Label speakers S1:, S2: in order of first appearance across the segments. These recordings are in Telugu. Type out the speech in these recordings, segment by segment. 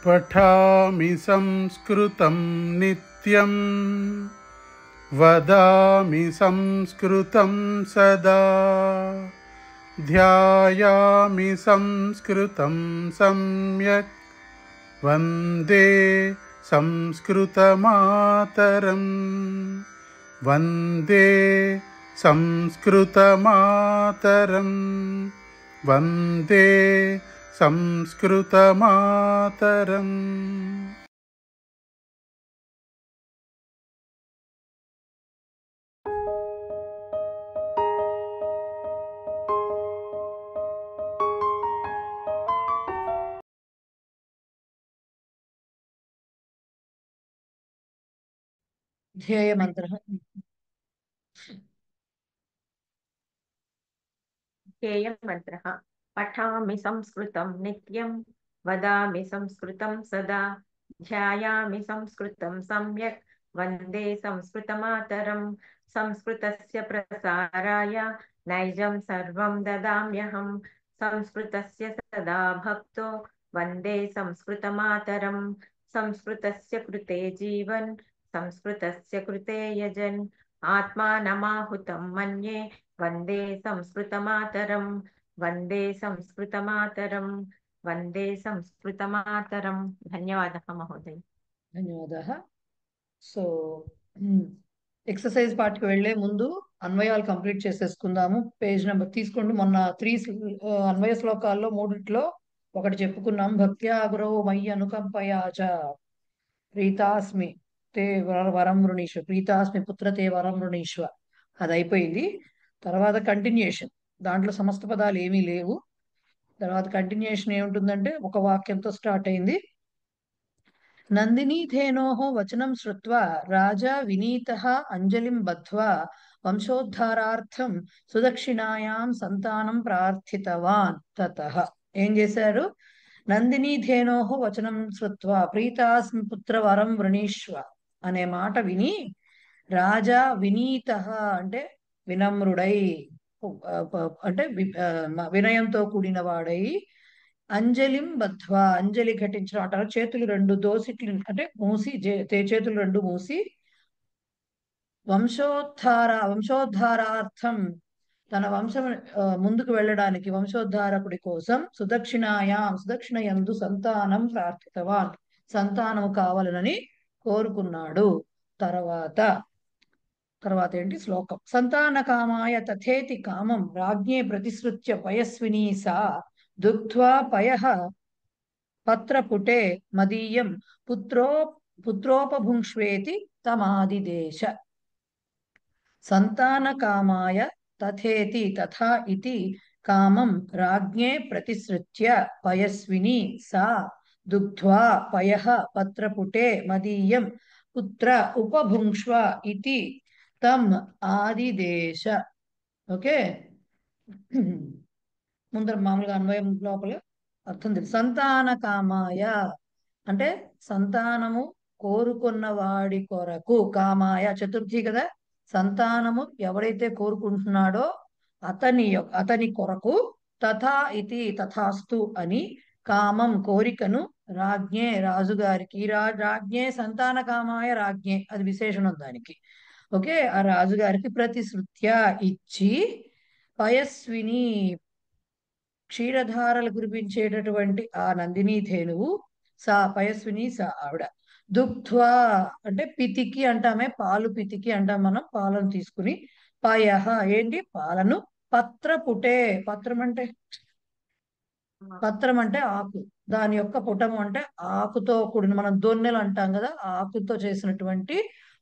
S1: पठामि संस्कृतं नित्यं वदामि संस्कृतं सदा ध्यायामि संस्कृतं सम्यक् वन्दे संस्कृतमातरं वन्दे संस्कृतमातरं वन्दे संस्कृतमातरम्।
S2: ध्येयमन्त्रः
S3: ध्येयमन्त्रः पठामि संस्कृतं नित्यं वदामि संस्कृतं सदा ध्यायामि संस्कृतं सम्यक् वन्दे संस्कृतमातरं संस्कृतस्य प्रसाराय नैजं सर्वं ददाम्यहं संस्कृतस्य सदा भक्तो वन्दे संस्कृतमातरं संस्कृतस्य कृते जीवन् संस्कृतस्य कृते यजन् आत्मानमाहुतं मन्ये वन्दे संस्कृतमातरं वन्दे संस्कृतमातरं वन्दे संस्कृतमातरं। धन्यवादः महोदय।
S2: ధన్యవాదాः. సో ఎక్సర్సైజ్ పార్ట్కి వెళ్లే ముందు అన్వయాలు కంప్లీట్ చేసేసుకుందాము. పేజ్ నెంబర్ తీసుకోండి. మొన్న 3 అన్వయ శ్లోకాల్లో 3 ఒకటి చెప్పుకున్నాం. భక్త్యా గురౌ మయ్యి అనుకంపయాచ ప్రీతాస్మి తే వరం వృణీష్వ ప్రీతాస్మి పుత్ర తే వరం వృణీష్వ అది అయిపోయింది. తర్వాత కంటిన్యూషన్, దాంట్లో సమస్త పదాలు ఏమీ లేవు. తర్వాత కంటిన్యూషన్ ఏముంటుందంటే ఒక వాక్యంతో స్టార్ట్ అయింది. నందినీధేనోః వచనం శ్రుత్వా రాజా వినీతః అంజలిం బద్ధ్వా వంశోద్ధారార్థం సుదక్షిణాయాం సంతానం ప్రార్థితవాన్. తతః ఏం చేశారు? నందినీధేనోః వచనం శ్రుత్వా ప్రీతాస్మి పుత్ర వరం వృణీష్వ అనే మాట విని రాజా వినీతః అంటే వినమ్రుడై, అంటే వినయంతో కూడిన వాడై, అంజలిం బద్ధ్వా అంజలి ఘటించడం అంటారు. చేతులు రెండు దోసిట్లు అంటే మూసి, చేతులు రెండు మూసి వంశోద్ధారార్థం తన వంశం ముందుకు వెళ్ళడానికి వంశోద్ధారకుడి కోసం సుదక్షిణ యందు సంతానం ప్రార్థితవాన్ సంతానము కావాలనని కోరుకున్నాడు. తర్వాత ఏంటి శ్లోకం? సంతాన కామాయ తథేతి కామం రాజ్ఞే ప్రతిశ్రుత్య పయస్వినీ సా దుగ్ధ్వా పయః పత్రపుటే మదీయం పుత్రోపభుంక్ష్వేతి తమాదిదేశ. సంతాన కామాయ తథేతి తథా ఇతి కామం రాజ్ఞే ప్రతిశ్రుత్య పయస్విని సా దుగ్ధ్వా పయః పత్రపుటే మదీయం పుత్ర ఉపభుంక్ష్వ ఇతి తం ఆదిదేశ. ఓకే, ముందర మామూలుగా అన్వయం లోపల అర్థం తెలుసు. సంతాన కామాయ అంటే సంతానము కోరుకున్న వాడి కొరకు, కామాయ చతుర్థి కదా, సంతానము ఎవరైతే కోరుకుంటున్నాడో అతని కొరకు, తథా ఇతి తథాస్తు అని, కామం కోరికను, రాజ్ఞే రాజుగారికి, రాజ్ఞే సంతాన కామాయ రాజ్ఞే అది విశేషణం దానికి. ఓకే, ఆ రాజుగారికి ప్రతిశ్రుత్య ఇచ్చి, పయస్విని క్షీరధారలు కురిపించేటటువంటి ఆ నందినీ ధేనువు, సా పయస్విని సా ఆవిడ, దుగ్ధ్వా అంటే పితికి అంటామే, పాలు పితికి అంటాం మనం, పాలను తీసుకుని, పయః ఏంటి పాలను, పత్రపుటే పత్రం అంటే ఆకు, దాని యొక్క పుటము అంటే ఆకుతో కూడిన, మనం దొన్నెలు అంటాం కదా, ఆకుతో చేసినటువంటి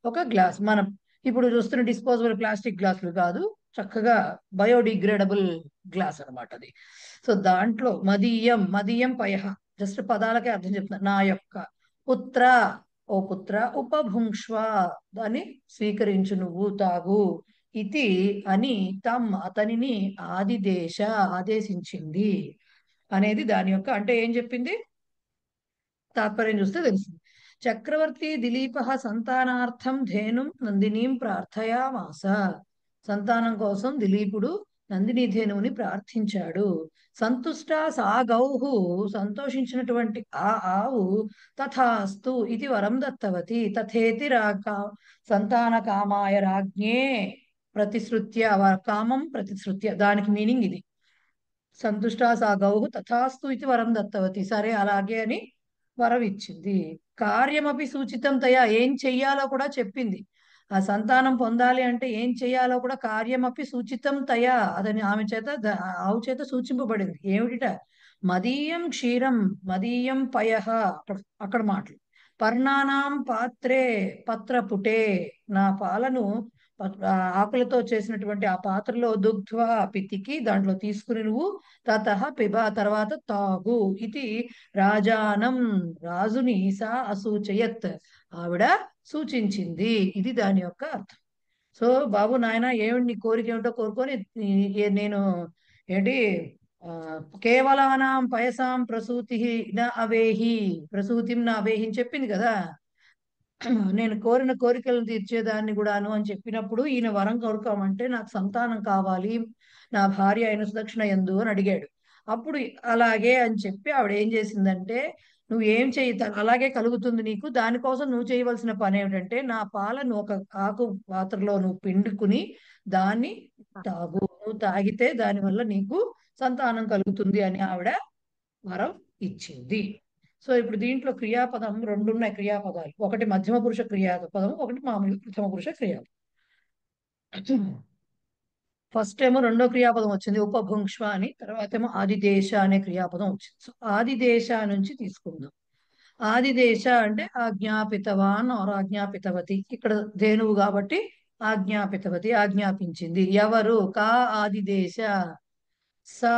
S2: ఒక గ్లాస్. మనం ఇప్పుడు చూస్తున్న డిస్పోజబుల్ ప్లాస్టిక్ గ్లాసులు కాదు, చక్కగా బయోడిగ్రేడబుల్ గ్లాస్ అనమాట అది. సో దాంట్లో మదీయం పయః జస్ట్ పదాలకే అర్థం చెప్తున్నా. నా యొక్క పుత్ర, ఓ పుత్ర, ఉపభుంక్ష్వ దాన్ని స్వీకరించు, నువ్వు తాగు, ఇతి అని, తమ్ అతనిని ఆదిదేశ ఆదేశించింది అనేది దాని యొక్క అంటే ఏం చెప్పింది, తాత్పర్యం చూస్తే తెలుస్తుంది. చక్రవర్తి దిలీప సంతానార్థం ధేనుం నందినీం ప్రార్థయామాస. సంతానం కోసం దిలీపుడు నందిని ధేనువుని ప్రార్థించాడు. సంతుష్ట సా గౌహు, సంతోషించినటువంటి ఆ ఆవు తథాస్తు ఇది వరం దత్తవతి తథేతి సంతాన కామాయ రాజ్ఞే ప్రతిశ్రుత్య కామం ప్రతిశ్రుత్య, దానికి మీనింగ్ ఇది. సంతుష్టా సా గౌహు తథాస్తు ఇది వరం దత్తవతి, సరే అలాగే అని వరం ఇచ్చింది. కార్యమపి సూచితం తయా, ఏం చెయ్యాలో కూడా చెప్పింది. ఆ సంతానం పొందాలి అంటే ఏం చెయ్యాలో కూడా కార్యమపి సూచితం తయా, అదని ఆమె చేత ఆవు చేత సూచింపబడింది. ఏమిటిట? మదీయం క్షీరం మదీయం పయః, అక్కడ అక్కడ మాటలు. పర్ణానాం పాత్రే పత్రపుటే, నా పాలను ఆకులతో చేసినటువంటి ఆ పాత్రలో దుగ్ధ్వా పితికి దాంట్లో తీసుకుని నువ్వు తతః పిబ తర్వాత తాగు, ఇది రాజానం రాజుని సా అసూచయత్, ఆవిడ సూచించింది. ఇది దాని యొక్క అర్థం. సో బాబు నాయన ఏమిటి నీ కోరిక ఏమిటో కోరుకొని నేను ఏంటి ఆ, కేవలానాం పయసాం ప్రసూతి నా అవేహి, ప్రసూతిం నా అవేహి అని చెప్పింది కదా. నేను కోరిన కోరికలను తీర్చేదాన్ని కూడాను అని చెప్పినప్పుడు ఈయన వరం కోరుకోమంటే నాకు సంతానం కావాలి, నా భార్య అయిన సుదక్షిణ యందు అని అడిగాడు. అప్పుడు అలాగే అని చెప్పి ఆవిడ ఏం చేసిందంటే, నువ్వు ఏం చేయి అలాగే కలుగుతుంది నీకు, దానికోసం నువ్వు చేయవలసిన పని ఏమిటంటే నా పాలను ఒక ఆకు పాత్రలో నువ్వు పిండుకుని దాన్ని తాగు, నువ్వు తాగితే దానివల్ల నీకు సంతానం కలుగుతుంది అని ఆవిడ వరం ఇచ్చింది. సో ఇప్పుడు దీంట్లో క్రియాపదం రెండు ఉన్నాయి, క్రియాపదాలు. ఒకటి మధ్యమ పురుష క్రియాపదం, ఒకటి మామూలు ప్రథమ పురుష క్రియాపదం. ఫస్ట్ ఏమో రెండో క్రియాపదం వచ్చింది ఉపభుంక్ష్వ అని, తర్వాత ఏమో ఆదిదేశ అనే క్రియాపదం వచ్చింది. సో ఆదిదేశ నుంచి తీసుకుందాం. ఆదిదేశ అంటే ఆజ్ఞాపితవాన్ ఆర్ ఆజ్ఞాపితవతి, ఇక్కడ ధేనువు కాబట్టి ఆజ్ఞాపితవతి, ఆజ్ఞాపించింది. ఎవరు? కా ఆదిదేశ, సా,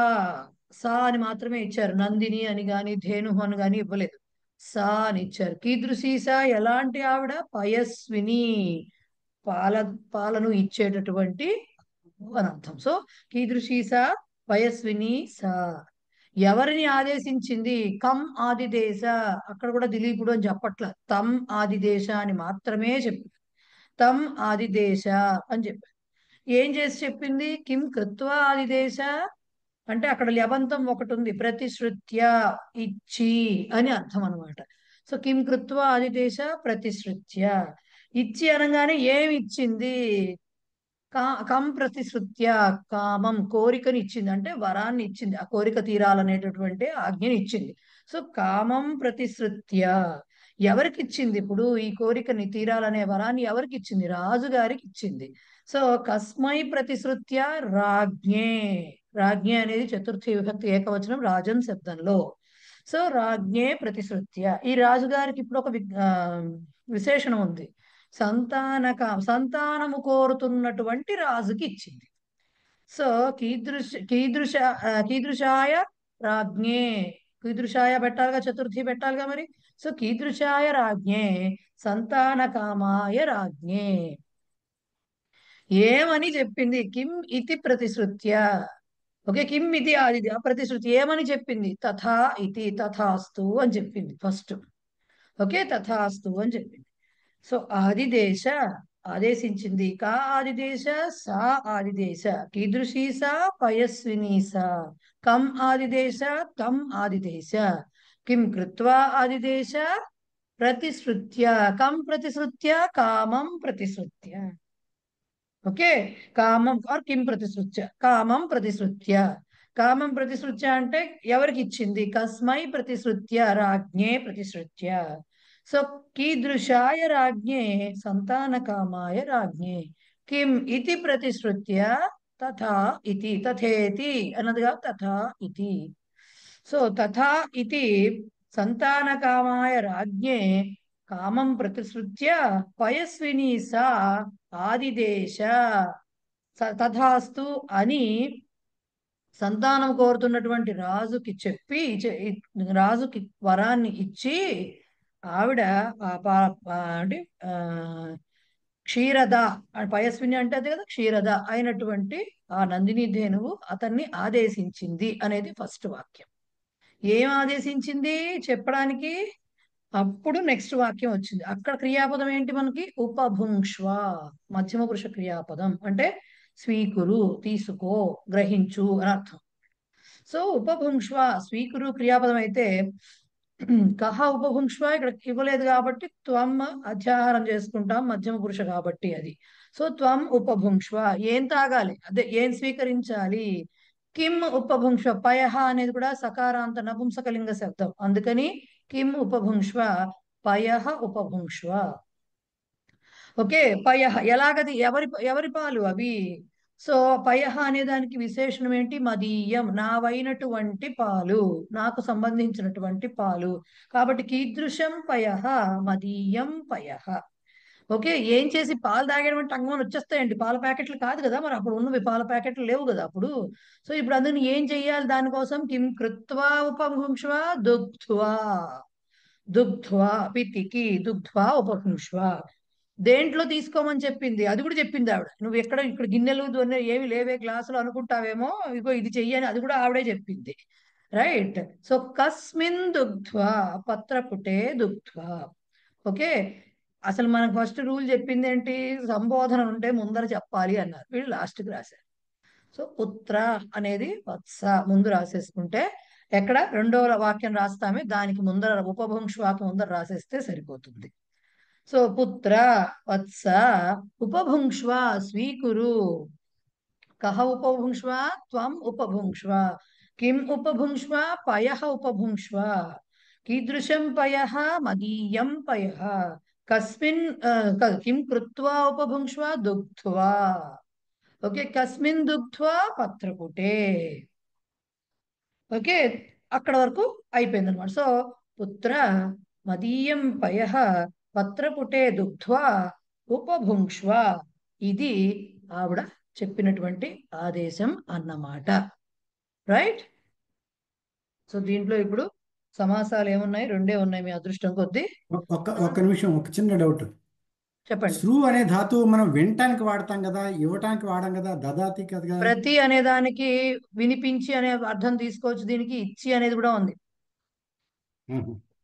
S2: సా అని మాత్రమే ఇచ్చారు, నందిని అని గాని ధేను అని గాని ఇవ్వలేదు, సా అని ఇచ్చారు. కీదృశీ సా, ఎలాంటి ఆవిడ? పయస్విని, పాల పాలను ఇచ్చేటటువంటి అని అర్థం. సో కీదృశీ సా పయస్విని సా, ఎవరిని ఆదేశించింది? కం ఆదిదేశ, అక్కడ కూడా దిలీపుడు అని చెప్పట్ల, తం ఆదిదేశ అని మాత్రమే చెప్పి, తం ఆదిదేశ అని చెప్పారు. ఏం చేసి చెప్పింది? కిం కృత్వా ఆదిదేశ అంటే అక్కడ లబంతం ఒకటి ఉంది, ప్రతిశ్రుత్య ఇచ్చి అని అర్థం అనమాట. సో కిం కృత్వా ఆదిదేశ ప్రతిశ్రుత్య, ఇచ్చి అనగానే ఏమి ఇచ్చింది? కం ప్రతిశ్రుత్య కామం, కోరికని ఇచ్చింది, అంటే వరాన్ని ఇచ్చింది, ఆ కోరిక తీరాలనేటటువంటి ఆజ్ఞని ఇచ్చింది. సో కామం ప్రతిశ్రుత్య, ఎవరికి ఇచ్చింది ఇప్పుడు ఈ కోరికని తీరాలనే వరాన్ని? ఎవరికి ఇచ్చింది? రాజుగారికి ఇచ్చింది. సో కస్మై ప్రతిశ్రుత్య రాజ్ఞే, రాజ్ఞే అనేది చతుర్థి విభక్తి ఏకవచనం రాజన్ శబ్దంలో. సో రాజ్ఞే ప్రతిశ్రుత్య, ఈ రాజుగారికి ఇప్పుడు ఒక విశేషణం ఉంది, సంతానము కోరుతున్నటువంటి రాజుకి ఇచ్చింది. సో కీదృశాయ రాజ్ఞే, కీదృశాయ పెట్టాలిగా, చతుర్థి పెట్టాలిగా మరి. సో కీదృశాయ రాజ్ఞే సంతాన కామాయ రాజ్ఞే, ఏమని చెప్పింది? కిం ఇతి ప్రతిశ్రుత్య. ఓకే, కిం ఇది అది ప్రతిశ్రుతి ఏమని చెప్పింది? తథా ఇది, తథాస్తు అని చెప్పింది ఫస్ట్. ఓకే, తథాస్తు అని చెప్పింది. సో ఆదిదేశ ఆదేశించింది. కా ఆదిదేశ? సా ఆదిదేశ. కీదృశీ సా పయస్విని సా. కం ఆదిదేశ? తం ఆదిదేశ. కిం కృత్వా ఆదిదేశ? ప్రతిశ్రుత్య. కం ప్రతిశ్రుత్య? కామం ప్రతిశ్రుత్య. ఓకే, కామం ఆర్ కిం ప్రతిశ్రుత్య, కామం ప్రతిశ్రుత్య. కామం ప్రతిశ్రుత్య అంటే ఎవరికి ఇచ్చింది? కస్మై ప్రతిశ్రుత్య రాజ్ఞే ప్రతిశ్రుత్య. సో కీదృశాయ రాజ్ఞే సంతాన కామాయ రాజ్ఞే కిం ఇతి ప్రతిశ్రుత్య తథా ఇతి, తథేతి అన్నదిగా తథా ఇతి. సో తథా ఇతి సంతాన కామాయ రాజ్ఞే కామం ప్రతిశ్రుత్య పయస్విని సా ఆదిదేశ తథాస్తు అని సంతానం కోరుతున్నటువంటి రాజుకి చెప్పి, రాజుకి వరాన్ని ఇచ్చి ఆవిడ అంటే క్షీరద, పయస్విని అంటే అదే కదా క్షీరద అయినటువంటి ఆ నందిని ధేనువు అతన్ని ఆదేశించింది అనేది ఫస్ట్ వాక్యం. ఏం ఆదేశించింది చెప్పడానికి? అప్పుడు నెక్స్ట్ వాక్యం వచ్చింది. అక్కడ క్రియాపదం ఏంటి మనకి? ఉపభుంక్ష్వ, మధ్యమ పురుష క్రియాపదం. అంటే స్వీకురు తీసుకో, గ్రహించు అని అర్థం. సో ఉపభుంక్ష్వ స్వీకురు క్రియాపదం అయితే కహ ఉపభుంక్ష్వ ఇక్కడ ఇవ్వలేదు కాబట్టి త్వం అధ్యాహారం చేసుకుంటాం, మధ్యమ పురుష కాబట్టి అది. సో త్వం ఉపభుంక్ష్వ ఏం తాగాలి, అదే ఏం స్వీకరించాలి. కిం ఉపభుంక్ష్వ పయః అనేది కూడా సకారాంత నపుంసకలింగ శబ్దం, అందుకని కిం ఉపభుంక్ష్వ పయః ఉపభుంక్ష్వ. ఓకే, పయః ఎలాగది, ఎవరి ఎవరి పాలు అవి. సో పయః అనే దానికి విశేషణం ఏంటి, మదీయం నావైనటువంటి పాలు, నాకు సంబంధించినటువంటి పాలు. కాబట్టి కీదృశం పయః మదీయం పయః. ఓకే, ఏం చేసి పాలు తాగడం అంటే టంగమని వచ్చేస్తాయండి, పాల ప్యాకెట్లు కాదు కదా, మరి అప్పుడు ఉన్నవి పాల ప్యాకెట్లు లేవు కదా అప్పుడు. సో ఇప్పుడు అందుకని ఏం చెయ్యాలి, దానికోసం కిం కృత్వా ఉపభుంక్ష్వ దుగ్ధ్వా, దుగ్ధ్వా పితికి దుగ్ధ్వా ఉపభుంక్ష్వ. దేంట్లో తీసుకోమని చెప్పింది అది కూడా చెప్పింది ఆవిడ. నువ్వు ఎక్కడ ఇక్కడ గిన్నెలు దొన్నె ఏమి లేవే గ్లాసులు అనుకుంటావేమో, ఇగో ఇది చెయ్యని అది కూడా ఆవిడే చెప్పింది. రైట్. సో కస్మిన్ దుగ్ధ్వా పత్రపుటే దుగ్ధ్వా. ఓకే, అసలు మనకు ఫస్ట్ రూల్ చెప్పింది ఏంటి, సంబోధన ఉంటే ముందర చెప్పాలి అన్నారు, వీళ్ళు లాస్ట్కి రాశారు. సో పుత్ర అనేది వత్స ముందు రాసేసుకుంటే, ఎక్కడ రెండో వాక్యం రాస్తామే దానికి ముందర ఉపభుంక్ష్వాకి ముందర రాసేస్తే సరిపోతుంది. సో పుత్ర వత్స ఉపభుంక్ష్వ స్వీకురు. కహ ఉపభుంక్ష్వ త్వం ఉపభుంక్ష్వ. కిం ఉపభుంక్ష్వ పయః ఉపభుంక్ష్వ. కీదృశం పయః మదీయం పయః. కస్మిన్ కిం కృత్వా ఉపభుంక్ష్వ దుగ్ధ్వా. ఓకే, కస్మిన్ దుగ్ధ్వా పత్రపుటే. ఓకే, అక్కడ వరకు అయిపోయింది అనమాట. సో పుత్ర మదీయం పయః పత్రపుటే దుగ్ధ్వా ఉపభుంక్ష్వ, ఇది ఆవిడ చెప్పినటువంటి ఆదేశం అన్నమాట. రైట్. సో దీంట్లో ఇప్పుడు సమాసాలు ఏమున్నాయి, రెండే ఉన్నాయి మీ అదృష్టం కొద్దీ.
S4: ఒక్క నిమిషం, ఒక చిన్న డౌట్.
S2: చెప్పండి.
S4: శ్రు అనే ధాతువు మనం వినటానికి వాడతాం కదా, ఇవ్వటానికి వాడం కదా, దదాతి కదా.
S2: ప్రతి అనే దానికి వినిపించి అనే అర్థం తీసుకోవచ్చు, దీనికి ఇచ్చి అనేది కూడా ఉంది.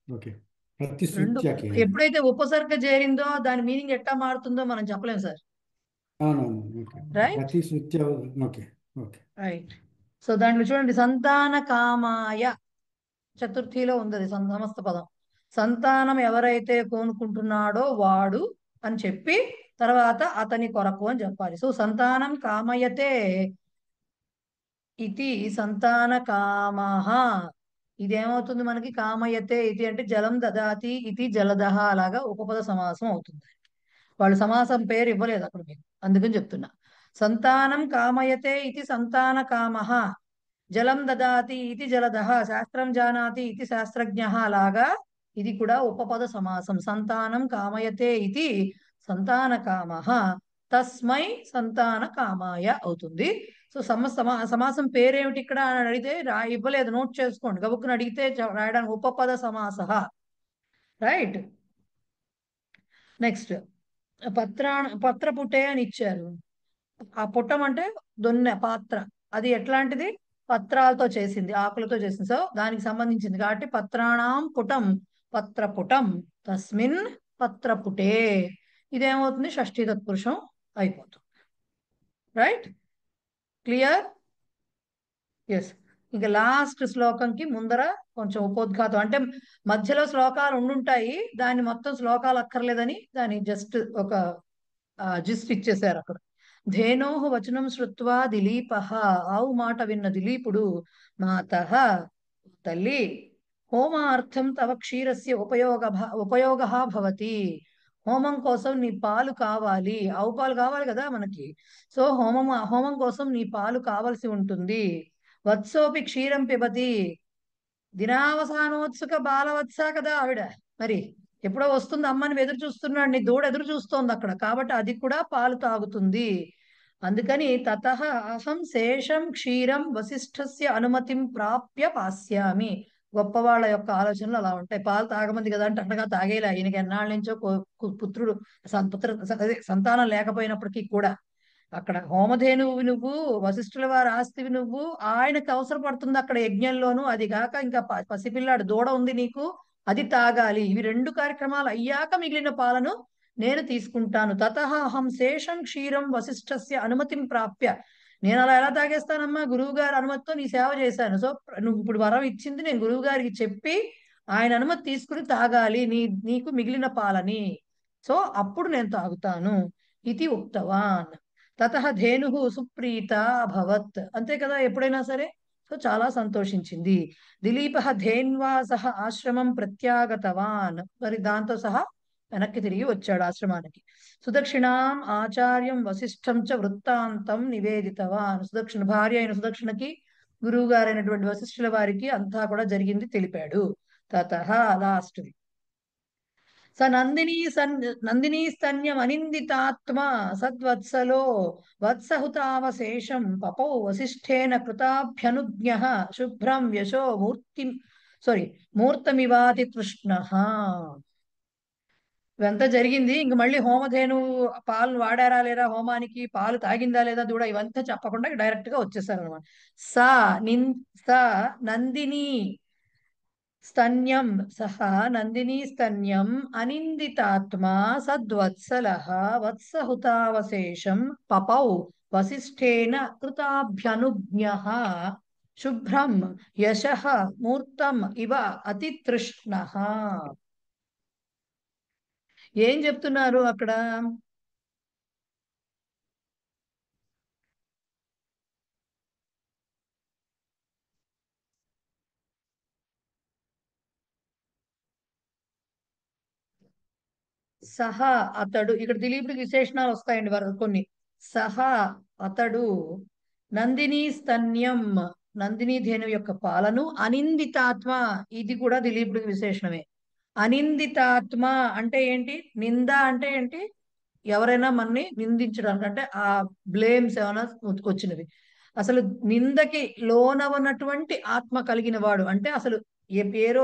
S4: ఓకే, ప్రతి
S2: రెండు
S4: సూచ్యకి.
S2: ఎప్పుడైతే ఉపసర్గ చేరిందో దాని మీనింగ్ ఎట్టా మారుతుందో మనం చెప్పలేం సార్.
S4: అవునవును, ఓకే.
S2: రైట్
S4: ప్రతి సూచ్య. Okay okay
S2: right. సో దాంట్లో చూడండి, సంతాన కామాయ చతుర్థిలో ఉంది అది సమస్త పదం. సంతానం ఎవరైతే కోనుకుంటున్నాడో వాడు అని చెప్పి తర్వాత అతని కొరకు అని చెప్పాలి. సో సంతానం కామయతే ఇది సంతాన కామః. ఇదేమవుతుంది మనకి, కామయతే ఇది అంటే జలం దదాతి ఇది జలదహ, అలాగా ఉపపద సమాసం అవుతుంది. వాళ్ళు సమాసం పేరు ఇవ్వలేదు అక్కడ మీకు, అందుకని చెప్తున్నా. సంతానం కామయతే ఇది సంతాన కామః, జలం దదాతి ఇది జలదః, శాస్త్రం జానాతి ఇది శాస్త్రజ్ఞః, అలాగా ఇది కూడా ఉపపద సమాసం. సంతానం కామయతే ఇది సంతాన కామః తస్మై సంతాన కామాయ అవుతుంది. సో సమాసం పేరేమిటి ఇక్కడ అని అడిగితే ఇవ్వలేదు, నోట్ చేసుకోండి, గబుక్కుని అడిగితే రాయడానికి ఉపపద సమాస. రైట్. నెక్స్ట్ పత్రపుటే అని ఇచ్చారు. ఆ పుట్టం అంటే దొన్నె పాత్ర, అది ఎట్లాంటిది, పత్రాలతో చేసింది, ఆకులతో చేసింది. సో దానికి సంబంధించింది కాబట్టి పత్రాణం పుటం పత్రపుటం తస్మిన్ పత్రపుటే. ఇదేమవుతుంది, షష్ఠీ తత్పురుషం అయిపోతుంది. Right, clear. ఎస్. ఇంకా లాస్ట్ శ్లోకంకి ముందర కొంచెం ఉపోద్ఘాతం, అంటే మధ్యలో శ్లోకాలు ఉండుంటాయి, దాన్ని మొత్తం శ్లోకాలు అక్కర్లేదని దాన్ని జస్ట్ ఒక జిస్ట్ ఇచ్చేసారు అక్కడ. ధేనోహ వచనం శ్రుత్వా దిలీపః. ఆవు మాట విన్న దిలీపుడు, మాతః తల్లి, హోమార్థం తవ క్షీరస్య ఉపయోగ భవతి. హోమం కోసం నీ పాలు కావాలి, ఆవు పాలు కావాలి కదా మనకి. సో హోమం కోసం నీ పాలు కావలసి ఉంటుంది. వత్సోపి క్షీరం పిబతి. దినావసానోత్సుక బాలవత్స కదా ఆవిడ, మరి ఎప్పుడో వస్తుంది అమ్మని ఎదురు చూస్తున్నాడు, నీ దూడ ఎదురు చూస్తోంది అక్కడ, కాబట్టి అది కూడా పాలు తాగుతుంది. అందుకని తతః అహం శేషం క్షీరం వశిష్ఠస్య అనుమతిం ప్రాప్య పాస్యామి. గొప్పవాళ్ళ యొక్క ఆలోచనలు అలా ఉంటాయి. పాలు తాగమంది కదా అంటే అంటగా తాగేలా, ఈయనకి ఎన్నాళ్ళ నుంచో పుత్రుడు అదే సంతానం లేకపోయినప్పటికీ కూడా అక్కడ హోమధేనువు నువ్వు, వశిష్ఠుల వారి ఆస్తివి నువ్వు, ఆయనకు అవసరపడుతుంది అక్కడ యజ్ఞంలోను. అది కాక ఇంకా పసిపిల్లాడు దూడ ఉంది నీకు, అది తాగాలి. ఇవి రెండు కార్యక్రమాలు అయ్యాక మిగిలిన పాలను నేను తీసుకుంటాను. తతః అహం శేషం క్షీరం వశిష్ఠస్య అనుమతిం ప్రాప్య. నేను అలా ఎలా తాగేస్తానమ్మా, గురువు గారి అనుమతితో నీ సేవ చేశాను. సో నువ్వు ఇప్పుడు వరం ఇచ్చింది నేను గురువు గారికి చెప్పి ఆయన అనుమతి తీసుకుని తాగాలి నీకు మిగిలిన పాలని. సో అప్పుడు నేను తాగుతాను. ఇది ఉక్తవాన్. తతః ధేనుః సుప్రీత అభవత్. అంతే కదా, ఎప్పుడైనా సరే. సో చాలా సంతోషించింది. దిలీపః ధేన్వా సహ ఆశ్రమం ప్రత్యాగతవాన్. మరి దాంతో సహా వెనక్కి తిరిగి వచ్చాడు ఆశ్రమానికి. సుదక్షిణాం ఆచార్యం వశిష్ఠం చ వృత్తాంతం నివేదితవాన్. సుదక్షిణ భార్య అయిన సుదక్షిణకి గురువు గారైనటువంటి వశిష్ఠుల వారికి అంతా కూడా జరిగింది తెలిపాడు. తతః లాస్ట్ స నందినీ స్తన్యం అనిందితాత్మా సద్వత్సలో వత్సహుతావశేషం పపౌ వశిష్ఠేన కృతాభ్యనుజ్ఞః శుభ్రం యశో మూర్తమివాతి తృష్ణః. ఇవంతా జరిగింది. ఇంక మళ్ళీ హోమధేను పాలు వాడారా లేదా, హోమానికి పాలు తాగిందా లేదా దూడ, ఇవంతా చెప్పకుండా డైరెక్ట్ గా వచ్చేసారు అనమాట. సా నిన్ స నందిని స్తన్యం సహ నందినీ స్తన్యం అనిందితాత్మా సద్వత్సలః వత్సహుతావశేషం పపౌ వశిష్ఠేన కృతాభ్యనుజ్ఞః శుభ్రం యశః మూర్తం ఇవ అతితృష్ణః. ఏం చెప్తున్నారు అక్కడ? సహా అతడు, ఇక్కడ దిలీపుడికి విశేషణాలు వస్తాయండి వరకు కొన్ని. సహా అతడు నందిని స్తన్యం నందిని ధేను యొక్క పాలను అనిందితాత్మ, ఇది కూడా దిలీపుడికి విశేషణమే. అనిందితాత్మ అంటే ఏంటి? నింద అంటే ఏంటి? ఎవరైనా మనని నిందించడానికి, అంటే ఆ బ్లేమ్స్ ఏమైనా వచ్చినవి. అసలు నిందకి లోనవనటువంటి ఆత్మ కలిగిన వాడు అంటే అసలు ఏ పేరో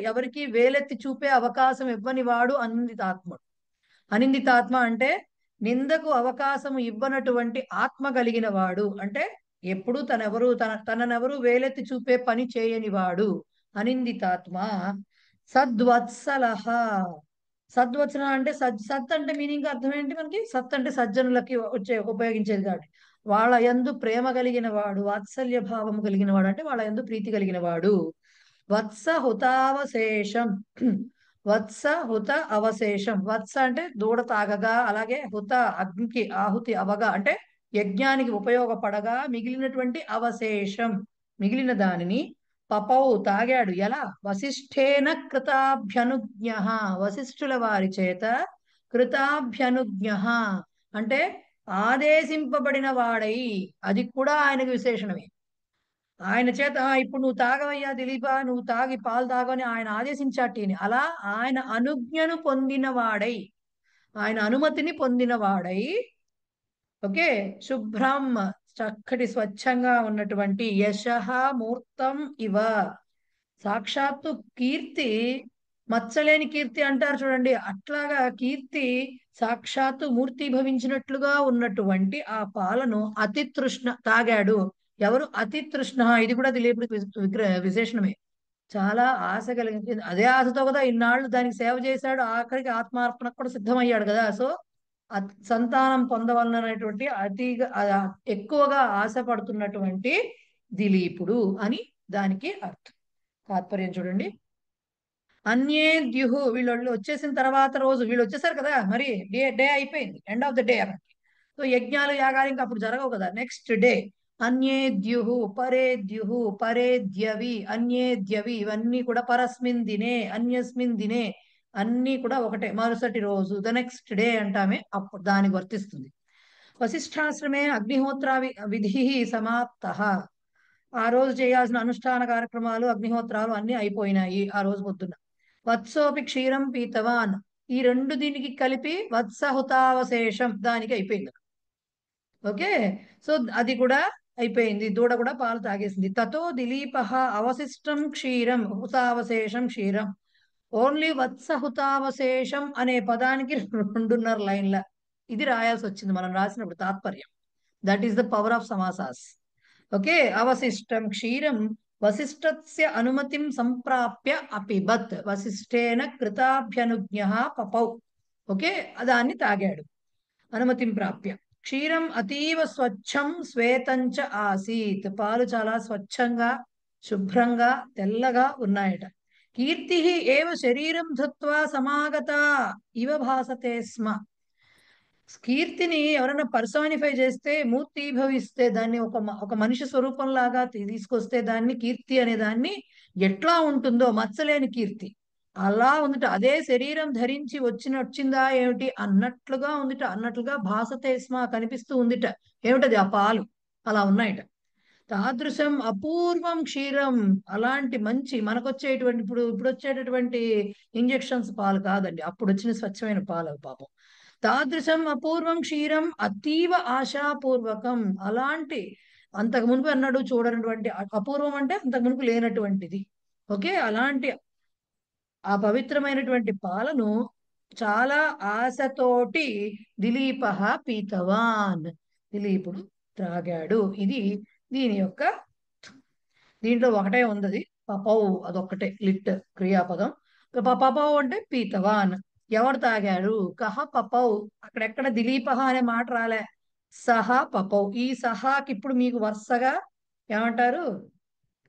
S2: ఎవరికి వేలెత్తి చూపే అవకాశం ఇవ్వని వాడు అనిందితాత్ముడు. అనిందితాత్మ అంటే నిందకు అవకాశం ఇవ్వనటువంటి ఆత్మ కలిగిన వాడు, అంటే ఎప్పుడు తననెవరు వేలెత్తి చూపే పని చేయని వాడు అనిందితాత్మ. సద్వత్సలహ. సద్వచన అంటే సత్ అంటే మీనింగ్ అర్థం ఏంటి మనకి? సత్ అంటే సజ్జనులకి ఉపయోగించేది కాబట్టి వాళ్ళ యందు ప్రేమ కలిగిన వాడు, వాత్సల్య భావం కలిగిన వాడు, అంటే వాళ్ళ యందు ప్రీతి కలిగిన వాడు. వత్స హుతావశేషం. వత్స హుత అవశేషం. వత్స అంటే దూడ తాగగా, అలాగే హుత అగ్నికి ఆహుతి అవగా, అంటే యజ్ఞానికి ఉపయోగపడగా మిగిలినటువంటి అవశేషం, మిగిలిన దానిని పపౌ తాగాడు. ఎలా? వశిష్ఠేన కృతాభ్యనుజ్ఞ. వశిష్ఠుల వారి చేత కృతాభ్యనుజ్ఞ అంటే ఆదేశింపబడిన వాడై, అది కూడా ఆయనకు విశేషణమే. ఆయన చేత ఇప్పుడు నువ్వు తాగవయ్యా దిలీప, నువ్వు తాగి పాలు తాగని ఆయన ఆదేశించాటిని. అలా ఆయన అనుజ్ఞను పొందిన వాడై, ఆయన అనుమతిని పొందిన వాడై, ఓకే, శుభ్రం చక్కటి స్వచ్ఛంగా ఉన్నటువంటి యశః మూర్తం ఇవ. సాక్షాత్తు కీర్తి, మచ్చలేని కీర్తి అంటారు చూడండి, అట్లాగా కీర్తి సాక్షాత్తు మూర్తి భవించినట్లుగా ఉన్నటువంటి ఆ పాలను అతితృష్ణ తాగాడు. ఎవరు? అతితృష్ణ. ఇది కూడా దిలీపుడికి విశేషణమే. చాలా ఆశ కలిగించింది. అదే ఆశతో కదా ఇన్నాళ్ళు దానికి సేవ చేశాడు, ఆఖరికి ఆత్మార్పణకు కూడా సిద్ధమయ్యాడు కదా. సో సంతానం పొందవలనటువంటి ఎక్కువగా ఆశపడుతున్నటువంటి దిలీపుడు అని దానికి అర్థం. తాత్పర్యం చూడండి. అన్యే ద్యుహు, వీళ్ళు వచ్చేసిన తర్వాత రోజు, వీళ్ళు వచ్చేసారు కదా, మరి డే అయిపోయింది, ఎండ్ ఆఫ్ ద డే అక్కడ. సో యజ్ఞాలు యాగాలు ఇంకా అప్పుడు జరగవు కదా, నెక్స్ట్ డే. అన్యే ద్యుహు పరే ద్యుహు పరే ద్యవి అన్యే ద్యవి, ఇవన్నీ కూడా పరస్మిన్ దినే అన్యస్మిన్ దినే, అన్నీ కూడా ఒకటే, మరుసటి రోజు, ద నెక్స్ట్ డే అంటామే, అప్పుడు దానికి వర్తిస్తుంది. వశిష్ఠాశ్రమే అగ్నిహోత్ర విధి సమాప్త. ఆ రోజు చేయాల్సిన అనుష్ఠాన కార్యక్రమాలు, అగ్నిహోత్రాలు అన్ని అయిపోయినాయి ఆ రోజు పొద్దున్న. వత్సోపి క్షీరం పీతవాన్, ఈ రెండు దీనికి కలిపి వత్సహుతావశేషం దానికి అయిపోయింది. ఓకే, సో అది కూడా అయిపోయింది, దూడ కూడా పాలు తాగేసింది. తతో దిలీప అవశిష్టం క్షీరం హుతావశేషం క్షీరం. ఓన్లీ వత్సహుతావశేషం అనే పదానికి 2.5 లైన్ల ఇది రాయాల్సి వచ్చింది మనం రాసినప్పుడు తాత్పర్యం. That is the power of సమాసాస్. ఓకే, అవశిష్టం క్షీరం వశిష్ఠస్య అనుమతిం సంప్రాప్య అపిబత్ వశిష్ఠేన కృతాభ్యనుజ్ఞ పపౌ. ఓకే, దాన్ని తాగాడు. అనుమతిం ప్రాప్య క్షీరం అతీవ స్వచ్ఛం శ్వేతంచ ఆసీత్, పాలు చాలా స్వచ్ఛంగా శుభ్రంగా తెల్లగా ఉన్నాయట. కీర్తి ఏవ శరీరం ధృత్వా సమాగత ఇవ భాసతే స్మ. కీర్తిని ఎవరైనా పర్సానిఫై చేస్తే మూర్తీభవిస్తే దాన్ని ఒక మనిషి స్వరూపం లాగా తీసుకొస్తే దాన్ని కీర్తి అనే దాన్ని ఎట్లా ఉంటుందో మచ్చలేని కీర్తి అలా ఉందిట. అదే శరీరం ధరించి వచ్చిందా ఏమిటి అన్నట్లుగా ఉందిట, అన్నట్లుగా భాసతేస్మ కనిపిస్తూ ఉందిట. ఏమిటది? ఆ పాలు అలా ఉన్నాయట. తాదృశం అపూర్వం క్షీరం, అలాంటి మంచి మనకొచ్చేటువంటి ఇప్పుడు ఇప్పుడు వచ్చేటటువంటి ఇంజెక్షన్స్ పాలు కాదండి, అప్పుడు వచ్చిన స్వచ్ఛమైన పాలు అవి పాపం. తాదృశం అపూర్వం క్షీరం అతీవ ఆశాపూర్వకం, అలాంటి అంతకు మునుపు అన్నాడు చూడనటువంటి అపూర్వం అంటే అంతకు మునుపు లేనటువంటిది. ఓకే, అలాంటి ఆ పవిత్రమైనటువంటి పాలను చాలా ఆశతోటి దిలీప పీతవాన్, దిలీపుడు త్రాగాడు. ఇది దీని యొక్క దీంట్లో ఒకటే ఉంది పపౌ, అదొక్కటే లిట్ క్రియాపదం. పపౌ అంటే పీతవాన్, ఎవరు తాగాడు? కహ పపౌ, అక్కడెక్కడ దిలీప అనే మాట రాలే, సహ పపౌ. ఈ సహాకి ఇప్పుడు మీకు వరుసగా ఏమంటారు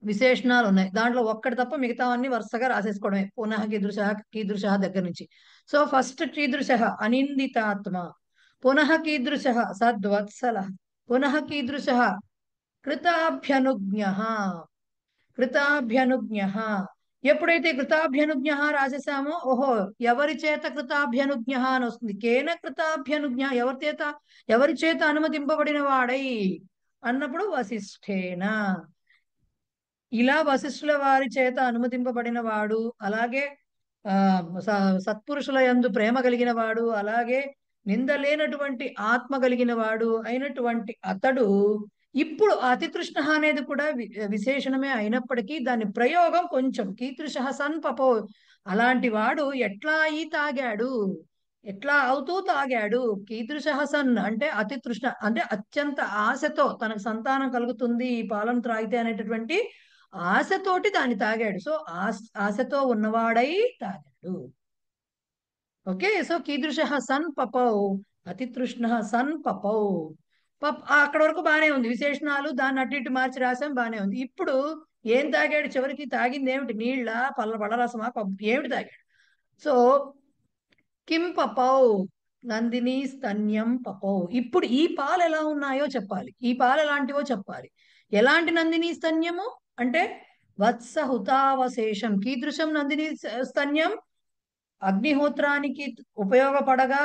S2: విశేషణాలు ఉన్నాయి, దాంట్లో ఒక్కటి తప్ప మిగతావన్నీ వరుసగా రాసేసుకోవడమే. పునః కీదృశ, కీదృశ దగ్గర నుంచి. సో ఫస్ట్ కీదృశ అనిందితాత్మ, పునః కీదృశ సద్వత్సల, పునః కీదృశ కృతాభ్యనుజ్ఞ, కృతాభ్యనుజ్ఞ. ఎప్పుడైతే కృతాభ్యనుజ్ఞ రాసేసామో ఓహో ఎవరి చేత కృతాభ్యనుజ్ఞ అని వస్తుంది. కేన కృతాభ్యనుజ్ఞ, ఎవరి చేత అనుమతింపబడిన వాడై అన్నప్పుడు వశిష్ఠేన, ఇలా వశిష్ఠుల వారి చేత అనుమతింపబడిన వాడు, అలాగే సత్పురుషుల యందు ప్రేమ కలిగిన వాడు, అలాగే నిందలేనటువంటి ఆత్మ కలిగిన వాడు అయినటువంటి అతడు ఇప్పుడు అతితృష్ణ అనేది కూడా విశేషణమే అయినప్పటికీ దాని ప్రయోగం కొంచెం కీదృశ సన్ పపో, అలాంటి వాడు ఎట్లా ఈ తాగాడు, ఎట్లా అవుతూ తాగాడు. కీదృశ సన్ అంటే అతి తృష్ణ అంటే అత్యంత ఆశతో తనకు సంతానం కలుగుతుంది ఈ పాలను త్రాగితే అనేటటువంటి ఆశతోటి దాన్ని తాగాడు. సో ఆశతో ఉన్నవాడై తాగాడు. ఓకే, సో కీదృశ సన్ పపౌ, అతి తృష్ణ సన్ పపౌ. అక్కడ వరకు బానే ఉంది, విశేషణాలు దాన్ని అటు ఇటు మార్చి రాసాం, బానే ఉంది. ఇప్పుడు ఏం తాగాడు? చివరికి తాగింది ఏమిటి? నీళ్ళ, పళ్ళరసమా, ఏమిటి తాగాడు? సో కిం పపౌ, నందిని స్తన్యం పపౌ. ఇప్పుడు ఈ పాలు ఎలా ఉన్నాయో చెప్పాలి, ఈ పాలు ఎలాంటివో చెప్పాలి. ఎలాంటి నందిని స్తన్యము అంటే వత్స హుతావశేషం. కీదృశం నందిని స్తన్యం? అగ్నిహోత్రానికి ఉపయోగపడగా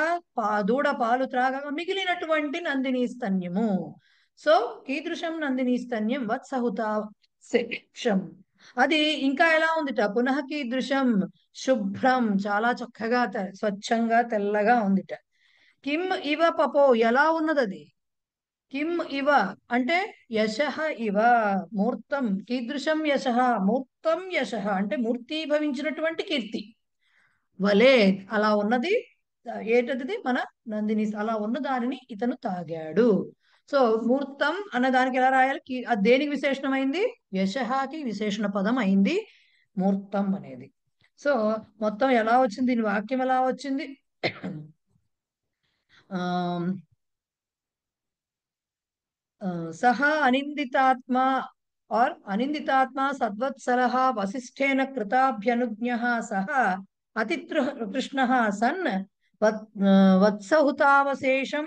S2: దూడ పాలు త్రాగగా మిగిలినటువంటి నందిని స్తన్యము. సో కీదృశం నందిని స్తన్యం వత్సహుతావశేషం. అది ఇంకా ఎలా ఉందిట? పునః కీదృశం శుభ్రం, చాలా చక్కగా స్వచ్ఛంగా తెల్లగా ఉందిట. కిం ఇవ పపో, ఎలా ఉన్నది అది? కిం ఇవ అంటే యశః ఇవ మూర్తం, కీదృశం యశః మూర్తం, యశః అంటే మూర్తీభవించినటువంటి కీర్తి వలే అలా ఉన్నది. ఏంటది? మన నందిని అలా ఉన్న దానిని ఇతను తాగాడు. సో మూర్తం అన్న దానికి ఎలా రాయాలి? అది దేనికి విశేషణమైంది? యశహాకి విశేషణ పదం అయింది మూర్తం అనేది. సో మొత్తం ఎలా వచ్చింది? దీని వాక్యం ఎలా వచ్చింది? సహ అనిందితాత్మ और अनिंदितात्मा सद्वत्सलः वसिष्ठेन कृताभ्यनुज्ञः सह अतिकृष्णः सन् वत्सहुतावशेषं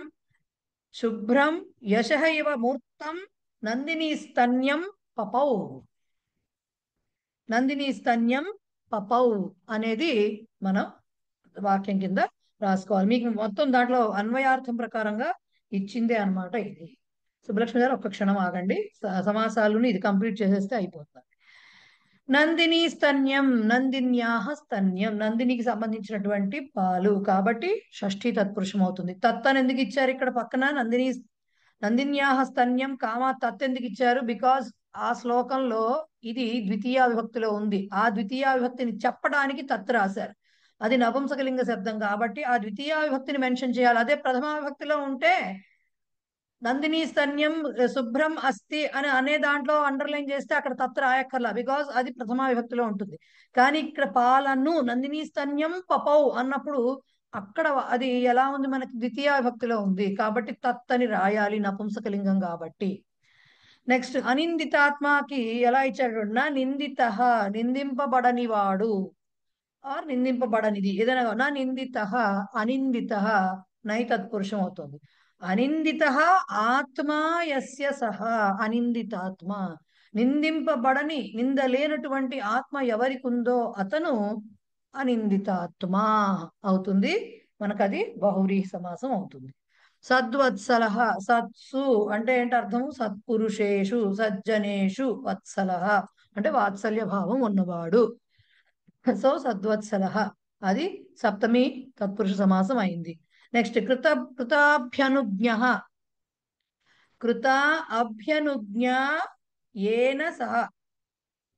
S2: शुभ्रं यशः इव मूर्तं నందిని స్తన్యం పపౌ, నందిని స్తన్యం పపౌ అనేది మనం వాక్యం కింద రాసుకోవాలి. మీకు మొత్తం దాంట్లో అన్వయార్థం ప్రకారంగా ఇచ్చిందే అన్నమాట ఇది. సుబ్బలక్ష్మి గారు ఒక్క క్షణం ఆగండి, సమాసాలను ఇది కంప్లీట్ చేసేస్తే అయిపోతుంది. నందిని స్తన్యం, నందిన్యాహ స్తన్యం, నందినికి సంబంధించినటువంటి పాలు కాబట్టి షష్ఠీ తత్పురుషం అవుతుంది. తత్ అని ఎందుకు ఇచ్చారు ఇక్కడ పక్కన? నందిన్యాహ స్తన్యం కామా తత్ ఎందుకు ఇచ్చారు? బికాజ్ ఆ శ్లోకంలో ఇది ద్వితీయ విభక్తిలో ఉంది, ఆ ద్వితీయ విభక్తిని చెప్పడానికి తత్ రాశారు. అది నపుంసకలింగ శబ్దం కాబట్టి ఆ ద్వితీయ విభక్తిని మెన్షన్ చేయాలి. అదే ప్రథమ విభక్తిలో ఉంటే నందిని స్తన్యం శుభ్రం అస్తి అని అనే దాంట్లో అండర్లైన్ చేస్తే అక్కడ తత్ రాయక్కర్లా, బికాజ్ అది ప్రథమ విభక్తిలో ఉంటుంది. కానీ ఇక్కడ పాలను నందిని స్తన్యం పపౌ అన్నప్పుడు అక్కడ అది ఎలా ఉంది మనకి ద్వితీయ విభక్తిలో ఉంది కాబట్టి తత్ అని రాయాలి నపుంసకలింగం కాబట్టి. నెక్స్ట్ అనిందితాత్మకి ఎలా ఇచ్చాడు నా నిందిత, నిందింపబడని వాడు ఆర్ నిందింపబడనిది ఏదైనా నా నిందిత అనిందిత నై తత్పురుషం అవుతుంది. అనిందిత ఆత్మా యస్య సహ అనిందితాత్మ, నిందింపబడని నింద లేనటువంటి ఆత్మ ఎవరికి ఉందో అతను అనిందితాత్మ అవుతుంది. మనకది బహువ్రీహి సమాసం అవుతుంది. సద్వత్సల, సత్సు అంటే ఏంటి అర్థము? సత్పురుషేషు సజ్జనేషు వత్సల అంటే వాత్సల్య భావం ఉన్నవాడు. సో సద్వత్సల అది సప్తమి తత్పురుష సమాసం అయింది. నెక్స్ట్ కృతాభ్యనుజ్ఞ, కృత అభ్యనుజ్ఞ ఏన సహ,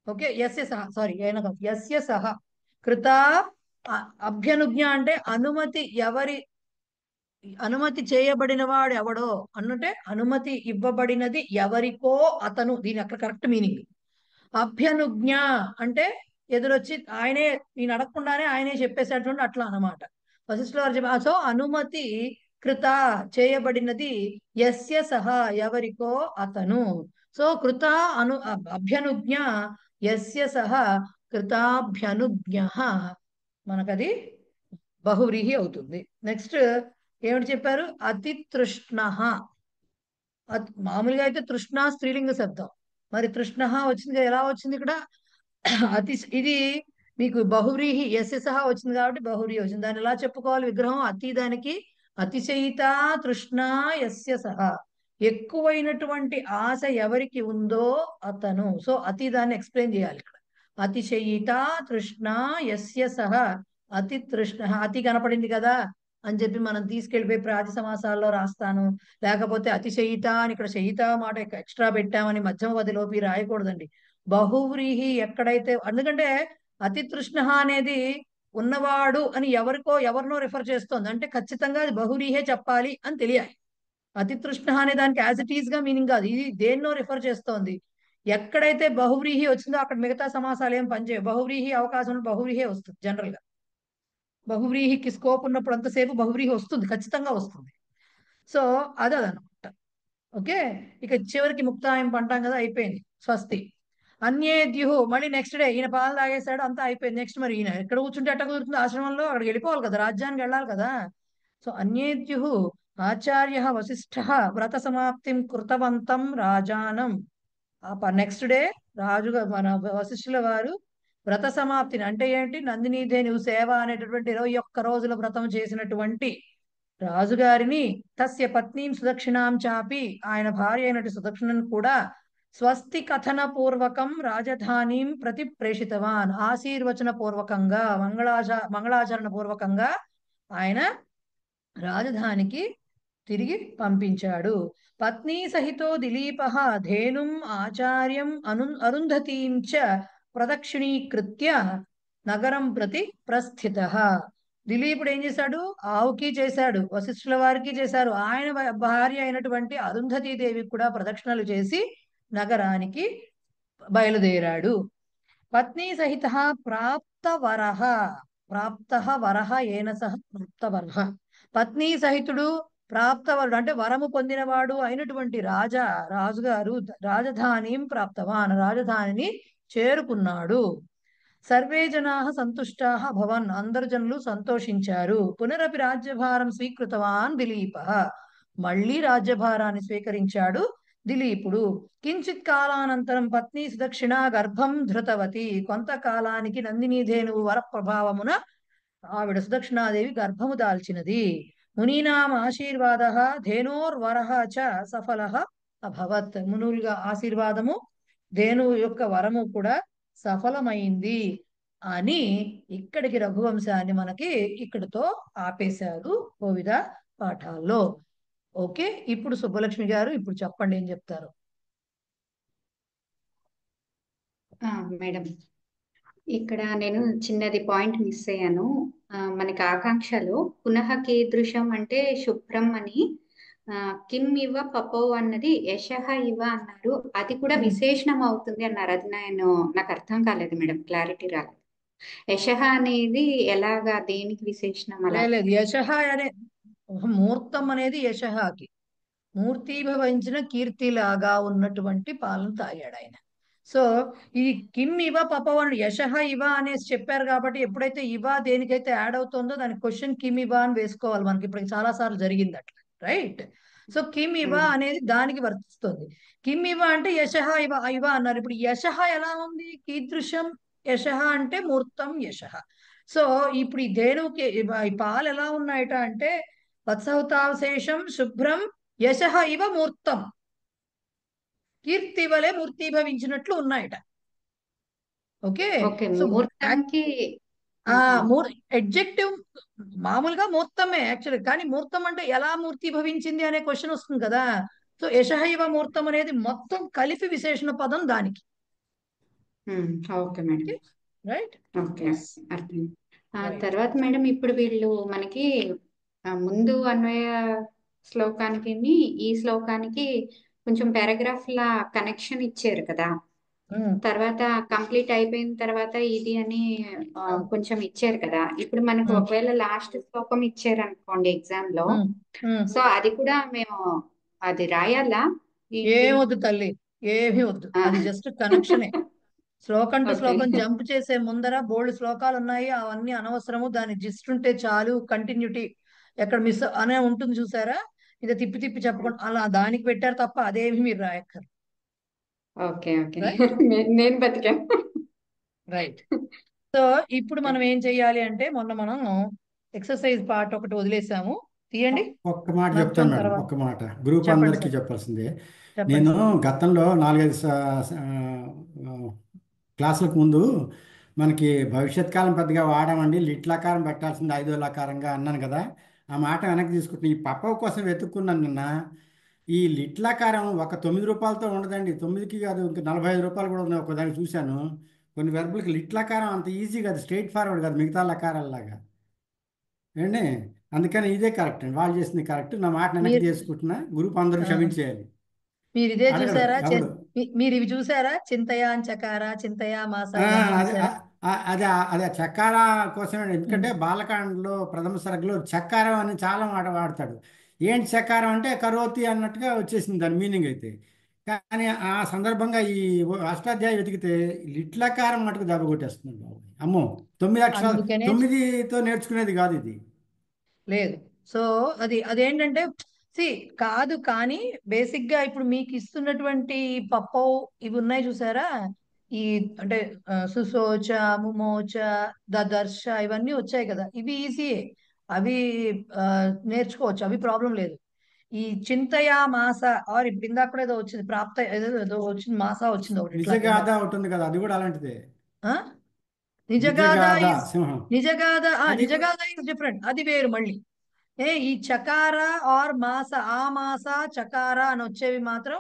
S2: ఓకే యస్య సహ, సారీ ఏన కాదు యస్య సహ, కృత అభ్యనుజ్ఞ అంటే అనుమతి అనుమతి చేయబడిన వాడు ఎవడో అన్నంటే అనుమతి ఇవ్వబడినది ఎవరికో అతను, దీని అక్కడ కరెక్ట్ మీనింగ్. అభ్యనుజ్ఞ అంటే ఎదురొచ్చి ఆయనే నేను అడగకుండానే ఆయనే చెప్పేసేటువంటి అట్లా అన్నమాట. వశిష్ఠుల వారు చెప్పారు. సో అనుమతి కృత చేయబడినది యస్య సహ ఎవరికో అతను. సో కృత అభ్యనుజ్ఞ యస్య సహ కృతాభ్యనుజ్ఞ మనకది బహువ్రీహి అవుతుంది. నెక్స్ట్ ఏమిటి చెప్పారు? అతి తృష్ణ, మామూలుగా అయితే తృష్ణ స్త్రీలింగ శబ్దం, మరి తృష్ణ వచ్చింది ఎలా వచ్చింది ఇక్కడ? ఇది మీకు బహువ్రీహి యస్య సహా వచ్చింది కాబట్టి బహువ్రీహి వచ్చింది. దాన్ని ఎలా చెప్పుకోవాలి విగ్రహం? అతి దానికి అతిశయిత తృష్ణ యస్య సహా, ఎక్కువైనటువంటి ఆశ ఎవరికి ఉందో అతను. సో అతి దాన్ని ఎక్స్ప్లెయిన్ చేయాలి ఇక్కడ. అతిశయిత తృష్ణ యస్య సహ అతి తృష్ణ, అతి కనపడింది కదా అని చెప్పి మనం తీసుకెళ్లిపోయి ప్రాతి సమాసాల్లో రాస్తాను, లేకపోతే అతిశయిత అని ఇక్కడ శయిత మాట ఎక్స్ట్రా పెట్టామని మధ్యమవధిలోపి రాయకూడదండి. బహువ్రీహి ఎక్కడైతే, ఎందుకంటే అతి తృష్ణ అనేది ఉన్నవాడు అని ఎవరినో రిఫర్ చేస్తోంది అంటే ఖచ్చితంగా అది బహువ్రీహే చెప్పాలి అని తెలియాలి. అతి తృష్ణ అనే దానికి యాజ్ ఇట్ ఈస్ గా మీనింగ్ కాదు, ఇది దేన్నో రిఫర్ చేస్తోంది. ఎక్కడైతే బహువ్రీహి వచ్చిందో అక్కడ మిగతా సమాసాలు ఏం పనిచేయవు. బహువ్రీహి అవకాశం బహువ్రీహే వస్తుంది జనరల్ గా. బహువ్రీహికి స్కోప్ ఉన్నప్పుడు అంతసేపు బహువ్రీహి వస్తుంది, ఖచ్చితంగా వస్తుంది. సో అదనమాట. ఓకే, ఇక చివరికి ముక్తాయింపు అంటాం కదా, అయిపోయింది. స్వస్తి అన్యేద్యు, మళ్ళీ నెక్స్ట్ డే ఈయన పాలు తాగేశాడు, అంతా అయిపోయింది. నెక్స్ట్ మరి ఈయన ఎక్కడ కూర్చుంటే ఎట్ట కుదురుతుంది? ఆశ్రమంలో అక్కడికి వెళ్ళిపోవాలి కదా, రాజ్యానికి వెళ్ళాలి కదా. సో అన్యేద్యు ఆచార్య వశిష్ఠ వ్రత సమాప్తిం కృతవంతం రాజానం. నెక్స్ట్ డే రాజుగా మన వశిష్ఠుల వారు వ్రత సమాప్తిని అంటే ఏంటి? నందినీధేనువు సేవ అనేటటువంటి 21 రోజుల వ్రతం చేసినటువంటి రాజుగారిని, తస్య పత్నీం సుదక్షిణాం చాపి ఆయన భార్య అయినటువంటి సుదక్షిణను కూడా స్వస్తి కథన పూర్వకం రాజధానీం ప్రతి ప్రేషితవాన్, ఆశీర్వచన పూర్వకంగా మంగళాచరణ పూర్వకంగా ఆయన రాజధానికి తిరిగి పంపించాడు. పత్ని సహితో దిలీప ధేనుం ఆచార్యం అరుంధతీం చ ప్రదక్షిణీకృత్య నగరం ప్రతి ప్రస్థిత. దిలీపుడు ఏం చేశాడు? ఆవుకి చేశాడు, వశిష్ఠుల వారికి చేశారు, ఆయన భార్య అయినటువంటి అరుంధతీ దేవికి కూడా ప్రదక్షిణలు చేసి నగరానికి బయలుదేరాడు. పత్ని సహిత ప్రాప్తవరః, ప్రాప్తః వరః ఏన సహ ప్రాప్తవరః, పత్ని సహితుడు ప్రాప్తవరుడు అంటే వరము పొందినవాడు అయినటువంటి రాజుగారు రాజధానిం ప్రాప్తవాన్, రాజధానిని చేరుకున్నాడు. సర్వే జనా సంతుష్టా భవన్, అందరు జనులు సంతోషించారు. పునరపి రాజ్యభారం స్వీకృతవాన్ దిలీప, మళ్ళీ రాజ్యభారాన్ని స్వీకరించాడు దిలీపుడు. కించిత్ కాలానంతరం పత్ని సుదక్షిణ గర్భం ధృతవతి, కొంతకాలానికి నందినీధేనువు వర ప్రభావమున ఆవిడ సుదక్షిణాదేవి గర్భము దాల్చినది. మునీనాం ఆశీర్వాద ధేనోర్వరః చ సఫలః అభవత్, మునులుగా ఆశీర్వాదము ధేనువు యొక్క వరము కూడా సఫలమైంది అని ఇక్కడికి రఘువంశాన్ని మనకి ఇక్కడితో ఆపేశారు కోవిద పాఠాల్లో. ఓకే, ఇప్పుడు సుబ్బలక్ష్మి గారు ఇప్పుడు చెప్పండి ఏం చెప్తారు.
S5: మేడం, ఇక్కడ నేను చిన్నది పాయింట్ మిస్ అయ్యాను. మనకి ఆకాంక్షలో పునః కీదృశం అంటే శుభ్రం అని, కిమ్ ఇవ పపో అన్నది యశః ఇవ అన్నారు, అది కూడా విశేషణం అవుతుంది అన్నారు. అది నాకు అర్థం కాలేదు మేడం, క్లారిటీ రాలేదు. యశః అనేది ఎలాగా దేనికి విశేషణం అలా?
S2: లేదు యశః అనే మూర్తం అనేది యశఃకి మూర్తీభవించిన కీర్తిలాగా ఉన్నటువంటి పాలను తాగాడు ఆయన. సో ఈ కిమ్ ఇవ పపవన్ యశః ఇవ అనేసి చెప్పారు కాబట్టి ఎప్పుడైతే ఇవ దేనికైతే యాడ్ అవుతుందో దానికి క్వశ్చన్ కిమ్ ఇవ అని వేసుకోవాలి. మనకి ఇప్పుడు చాలా సార్లు జరిగింది అట్లా, రైట్? సో కిమ్ ఇవ అనేది దానికి వర్తిస్తుంది. కిమ్ ఇవ అంటే యశః ఇవ ఇవ అన్నారు. ఇప్పుడు యశః ఎలా ఉంది? కీదృశం యశః అంటే మూర్తం యశః. సో ఇప్పుడు ఈ ధేనువుకి ఈ పాలు ఎలా ఉన్నాయట అంటే వత్సహుతావశేషం శుభ్రం యశః ఇవ మూర్తం, కీర్తి వలె మూర్తీభవించినట్లు ఉన్నాయట. ఓకే.
S5: ఓకే,
S2: సో
S5: ముహూర్తంకి
S2: ఎడ్జెక్టివ్ మామూలుగా మూర్తమే యాక్చువల్లీ, కానీ మూర్తం అంటే ఎలా మూర్తీభవించింది అనే క్వశ్చన్ వస్తుంది కదా. సో యశః ఇవ మూర్తం అనేది మొత్తం కలిపి విశేషణ పదం దానికి.
S5: Okay madam,
S2: right.
S5: ఓకే అర్థం.
S2: Right.
S5: తర్వాత మేడం ఇప్పుడు వీళ్ళు మనకి ముందు అన్వయ శ్లోకానికి ఈ శ్లోకానికి కొంచెం పారాగ్రాఫ్ లా కనెక్షన్ ఇచ్చారు కదా. తర్వాత కంప్లీట్ అయిపోయిన తర్వాత ఇది అని కొంచెం ఇచ్చారు కదా. ఇప్పుడు మనకు ఒకవేళ లాస్ట్ శ్లోకం ఇచ్చారు అనుకోండి ఎగ్జామ్ లో, సో అది కూడా మేము అది రాయాలా?
S2: ఏమొద్దు తల్లి, ఏమీ వద్దు, అది జస్ట్ కనెక్షనే. శ్లోకం టు శ్లోకం జంప్ చేసే ముందర బోల్డ్ శ్లోకాలు ఉన్నాయి, అవన్నీ అనవసరము. దాని జిస్ట్ ఉంటే చాలు, కంటిన్యూటీ ఎక్కడ మిస్ అనే ఉంటుంది చూసారా. ఇది తిప్పి తిప్పి చెప్పకుండా అలా దానికి పెట్టారు తప్ప అదేమి మీరు రాయక్కర్.
S5: ఓకే ఓకే నేను బతికాను.
S2: రైట్. సో ఇప్పుడు మనం ఏం చెయ్యాలి అంటే మనం ఎక్సర్సైజ్ పార్ట్ ఒకటి వదిలేసాము, తీయండి.
S4: ఒక్క మాట చెప్తాను మేడం, ఒక్క మాట గ్రూప్
S2: చెప్పండి
S4: అందరికీ
S2: సార్.
S4: చెప్పాల్సిందే.
S2: చెప్పండి
S4: నేను
S2: సార్.
S4: గతంలో 4-5 క్లాసులకు ముందు మనకి భవిష్యత్ కాలం పెద్దగా వాడమండి, లిట్లాకారం పెట్టాల్సింది 5వ లకారంగా అన్నాను కదా. ఆ మాట వెనక్కి తీసుకుంటున్నాను. ఈ పప్ప కోసం వెతుక్కున్నాను నిన్న. ఈ లిట్లాకారం ఒక 9 రూపాయలతో ఉండదండి, 9కి కాదు, ఇంకా 45 రూపాయలు కూడా ఉన్నాయి. ఒకదానికి చూశాను. కొన్ని వెర్బులకి లిట్లాకారం అంత ఈజీ కాదు, స్ట్రైట్ ఫార్వర్డ్ కాదు మిగతా లకారాలలాగా ఏండి. అందుకని ఇదే కరెక్ట్ అండి, వాళ్ళు చేసింది కరెక్ట్. నా మాట వెనక్కి చేసుకుంటున్నా, గ్రూప్ అందరూ క్షమించేయాలి.
S2: మీరు ఇదే
S4: అడగడు
S2: చూసారా?
S4: ఎవడు.
S2: మీరు ఇవి చూసారా? చింతయా చకార చింతయా మాస
S4: ఆ,
S2: ఇవన్నీ
S4: అదే
S2: చూసారా?
S4: అదే అదే చక్కార కోసమే. ఎందుకంటే బాలకాండలో ప్రథమ సరగలో చక్కారం అని చాలా మాట వాడతాడు. ఏంటి చక్కారం అంటే కరోతి అన్నట్టుగా వచ్చేసింది దాని మీనింగ్ అయితే. కానీ ఆ సందర్భంగా ఈ అష్టాధ్యాయం వెతికితే లిట్లకారం మటుకు దెబ్బ కొట్టేస్తుంది బాబు. అమ్మో, 9 అక్షరాలు,
S2: అందుకనే
S4: 9తో నేర్చుకునేది కాదు ఇది.
S2: లేదు. సో అదేంటంటే కాదు, కానీ బేసిక్ గా ఇప్పుడు మీకు ఇస్తున్నటువంటి పప్పో ఇవి ఉన్నాయి చూసారా, ఈ అంటే సుశోచ, ముమోచ, దదర్శ ఇవన్నీ వచ్చాయి కదా, ఇవి ఈజీయే. అవి ఆ, నేర్చుకోవచ్చు, అవి ప్రాబ్లం లేదు. ఈ చింతయా మాస ఆర్ ఇప్పుడు ఇందాక కూడా ఏదో వచ్చింది, ప్రాప్త ఏదో వచ్చింది, మాస వచ్చింది ఒకటి ఇట్లా
S4: నిజగాథ
S2: ఇందాక.
S4: ఒకటి ఉంది కదా, అది కూడా అలాంటిదే.
S2: ఆ? నిజగాథ
S4: నిజగాథ
S2: ఈజ్
S4: సింహం
S2: నిజగాథ
S4: అది
S2: నిజగాథ ఈజ్ డిఫరెంట్, అది వేరు మళ్ళీ. ఈ చకార ఆర్ మాస, ఆ మాస చకార అని వచ్చేవి మాత్రం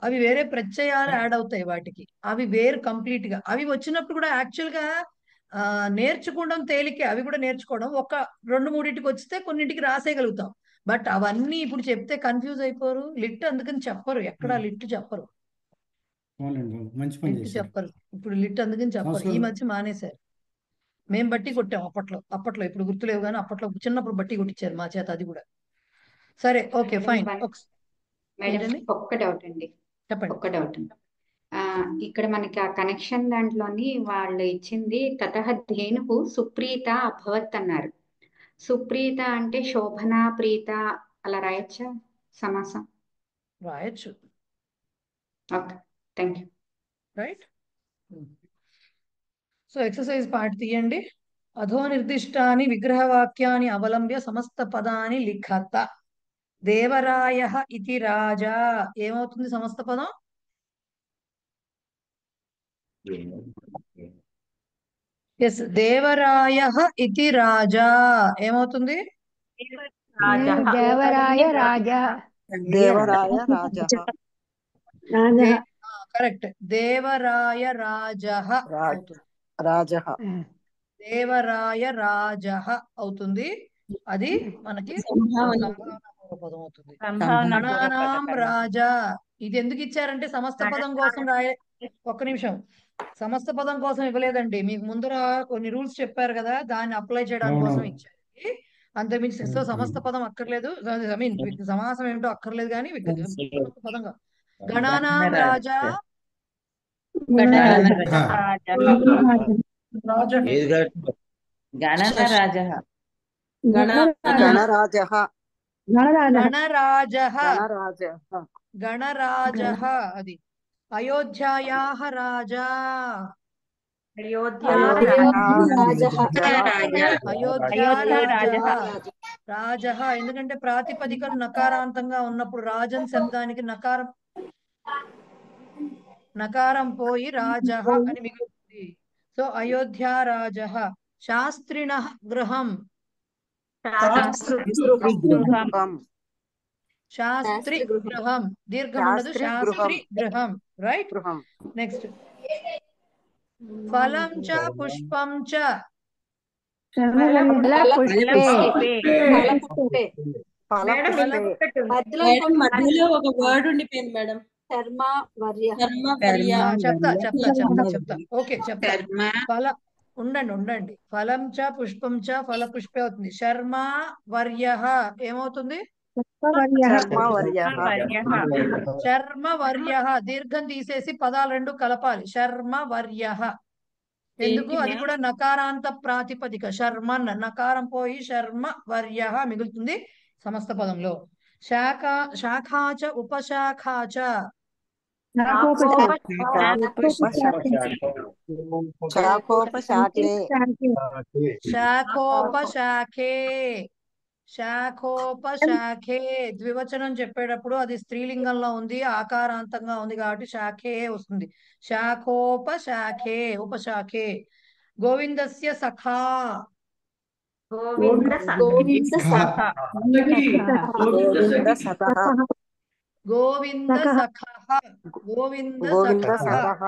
S2: అవి వేరే ప్రత్యయాలు యాడ్ అవుతాయి వాటికి, అవి వేరు కంప్లీట్ గా. అవి వచ్చినప్పుడు కూడా యాక్చువల్ గా నేర్చుకోవడం తేలికే, అవి కూడా నేర్చుకోవడం. ఒక 2-3 వస్తే కొన్నింటికి రాసేయగలుగుతాం. బట్ అవన్నీ ఇప్పుడు చెప్తే కన్ఫ్యూజ్ అయిపోరు. లిట్ అందుకని చెప్పరు, ఎక్కడ లిట్ చెప్పరు,
S4: అవునండి, మంచి పని
S2: లిట్
S4: చేశారు.
S2: చెప్పరు. ఇప్పుడు లిట్ అందుకని చెప్పరు, ఈ
S4: సంస్కృతం.
S2: మధ్య మానేశారు. మేము బట్టి కొట్టాం అప్పట్లో ఇప్పుడు గుర్తులేవు కానీ అప్పట్లో చిన్నప్పుడు బట్టి కొట్టించారు మా చేత, అది కూడా. సరే, ఓకే, ఫైన్.
S5: మేడం
S2: ఏంటండి?
S5: ఒక్క డౌట్ అండి,
S2: చెప్పండి.
S5: ఒక్క డౌట్. ఇక్కడ మనకి ఆ కనెక్షన్ దాంట్లోని వాళ్ళు ఇచ్చింది తతః ధేనుః సుప్రీత అభవత్ అన్నారు. సుప్రీత అంటే శోభనా ప్రీత అలా రాయొచ్చా సమాసం?
S2: రాయొచ్చు.
S5: Okay, thank you.
S2: Right. So exercise part తీయండి. అధో నిర్దిష్టాని విగ్రహవాక్యాన్ని అవలంబ్య సమస్త పదాన్ని లిఖత. దేవరాయ ఇతి రాజా ఏమవుతుంది సమస్త పదం? ఎస్, దేవరాయ ఇతి రాజా ఏమవుతుంది?
S6: దేవరాయ రాజా.
S7: దేవరాయ రాజా.
S2: కరెక్ట్, దేవరాయ రాజః అవుతుంది.
S7: రాజః.
S2: దేవరాయ రాజః అవుతుంది. అది మనకి సంభావనాపూర్వ పదం అవుతుంది. గణానాం రాజా, ఇది ఎందుకు ఇచ్చారంటే సమస్త పదం కోసం ఒక్క నిమిషం, సమస్త పదం కోసం ఇవ్వలేదండి, మీకు ముందర కొన్ని రూల్స్ చెప్పారు కదా, దాన్ని అప్లై చేయడానికి కోసం
S4: అవునవును.
S2: ఇచ్చారు. అంతకుమించి సో సమస్త పదం అక్కర్లేదు, ఐ మీన్ సమాసం ఏమిటో అక్కర్లేదు, కానీ సమస్త పదంగా గణానాం రాజా
S3: గణరాజः
S6: గణనరాజः
S7: గణరాజः
S2: గణరాజః
S7: గణరాజः
S2: గణరాజః అది అయోధ్యాయాః రాజా
S3: అయోధ్యా
S7: అయోధ్యారాజः
S2: అయోధ్యా
S3: రాజः
S2: రాజః ఎందుకంటే ప్రాతిపదికం నకారాంతంగా ఉన్నప్పుడు రాజన్ శబ్దానికి నకారం పోయి రాజః అని మిగులుతుంది. సో అయోధ్యా రాజః శాస్త్రిణః గృహం
S7: గృహం
S2: శాస్త్రి గృహం దీర్ఘం ఉండదు, శాస్త్రి గృహం. రైట్.
S7: గృహం
S2: నెక్స్ట్ ఫలం చ పుష్పం చ
S3: మేడం ఇంకొకటి ఉంది.
S8: మేడం మధ్యలో ఒక వర్డ్ ఉండిపోయింది మేడం. శర్మ వర్య.
S2: చెప్తా ఓకే చెప్తా. ఫల ఉండండి ఫలం చ పుష్పం చ ఫల పుష్పే అవుతుంది. శర్మ వర్య ఏమవుతుంది? శర్మ వర్య దీర్ఘం తీసేసి పదాలు రెండు కలపాలి. శర్మ వర్య ఎందుకు? అది కూడా నకారాంత ప్రాతిపదిక. శర్మన్ నకారం పోయి శర్మ వర్య మిగులుతుంది సమస్త పదంలో. శాఖాచ ఉపశాఖాచ శాఖోపశాఖే ద్వివచనం చెప్పేటప్పుడు అది స్త్రీలింగంలో ఉంది, ఆకారాంతంగా ఉంది కాబట్టి శాఖే వస్తుంది. శాఖోపశాఖే ఉపశాఖే. గోవిందస్య సఖా
S3: గోవింద
S2: గోవింద సఖః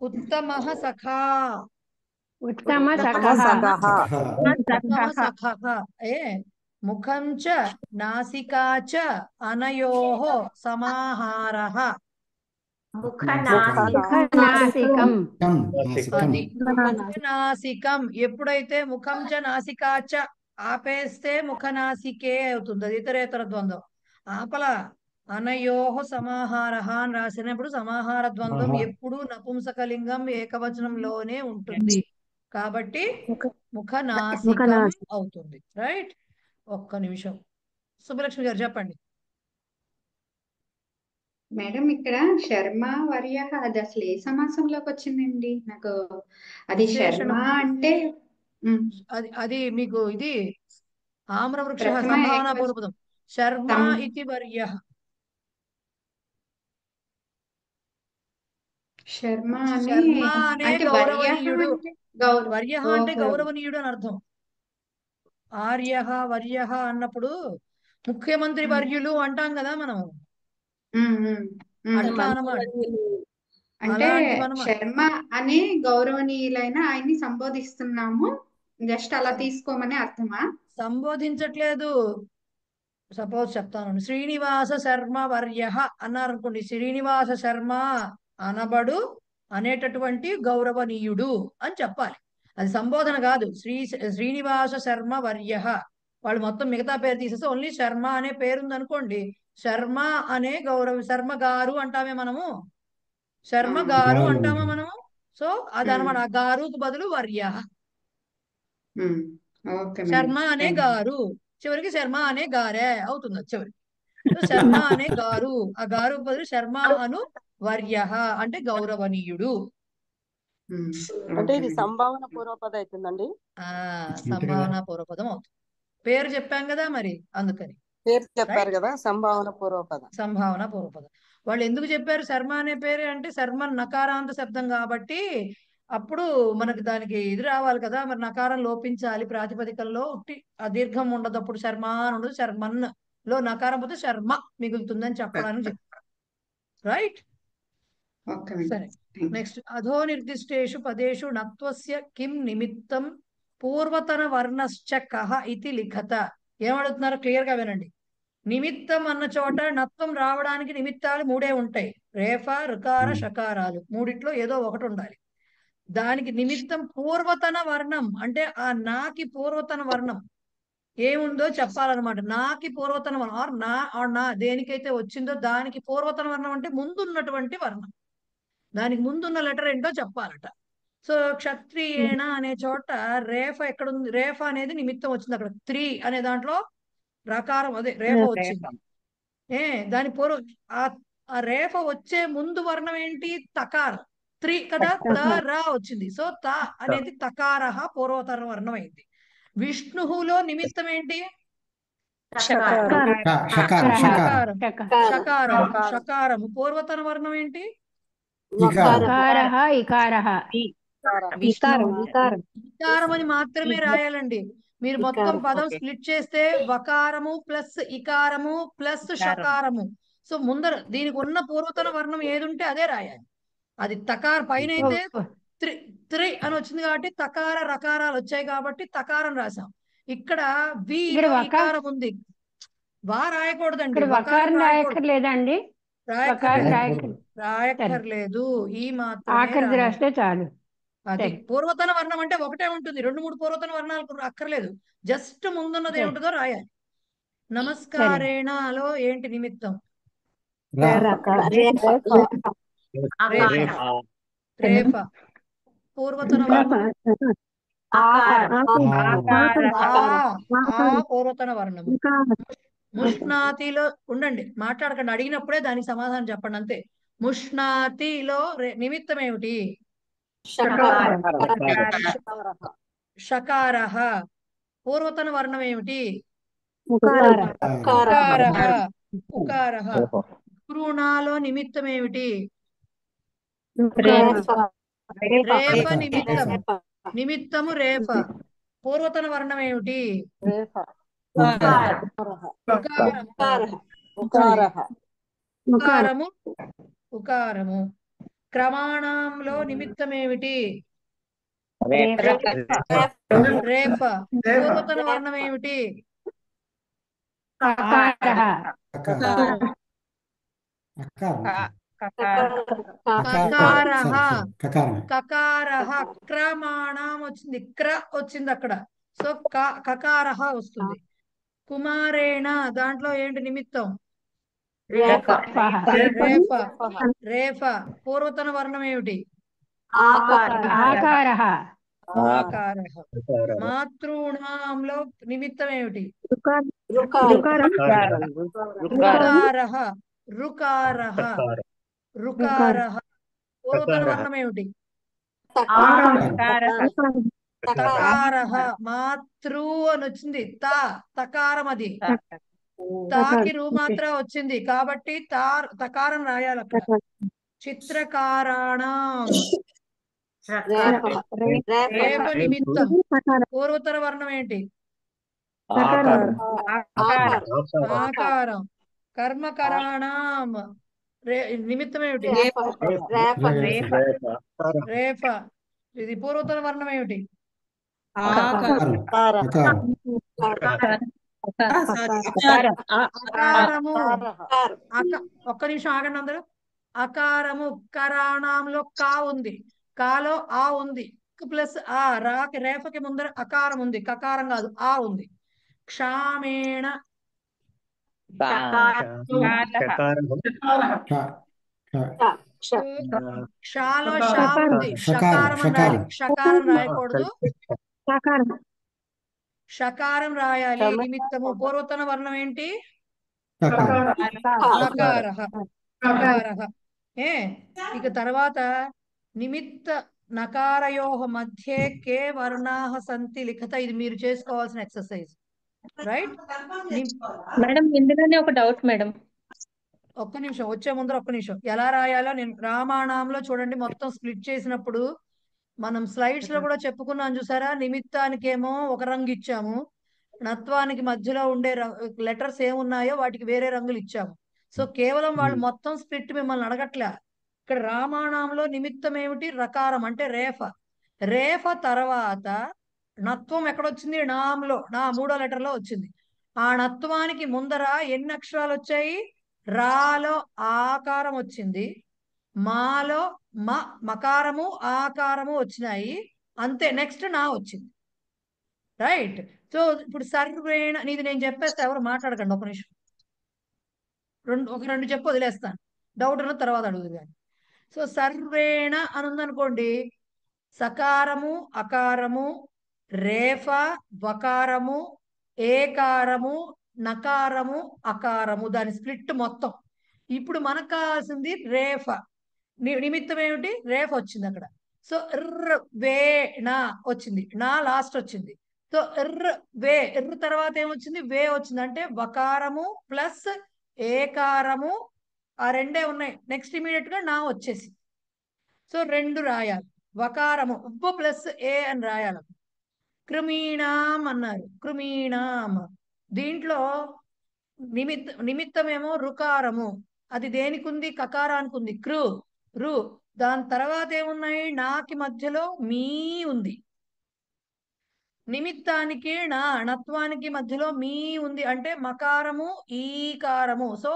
S2: ఉత్తమః సఖా ముఖం చ నాసికా చ అనయోః సమాహారః. ముఖనాసికం ఎప్పుడైతే ముఖం చ నాసికా చ ఆపేస్తే ముఖనాసికే అవుతుంది, అది ఇతరేతర ద్వంద్వం. ఆపల అనయోః సమాహారః అని రాసినప్పుడు సమాహార ద్వంద్వం ఎప్పుడు నపుంసకలింగం ఏకవచనంలోనే ఉంటుంది కాబట్టి ముఖనాసికం అవుతుంది. రైట్. ఒక్క నిమిషం సుబ్బలక్ష్మి గారు చెప్పండి.
S5: మేడం ఇక్కడ శర్మ వర్య అది అసలు ఏ సమాసంలోకి వచ్చిందండి నాకు? అది శర్మ అంటే
S2: అది మీకు ఇది ఆమ్రవృక్ష
S5: ప్రథమ
S2: సంభావనా
S5: ఏకవచనం.
S2: పూర్వపదం. శర్మ ఇతి వర్య.
S5: శర్మ
S2: శర్మ అనే
S5: అంటే
S2: గౌరవనీయుడు.
S5: గౌరవ
S2: వర్య అంటే గౌరవనీయుడు అని అర్థం. ఆర్య వర్య అన్నప్పుడు ముఖ్యమంత్రి వర్యులు అంటాం కదా మనం, అట్లా అన్నమాట.
S5: అంటే శర్మ అనే గౌరవనీయులైన ఆయన్ని సంబోధిస్తున్నాము, జస్ట్ అలా తీసుకోమని అర్థమా?
S2: సంబోధించట్లేదు. సపోజ్ చెప్తాను, శ్రీనివాస శర్మ వర్య అన్నారు అనుకోండి, శ్రీనివాస శర్మ అనబడు అనేటటువంటి గౌరవనీయుడు అని చెప్పాలి. అది సంబోధన కాదు. శ్రీనివాస శర్మ వర్య వాళ్ళు మొత్తం మిగతా పేరు తీసేసి ఓన్లీ శర్మ అనే పేరు ఉంది అనుకోండి, శర్మ అనే శర్మ గారు అంటామే మనము, శర్మ గారు అంటామా మనము. సో అదనమాట, ఆ గారుకు బదులు వర్య. శర్మ అనే గారు చివరికి శర్మ అనే గారే అవుతుంది చివరికి. సో శర్మ అనే గారు, ఆ గారు బదులు శర్మ అను వర్య అంటే గౌరవనీయుడు.
S7: అంటే ఇది సంభావన పూర్వపద అవుతుందండి.
S2: సంభావన పూర్వపదం అవుతుంది. పేరు చెప్పాం కదా మరి అందుకని
S7: పేరు చెప్పారు కదా సంభావన పూర్వపద.
S2: సంభావన పూర్వపదం. వాళ్ళు ఎందుకు చెప్పారు శర్మ అనే పేరు అంటే, శర్మ నకారాంత శబ్దం కాబట్టి అప్పుడు మనకి దానికి ఇది రావాలి కదా, మరి నకారం లోపించాలి ప్రాతిపదికల్లో, ఆ దీర్ఘం ఉండదు, అప్పుడు శర్మ అని ఉండదు, శర్మన్ లో నకారం పోతే శర్మ మిగులుతుందని చెప్పడానికి చెప్పారు. రైట్. సరే నెక్స్ట్. అధో నిర్దిష్టేషు పదేషు నత్వస్య కిం నిమిత్తం పూర్వతన వర్ణశ్చ కః ఇతి లిఖత. ఏమడుగుతున్నారో క్లియర్ గా వినండి. నిమిత్తం అన్న చోట నత్వం రావడానికి నిమిత్తాలు మూడే ఉంటాయి. రేఫ, రుకార, షకారాలు మూడిట్లో ఏదో ఒకటి ఉండాలి. దానికి నిమిత్తం పూర్వతన వర్ణం అంటే ఆ నాకి పూర్వతన వర్ణం ఏముందో చెప్పాలన్నమాట. నాకి పూర్వతన వర్ణం ఆర్ నా దేనికైతే వచ్చిందో దానికి పూర్వతన వర్ణం అంటే ముందున్నటువంటి వర్ణం. దానికి ముందున్న లెటర్ ఏంటో చెప్పాలట. సో క్షత్రియేణ అనే చోట రేఫ ఎక్కడ ఉంది? రేఫ అనేది నిమిత్తం వచ్చింది అక్కడ. త్రీ అనే దాంట్లో రకారం అదే రేఫ వచ్చింది. దాని పూర్వ ఆ రేఫ వచ్చే ముందు వర్ణం ఏంటి? తకారం. త్రీ కదా, త రా వచ్చింది. సో త అనేది తకారహ పూర్వతర వర్ణం అయింది. విష్ణువులో నిమిత్తం ఏంటి?
S4: షకారం
S2: షకారం. షకారం. షకారం పూర్వతర వర్ణం ఏంటి? ఇకారం అని మాత్రమే రాయాలండి. మీరు మొత్తం పదం స్ప్లిట్ చేస్తే వకారము ప్లస్ ఇకారము ప్లస్ షకారము. సో ముందర దీనికి ఉన్న పూర్వతన వర్ణం ఏది ఉంటే అదే రాయాలి. అది తకార పైన అయితే త్రి అని వచ్చింది కాబట్టి తకార రకారాలు వచ్చాయి కాబట్టి తకారం రాసాం. ఇక్కడ విలో ఇకారం ఉంది. వా రాయకూడదండి.
S6: రాయక్కర్లేదండి.
S2: రాయక్కర్లేదు. ఈ మాత్రమే
S6: రాస్తే చాలు.
S2: అది పూర్వతన వర్ణం అంటే ఒకటే ఉంటుంది. 2-3 పూర్వతన వర్ణాలు అక్కర్లేదు. జస్ట్ ముందున్నది ఏముంటుందో రాయాలి. నమస్కారేణలో ఏంటి నిమిత్తం? రేఫ. పూర్వతన వర్ణం పూర్వతన వర్ణము. ముష్నాతిలో ఉండండి, మాట్లాడకండి. అడిగినప్పుడే దానికి సమాధానం చెప్పండి అంతే. ముష్నాతిలో నిమిత్తం ఏమిటి? షకారః. పూర్వతన వర్ణం ఏమిటి? ఉకారః. ఉకారః. కృణాలో నిమిత్తం ఏమిటి? రేఫ నిమిత్తం. నిమిత్తము రేఫ. పూర్వతన వర్ణం ఏమిటి? ఉకారము. ఉకారము. క్రమాణంలో నిమిత్తం ఏమిటి? రేఫ. పూర్వతన వర్ణం ఏమిటి? కకారః. క్రమాణం వచ్చింది. క్ర వచ్చింది అక్కడ. సో కకారః వస్తుంది. కుమారేణ దాంట్లో ఏంటి నిమిత్తం? రేఫ. రేఫ. పూర్వతన వర్ణం ఏమిటి? ఆకారః. మాతృణంలో నిమిత్తం ఏమిటి? రుకారః. రుకారః. రుకారః. పూర్వతన వర్ణం ఏమిటి? తకారః. మాతృ అని వచ్చింది. తకారం. అది తాకి రూ మాత్ర వచ్చింది కాబట్టి తకారం రాయాలి అక్కడ. చిత్రకారాణం రేఫ నిమిత్తం. పూర్వతర వర్ణం ఏంటి? ఆకారం. కర్మకరాణం నిమిత్తం ఏమిటి? రేఫ. ఇది పూర్వతర వర్ణం ఏమిటి? అకారము. ఒక్క నిమిషం ఆగండి అందరూ. అకారము. కరాణంలో కా ఉంది, కాలో ఆ ఉంది, ప్లస్ ఆ రాకి రేఫకి ముందర అకారం ఉంది, కకారం కాదు ఆ ఉంది. క్షామేణ. షాలో షా ఉంది, షకారం రాయాలి. షకారం రాయకూడదు, షకారం రాయాలి. నిమిత్తము. పూర్వతన వర్ణం ఏంటి? నకారః. నకారః. ఇక తర్వాత నిమిత్త నకారయోః మధ్యే కే వర్ణాః సంతి లిఖత. ఇది మీరు చేసుకోవాల్సిన ఎక్సర్సైజ్, రైట్?
S8: మేడం ఇందులోనే ఒక డౌట్ మేడం.
S2: ఒక్క నిమిషం, వచ్చే ముందర ఒక్క నిమిషం. ఎలా రాయాలో నేను రామాయణంలో చూడండి, మొత్తం స్ప్లిట్ చేసినప్పుడు మనం స్లైడ్స్ లో కూడా చెప్పుకున్నాం చూసారా. నిమిత్తానికేమో ఒక రంగు ఇచ్చాము, నత్వానికి మధ్యలో ఉండే లెటర్స్ ఏమున్నాయో వాటికి వేరే రంగులు ఇచ్చాము. సో కేవలం వాళ్ళు మొత్తం స్ప్లిట్ మిమ్మల్ని అడగట్లే. ఇక్కడ రామాయణంలో నిమిత్తం ఏమిటి? రకారం అంటే రేఫ. రేఫ తర్వాత నత్వం ఎక్కడొచ్చింది? నాలో, నా మూడో లెటర్ లో వచ్చింది. ఆ ఆ ణత్వానికి ముందర ఎన్ని అక్షరాలు వచ్చాయి? రాలో ఆకారం వచ్చింది, మాలో మకారము ఆకారము వచ్చినాయి, అంతే. నెక్స్ట్ నా వచ్చింది. రైట్. సో ఇప్పుడు సర్వేణ నీది నేను చెప్పేస్తే ఎవరు మాట్లాడకండి, ఒక నిమిషం. రెండు చెప్పు, వదిలేస్తాను. డౌట్ ఉన్న తర్వాత అడుగుదు కానీ. సో సర్వేణ అని ఉందనుకోండి, సకారము అకారము రేఫ వకారము ఏకారము నకారము అకారము, దాని స్ప్లిట్ మొత్తం. ఇప్పుడు మనకు కావాల్సింది రేఫ. నిమిత్తం ఏమిటి? రేఫ వచ్చింది అక్కడ. సో వే నా వచ్చింది, నా లాస్ట్ వచ్చింది. సో వే తర్వాత ఏమొచ్చింది? వే వచ్చింది. అంటే వకారము ప్లస్ ఏకారము, ఆ రెండే ఉన్నాయి. నెక్స్ట్ ఇమీడియట్ గా నా వచ్చేసి. సో రెండు రాయాలి. వకారము ఉప్పు ప్లస్ ఏ అని రాయాలి. కృమీణాం అన్నారు, కృమీణాం. దీంట్లో నిమిత్తమేమో రుకారము, అది దేనికి ఉంది? కకారానికి ఉంది. రు. దాని తర్వాత ఏమున్నాయి? నాకి మధ్యలో మీ ఉంది. నిమిత్తానికి ణత్వానికి మధ్యలో మీ ఉంది, అంటే మకారము ఈకారము. సో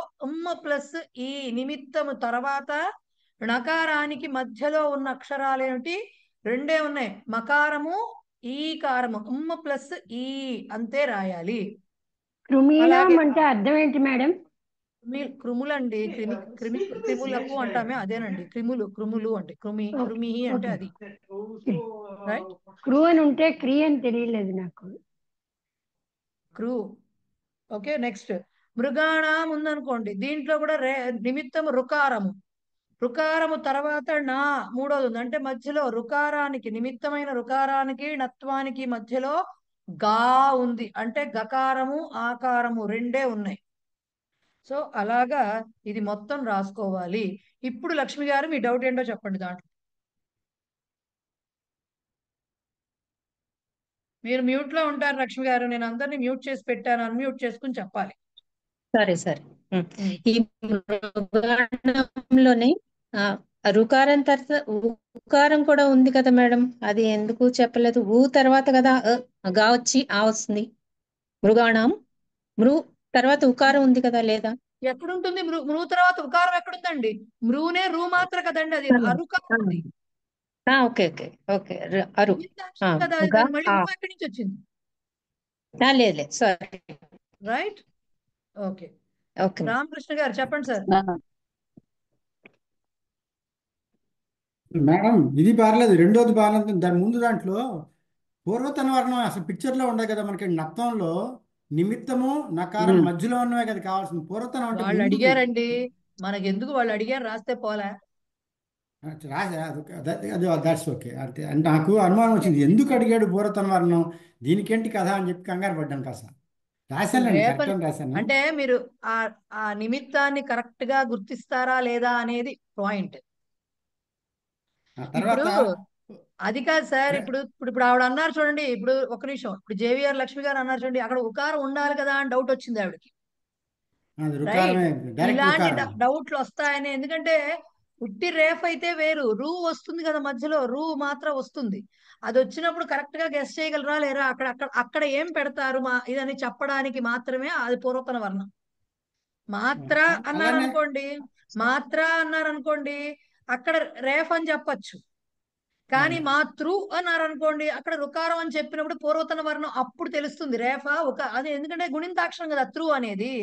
S2: ప్లస్ ఈ నిమిత్తము తర్వాత ణకారానికి మధ్యలో ఉన్న అక్షరాలు ఏమిటి? రెండే ఉన్నాయి, మకారము ఈకారము. ప్లస్ ఈ అంతే రాయాలి.
S6: కృమీణం అంటే అర్థం ఏంటి మేడం?
S2: క్రిములండి, క్రిములకు అంటామే, అదేనండి. క్రిములు అంటే కృమి అంటే అది. రైట్.
S6: క్రూ అని ఉంటే క్రీ అని తెలియలేదు నాకు.
S2: క్రూ. ఓకే. నెక్స్ట్ మృగాణం ఉందనుకోండి, దీంట్లో కూడా నిమిత్తం రుకారము తర్వాత నా మూడోది ఉంది, అంటే మధ్యలో రుకారానికి నిమిత్తమైన రుకారానికి ణత్వానికి మధ్యలో గా ఉంది, అంటే గకారము ఆకారము రెండే ఉన్నాయి. సో అలాగా ఇది మొత్తం రాసుకోవాలి. ఇప్పుడు లక్ష్మి గారు మీ డౌట్ ఏంటో చెప్పండి. దాంట్లో మీరు మ్యూట్ లో ఉంటారు లక్ష్మి గారు, నేను అందరినీ మ్యూట్ చేసి పెట్టాను, అన్మ్యూట్ చేసుకుని చెప్పాలి.
S9: సరే సరే. ఈ మృగాణంలోనే రుకారం తర్వాత ఉకారం కూడా ఉంది కదా మేడం, అది ఎందుకు చెప్పలేదు? ఊ తర్వాత కదా గా వచ్చి ఆ వస్తుంది. మృగాణం మృ తర్వాత ఉకారం ఉంది కదా, లేదా?
S2: ఎక్కడుంటుంది? మృ తర్వాత ఉకారం ఎక్కడుందండి? మృనే రూ మాత్రం కదండి, అది అరుకారం ఉంది.
S9: Okay okay okay. అరు
S2: కదా, మళ్ళీ రూ ఎక్కడి నుంచి వచ్చింది?
S9: లేదు sorry.
S2: Right. Okay.
S9: Okay
S2: Ramakrishna గారు చెప్పండి సార్.
S4: మేడం ఇది బాగలేదు, రెండోది బాగాలేదు. దాని ముందు దాంట్లో పూర్వతన వర్ణం అసలు పిక్చర్లో ఉండదు కదా మనకి. నత్వంలో నిమిత్తము నకారం మధ్యలో ఉన్నవే కదా కావాల్సింది. పూర్వతనం అంటే
S2: వాళ్ళు అడిగారండి, మనకి ఎందుకు? వాళ్ళు అడిగారు, రాస్తే పోలే.
S4: That's okay. అంటే నాకు అనుమానం వచ్చింది, ఎందుకు అడిగాడు పూర్వతన వర్ణం, దీనికేంటి కదా అని చెప్పి కంగారు పడ్డాను కాస్త. రాశానండి, కరెక్ట్ రాశాను.
S2: అంటే మీరు ఆ నిమిత్తాన్ని కరెక్ట్ గా గుర్తిస్తారా లేదా అనేది పాయింట్. ఇప్పుడు అది కాదు సార్. ఇప్పుడు ఆవిడ అన్నారు చూడండి, ఇప్పుడు ఒక నిమిషం, ఇప్పుడు జేవిఆర్ లక్ష్మి గారు అన్నారు చూడండి, అక్కడ ఉకారం ఉండాలి కదా అని డౌట్ వచ్చింది ఆవిడకి. ఇలాంటి డౌట్లు వస్తాయని, ఎందుకంటే ఉట్టి రేఫ్ అయితే వేరు, రూ వస్తుంది కదా మధ్యలో, రూ మాత్రం వస్తుంది. అది వచ్చినప్పుడు కరెక్ట్ గా గెస్ చేయగలరా లేరా, అక్కడ అక్కడ అక్కడ ఏం పెడతారు ఇదని చెప్పడానికి మాత్రమే అది పూర్వతన వర్ణం. మాత్ర అన్నారనుకోండి అక్కడ రేఫ్ అని చెప్పచ్చు. కానీ మాతృ అన్నారనుకోండి అక్కడ రుకారం అని చెప్పినప్పుడు పూర్వతన వర్ణం అప్పుడు తెలుస్తుంది రేఫ అది. ఎందుకంటే గుణింతాక్షరం కదా త్రు అనేది,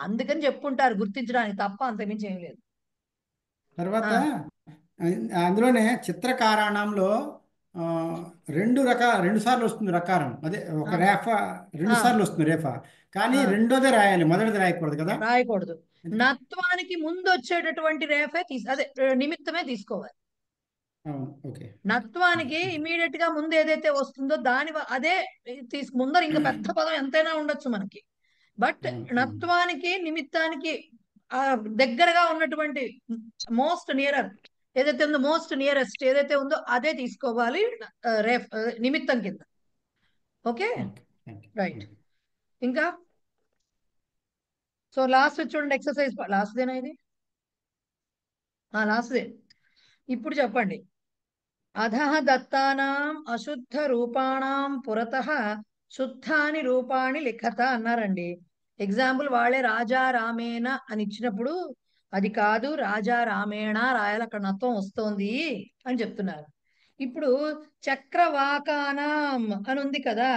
S2: అందుకని చెప్పుంటారు గుర్తించడానికి తప్ప, అంతమించి ఏం లేదు.
S4: తర్వాత అందులోనే చిత్రకారాణంలో రెండు సార్లు వస్తుంది రకారం. అదే ఒక రేఫ 2 సార్లు వస్తుంది రేఫ, కానీ రెండోదే రాయాలి, మొదటిది రాయకూడదు కదా.
S2: రాయకూడదు. నత్వానికి ముందు వచ్చేటటువంటి రేఫే అదే నిమిత్తమే తీసుకోవాలి. నత్వానికి ఇమీడియట్ గా ముందు ఏదైతే వస్తుందో దాని అదే ముందర ఇంకా పెద్ద పదం ఎంతైనా ఉండొచ్చు మనకి, బట్ నత్వానికి నిమిత్తానికి దగ్గరగా ఉన్నటువంటి మోస్ట్ నియరర్ ఏదైతే ఉందో, మోస్ట్ నియరెస్ట్ ఏదైతే ఉందో అదే తీసుకోవాలి నిమిత్తం కింద. Okay right. ఇంకా సో లాస్ట్ చూడండి ఎక్సర్సైజ్. లాస్ట్దేనా ఇది? లాస్ట్దే. ఇప్పుడు చెప్పండి. అధః దత్తానాం అశుద్ధ రూపాణాం పురతః శుద్ధాని రూపాణి లిఖత అన్నారండి. ఎగ్జాంపుల్ వాళ్ళే రాజా రామేణ అని ఇచ్చినప్పుడు అది కాదు, రాజా రామేణ రాయాలి, అక్కడ నత్వం వస్తోంది అని చెప్తున్నారు. ఇప్పుడు చక్రవాకానం అని ఉంది కదా,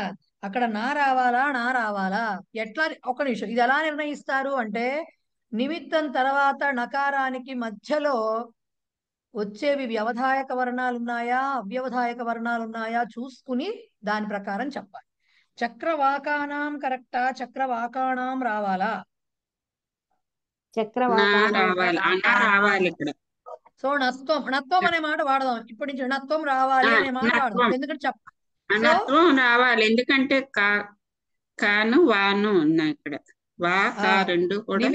S2: అక్కడ నా రావాలా ఎట్లా? ఒక నిమిషం, ఇది ఎలా నిర్ణయిస్తారు అంటే నిమిత్తం తర్వాత నకారానికి మధ్యలో వచ్చేవి వ్యవధాయక వర్ణాలు ఉన్నాయా అవ్యవధాయక వర్ణాలు ఉన్నాయా చూసుకుని దాని ప్రకారం చెప్పాలి. చక్రవాకానాం కరెక్టా, చక్రవాకాణం రావాలా?
S10: రావాలి ఇక్కడ.
S2: సో నత్వం అనే మాట వాడదాం ఇప్పటి నుంచి. నత్వం రావాలి అనే మాట వాడదాం, ఎందుకంటే
S10: నత్వం రావాలి, ఎందుకంటే కాను వాను ఉన్నాయి ఇక్కడ. రెండు కూడా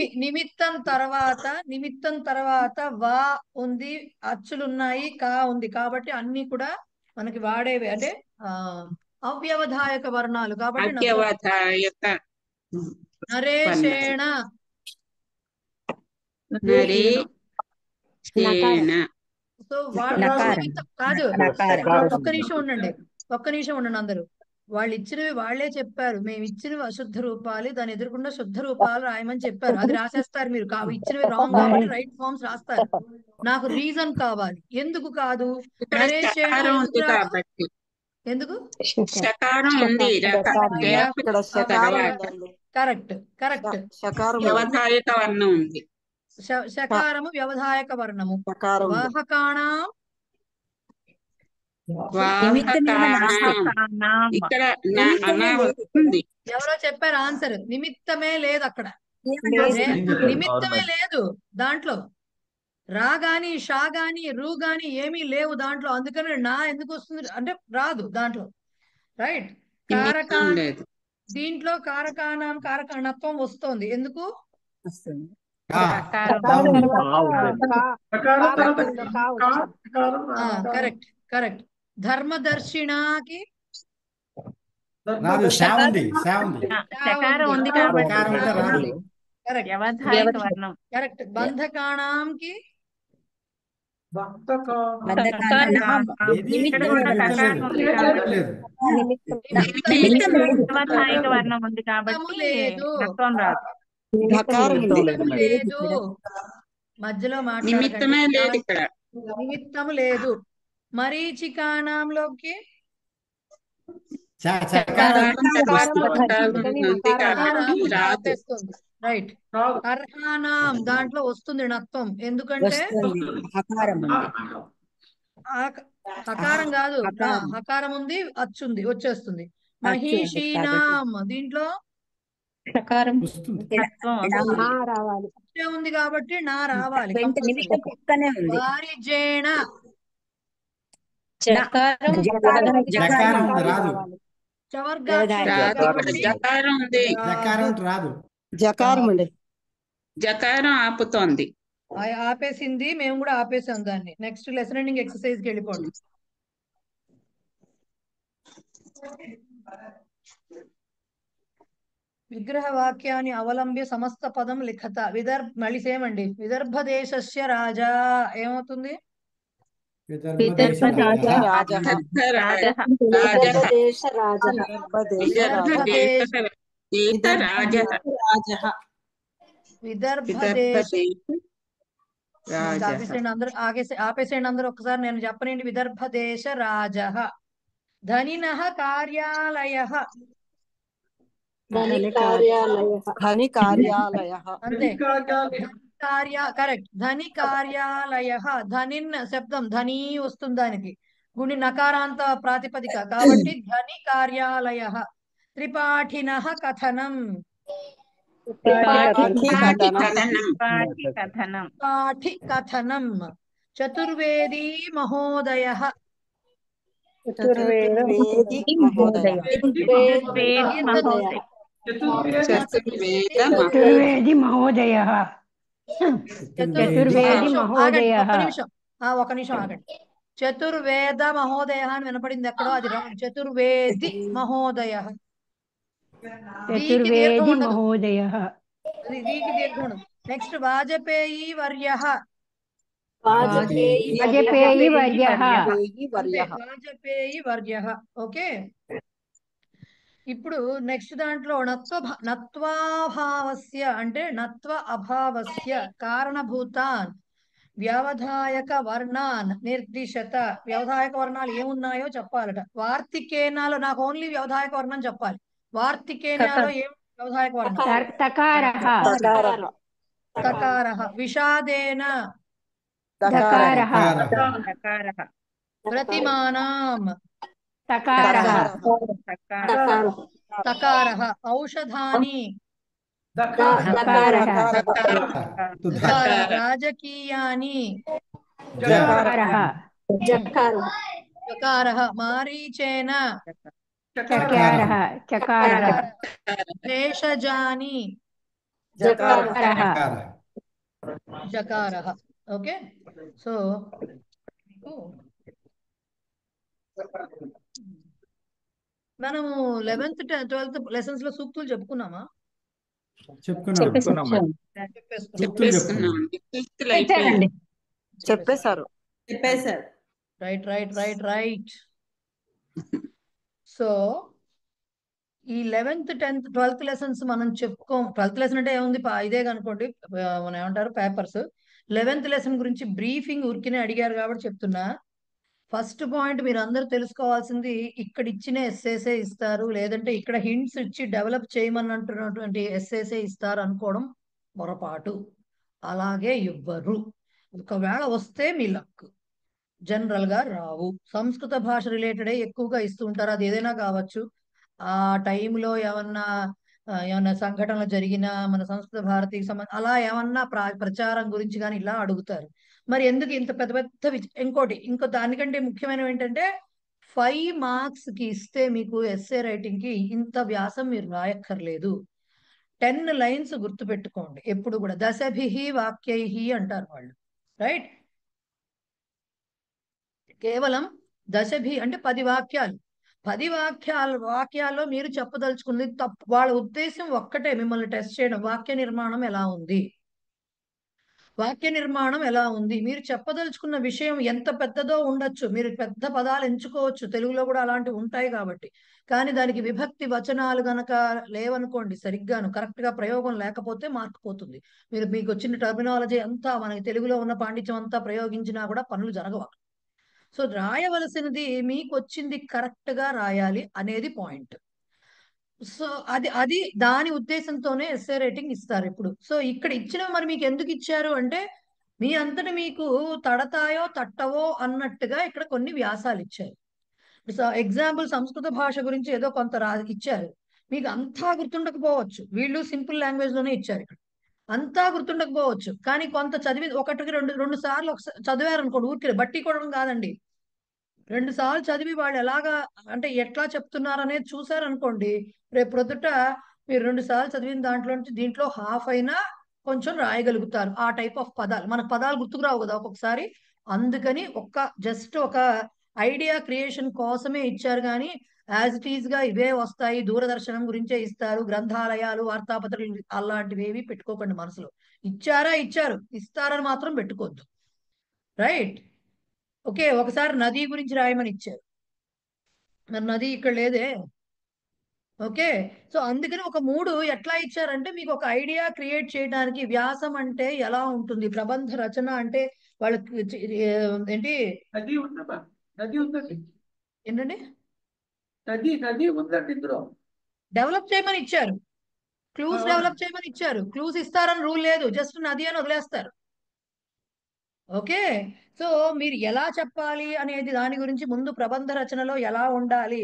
S2: నిమిత్తం తర్వాత వా ఉంది, అచ్చులున్నాయి, కా ఉంది, కాబట్టి అన్ని కూడా మనకి వాడేవి అంటే అవ్యవధాయక వర్ణాలు కాబట్టి నరేషేణ సో కాదు, ఒక్క నిమిషం ఉండండి అందరూ. వాళ్ళు ఇచ్చినవి వాళ్లే చెప్పారు, మేము ఇచ్చినవి అశుద్ధ రూపాలు, దాని ఎదురుకుండా శుద్ధ రూపాలు రాయమని చెప్పారు. అది రాసేస్తారు మీరు. ఇచ్చినవి రాంగ్ కాబట్టి రైట్ ఫార్మ్స్ రాస్తారు. నాకు రీజన్ కావాలి, ఎందుకు కాదు ఎందుకు? కరెక్ట్ శకారము వ్యవధాయక వర్ణము. వాహకాణం ఎవరో చెప్పారు ఆన్సర్, నిమిత్తమే లేదు అక్కడ, నిమిత్తమే లేదు దాంట్లో. రా గాని షా గాని రూ గాని ఏమీ లేవు దాంట్లో, అందుకని నా ఎందుకు వస్తుంది అంటే రాదు దాంట్లో. రైట్. దీంట్లో కారకాణత్వం వస్తోంది, ఎందుకు? కరెక్ట్. ధర్మదర్శినాకి కరెక్ట్. బంధకాణంకి లేదు, మధ్యలో నిమిత్తము లేదు. మరీచికాణంలోకి రైట్. అర్హానాం దాంట్లో వస్తుంది నత్వం, ఎందుకంటే హకారం కాదు, హకారం ఉంది, అచ్చుంది, వచ్చేస్తుంది. మహిషీనాం దీంట్లో ఉంది కాబట్టి నా రావాలి. వారిజేణ
S10: జకారం ఆపుతోంది,
S2: ఆపేసింది, మేము కూడా ఆపేసాం దాన్ని. నెక్స్ట్ లెసన్ ఎండింగ్ ఎక్సర్సైజ్ కి వెళ్ళిపోండి. విగ్రహ వాక్యాన్ని అవలంబ్య సమస్త పదం లిఖత. మళ్ళీ సేమ్ అండి. విదర్భ దేశస్య రాజా ఏమవుతుంది? ఆపేసేయండి అందరూ ఒకసారి, నేను చెప్పనండి. విదర్భ దేశ రాజ. ధనినః కార్యాలయ అంతే. కరెక్ట్. ధని కార్యాలయ. ధనిన్ శబ్దం ధని వస్తుంది, దానికి గుణి నకారాంత ప్రాతిపదిక కాబట్టి ధని కార్యాలయ. త్రిపాఠినః కథనం. పాఠి కథనం. చతుర్వేదీ మహోదయ. చతుర్వేది మహోదయ. ఒక నిమిషం ఆగండి. చతుర్వేద మహోదయ అని వినపడింది ఎక్కడో, అది రాంగ్. చతుర్వేది మహోదయ. నెక్స్ట్ వాజపేయి వర్య. వాజపేయి వర్య. ఓకే. ఇప్పుడు నెక్స్ట్ దాంట్లో నత్వాభావస్య అంటే నత్వ అభావస్య కారణభూతాన్ వ్యవధాయక వర్ణాన్ నిర్దిశత. వ్యవధాయక వర్ణాలు ఏమున్నాయో చెప్పాలట. వార్తికేనాలో నాకు ఓన్లీ వ్యవధాయక వర్ణం చెప్పాలి. వార్తికేనాలో ఏం వ్యవధాయక వర్ణం?
S6: తకారః
S2: తకారః. విషాదేన
S6: దకారః
S2: ప్రతిమానాం
S6: తకారః
S2: తకారః. ఔషధాని
S6: దకారః
S2: తుకారః. రాజకీయాని
S6: జకారః
S2: చకారః. మారీచేన
S6: చకారః చకారః
S2: భేషజాని
S6: జకారః
S2: జకారః. ఓకే, సో మనము 11th 12th లెసన్స్ లో సూక్తులు చెప్పుకున్నామా?
S4: చెప్పుకున్నాం.
S2: చెప్పేసుకున్నాం.
S7: చెప్పేశారు.
S2: Right right right right. So ఈ 11th 10th 12th లెసన్స్ మనం చెప్పుకోం. 12th లెసన్ అంటే ఏముంది, ఇదే కనుకోండి, మనం ఏమంటారు పేపర్స్. 11th లెసన్ గురించి బ్రీఫింగ్ ఉరికినే అడిగారు కాబట్టి చెప్తున్నా. ఫస్ట్ పాయింట్ మీరు అందరూ తెలుసుకోవాల్సింది, ఇక్కడ ఇచ్చిన ఎస్సేసే ఇస్తారు, లేదంటే ఇక్కడ హింట్స్ ఇచ్చి డెవలప్ చేయమని అంటున్నటువంటి ఎస్సేసే ఇస్తారు అనుకోవడం పొరపాటు. అలాగే ఇవ్వరు. ఒకవేళ వస్తే మీ లక్, జనరల్ గా రావు. సంస్కృత భాష రిలేటెడే ఎక్కువగా ఇస్తూ ఉంటారు. అది ఏదైనా కావచ్చు. ఆ టైంలో ఏమన్నా సంఘటనలు జరిగినా, మన సంస్కృత భారతికి సంబంధం అలా ఏమన్నా ప్రచారం గురించి కానీ ఇలా అడుగుతారు. మరి ఎందుకు ఇంత పెద్ద పెద్ద ఇంకో దానికంటే ముఖ్యమైనవి ఏంటంటే 5 మార్క్స్ కి ఇస్తే మీకు ఎస్సే రైటింగ్ కి ఇంత వ్యాసం మీరు రాయక్కర్లేదు. 10 లైన్స్ గుర్తుపెట్టుకోండి ఎప్పుడు కూడా. దశభిహి వాక్యైహి అంటారు వాళ్ళు, రైట్? కేవలం దశభి అంటే 10 వాక్యాలు. 10 వాక్యాల్లో మీరు చెప్పదలుచుకుంది తప్పు. వాళ్ళ ఉద్దేశం ఒక్కటే, మిమ్మల్ని టెస్ట్ చేయడం. వాక్య నిర్మాణం ఎలా ఉంది, వాక్య నిర్మాణం ఎలా ఉంది, మీరు చెప్పదలుచుకున్న విషయం ఎంత పెద్దదో ఉండొచ్చు. మీరు పెద్ద పదాలు ఎంచుకోవచ్చు, తెలుగులో కూడా అలాంటివి ఉంటాయి కాబట్టి. కానీ దానికి విభక్తి వచనాలు గనక లేవనుకోండి, సరిగ్గాను కరెక్ట్ గా ప్రయోగం లేకపోతే మార్క్ పోతుంది. మీకు వచ్చిన టర్మినాలజీ అంతా, మనకి తెలుగులో ఉన్న పాండిత్యం అంతా ప్రయోగించినా కూడా పనులు జరగవు. సో రాయవలసినది మీకు వచ్చింది కరెక్ట్ గా రాయాలి అనేది పాయింట్. సో అది దాని ఉద్దేశంతోనే ఎస్ఏ రేటింగ్ ఇస్తారు ఇప్పుడు. సో ఇక్కడ ఇచ్చినవి మరి మీకు ఎందుకు ఇచ్చారు అంటే, మీ అంతటి మీకు తడతాయో తట్టవో అన్నట్టుగా ఇక్కడ కొన్ని వ్యాసాలు ఇచ్చారు. సో ఎగ్జాంపుల్ సంస్కృత భాష గురించి ఏదో కొంత ఇచ్చారు, మీకు అంతా గుర్తుండకపోవచ్చు. వీళ్ళు సింపుల్ లాంగ్వేజ్ లోనే ఇచ్చారు. ఇక్కడ అంతా గుర్తుండకపోవచ్చు, కానీ కొంత చదివి ఒకటికి రెండు సార్లు చదివారు అనుకోండి, ఊరికి బట్టి కొనడం కాదండి. 2 సార్లు చదివి వాళ్ళు ఎలాగా అంటే ఎట్లా చెప్తున్నారు అనేది చూసారనుకోండి, రేపు ప్రొద్దుట మీరు 2 సార్లు చదివిన దాంట్లో నుంచి దీంట్లో హాఫ్ అయినా కొంచెం రాయగలుగుతారు. ఆ టైప్ ఆఫ్ పదాలు, మనకు పదాలు గుర్తుకు రావు కదా ఒక్కొక్కసారి. అందుకని జస్ట్ ఒక ఐడియా క్రియేషన్ కోసమే ఇచ్చారు. కానీ యాజ్ ఇట్ ఈజ్ గా ఇవే వస్తాయి, దూరదర్శనం గురించే ఇస్తారు, గ్రంథాలయాలు వార్తాపత్రికలు అలాంటివి ఏవి పెట్టుకోకండి మనసులో. ఇచ్చారు, ఇస్తారని మాత్రం పెట్టుకోవద్దు, రైట్? ఓకే, ఒకసారి నది గురించి రాయమని ఇచ్చారు, మరి నది ఇక్కడ లేదే. ఓకే, సో అందుకని ఒక 3 ఎట్లా ఇచ్చారంటే, మీకు ఒక ఐడియా క్రియేట్ చేయడానికి. వ్యాసం అంటే ఎలా ఉంటుంది, ప్రబంధ రచన అంటే వాళ్ళకి ఏంటి, ఏంటండి డెవలప్ చేయమని ఇచ్చారు, క్లూస్ డెవలప్ చేయమని ఇచ్చారు. క్లూస్ ఇస్తారని రూల్ లేదు, జస్ట్ నది అని వదిలేస్తారు. ఓకే, సో మీరు ఎలా చెప్పాలి అనేది దాని గురించి ముందు ప్రబంధ రచనలో ఎలా ఉండాలి.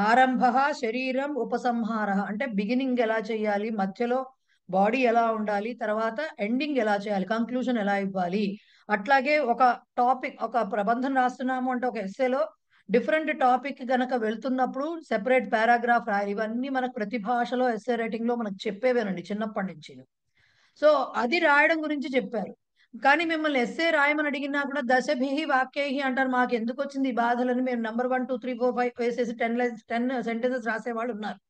S2: ఆరంభ శరీరం ఉపసంహార అంటే బిగినింగ్ ఎలా చేయాలి, మధ్యలో బాడీ ఎలా ఉండాలి, తర్వాత ఎండింగ్ ఎలా చేయాలి, కంక్లూజన్ ఎలా ఇవ్వాలి. అట్లాగే ఒక టాపిక్, ఒక ప్రబంధం రాస్తున్నాము అంటే ఒక ఎస్సేలో డిఫరెంట్ టాపిక్ గనక వెళ్తున్నప్పుడు సెపరేట్ పారాగ్రాఫ్ రాయాలి. ఇవన్నీ మనకు ప్రతి భాషలో ఎస్సే రైటింగ్ లో మనకు చెప్పేవేనండి చిన్నప్పటి నుంచి. సో అది రాయడం గురించి చెప్పారు. కానీ మిమ్మల్ని ఎస్సే రాయమని అడిగినా కూడా దశభిహి వాక్యైహి అంటారు. మాకు ఎందుకు వచ్చింది ఈ బాధలని, మేము నెంబర్ 1 2 3 4 5 వేసేసి 10 సెంటెన్సెస్ రాసేవాళ్ళు ఉన్నారు.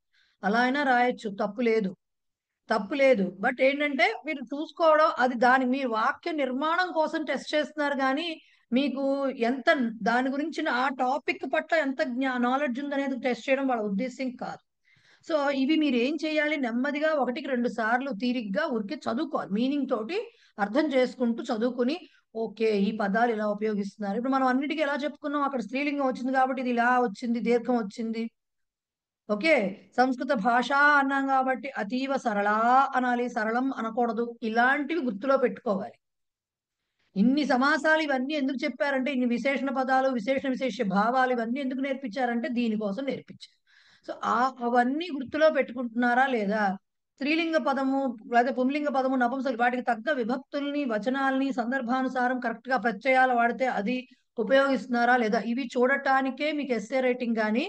S2: అలా అయినా రాయొచ్చు, తప్పు లేదు. బట్ ఏంటంటే మీరు చూసుకోవడం, అది మీరు వాక్య నిర్మాణం కోసం టెస్ట్ చేస్తున్నారు. కానీ మీకు ఎంత దాని గురించి ఆ టాపిక్ పట్ల ఎంత నాలెడ్జ్ ఉందనేది టెస్ట్ చేయడం వాళ్ళ ఉద్దేశం కాదు. సో ఇవి మీరు ఏం చేయాలి, నెమ్మదిగా 1-2 సార్లు తీరిగ్గా ఊరికే చదువుకోవాలి, మీనింగ్ తోటి అర్థం చేసుకుంటూ చదువుకుని ఓకే ఈ పదాలు ఇలా ఉపయోగిస్తున్నారు. ఇప్పుడు మనం అన్నిటికీ ఎలా చెప్పుకున్నాం, అక్కడ స్త్రీలింగం వచ్చింది కాబట్టి ఇది ఇలా వచ్చింది, దీర్ఘం వచ్చింది. ఓకే, సంస్కృత భాష అన్నాం కాబట్టి అతీవ సరళా అనాలి, సరళం అనకూడదు. ఇలాంటివి గుర్తులో పెట్టుకోవాలి. ఇన్ని సమాసాలు ఇవన్నీ ఎందుకు చెప్పారంటే, ఇన్ని విశేషణ పదాలు, విశేష భావాలు ఇవన్నీ ఎందుకు నేర్పించారంటే దీనికోసం నేర్పించారు. సో అవన్నీ గుర్తులో పెట్టుకుంటున్నారా లేదా? స్త్రీలింగ పదము లేదా పుంలింగ పదము, నపుంసక వాటికి తగ్గ విభక్తుల్ని, వచనాల్ని సందర్భానుసారం కరెక్ట్ గా ప్రత్యయాలు వాడితే అది ఉపయోగిస్తున్నారా లేదా? ఇవి చూడటానికే మీకు ఎస్సే రైటింగ్ కానీ,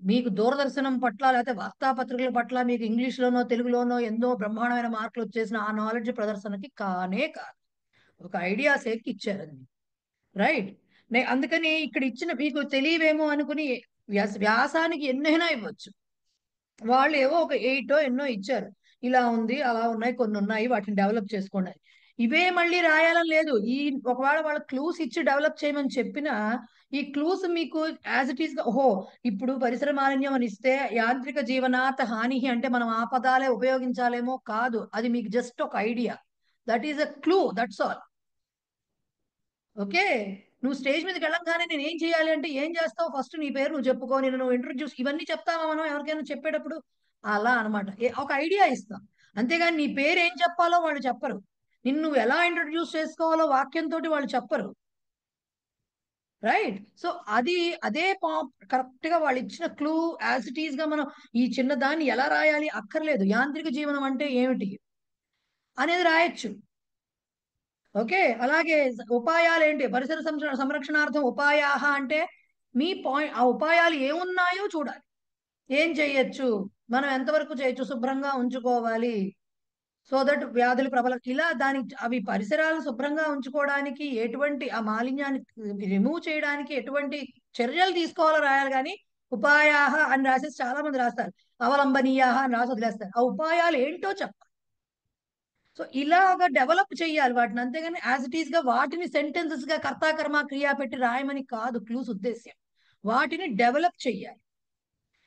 S2: మీకు దూరదర్శనం పట్ల లేకపోతే వార్తాపత్రికల పట్ల మీకు ఇంగ్లీష్లోనో తెలుగులోనో ఎన్నో బ్రహ్మాండమైన మార్కులు వచ్చేసిన ఆ నాలెడ్జ్ ప్రదర్శనకి కానే కాదు. ఒక ఐడియా సేకి ఇచ్చారు అది, రైట్? అందుకని ఇక్కడ ఇచ్చిన మీకు తెలియవేమో అనుకుని వ్యాసానికి ఎన్నైనా ఇవ్వచ్చు. వాళ్ళు ఏవో ఒక 8 ఎన్నో ఇచ్చారు, ఇలా ఉంది అలా ఉన్నాయి, కొన్ని ఉన్నాయి, వాటిని డెవలప్ చేసుకోండి. ఇవే మళ్ళీ రాయాలని లేదు. ఒకవేళ వాళ్ళ క్లూస్ ఇచ్చి డెవలప్ చేయమని చెప్పినా ఈ క్లూస్ మీకు యాజ్ ఇట్ ఈస్ గా, ఓహో ఇప్పుడు పరిసర మాలిన్యం అని ఇస్తే యాంత్రిక జీవనాత హాని అంటే మనం ఆ పదాలే ఉపయోగించాలేమో కాదు, అది మీకు జస్ట్ ఒక idea. That is a clue, that's all. Okay, నువ్వు స్టేజ్ మీదకి వెళ్ళంగానే నేను ఏం చేయాలి అంటే ఏం చేస్తావు, ఫస్ట్ నీ పేరు నువ్వు చెప్పుకో, నేను నువ్వు ఇంట్రొడ్యూస్, ఇవన్నీ చెప్తావా మనం ఎవరికైనా చెప్పేటప్పుడు? అలా అనమాట, ఒక ఐడియా ఇస్తాం, అంతేగాని నీ పేరు ఏం చెప్పాలో వాళ్ళు చెప్పరు, నిన్ను నువ్వు ఎలా ఇంట్రొడ్యూస్ చేసుకోవాలో వాక్యంతో వాళ్ళు చెప్పరు, రైట్? సో అదే కరెక్ట్ గా వాళ్ళు ఇచ్చిన క్లూ యాజ్ ఇట్ ఈస్ గా మనం ఈ చిన్న దాన్ని ఎలా రాయాలి అక్కర్లేదు. యాంత్రిక జీవనం అంటే ఏమిటి అనేది రాయొచ్చు. ఓకే, అలాగే ఉపాయాలు ఏంటి, పరిసర సంరక్షణార్థం ఉపాయాహ అంటే మీ పాయింట్, ఆ ఉపాయాలు ఏమున్నాయో చూడాలి. ఏం చేయొచ్చు, మనం ఎంతవరకు చేయొచ్చు, శుభ్రంగా ఉంచుకోవాలి, సో దట్ వ్యాధులు ప్రబల, ఇలా దానికి అవి పరిసరాలు శుభ్రంగా ఉంచుకోవడానికి ఎటువంటి, ఆ మాలిన్యాన్ని రిమూవ్ చేయడానికి ఎటువంటి చర్యలు తీసుకోవాలో రాయాలి. కానీ ఉపాయాహ అని రాసేసి చాలా మంది రాస్తారు, అవలంబనీయాహ అని రాసి వదిలేస్తారు. ఆ ఉపాయాలు ఏంటో చెప్పాలి. సో ఇలాగా డెవలప్ చేయాలి వాటిని, అంతేగాని యాజ్ ఇట్ ఈస్ గా వాటిని సెంటెన్సెస్ గా కర్త కర్మ క్రియా పెట్టి రాయమని కాదు క్లూస్ ఉద్దేశ్యం. వాటిని డెవలప్ చెయ్యాలి.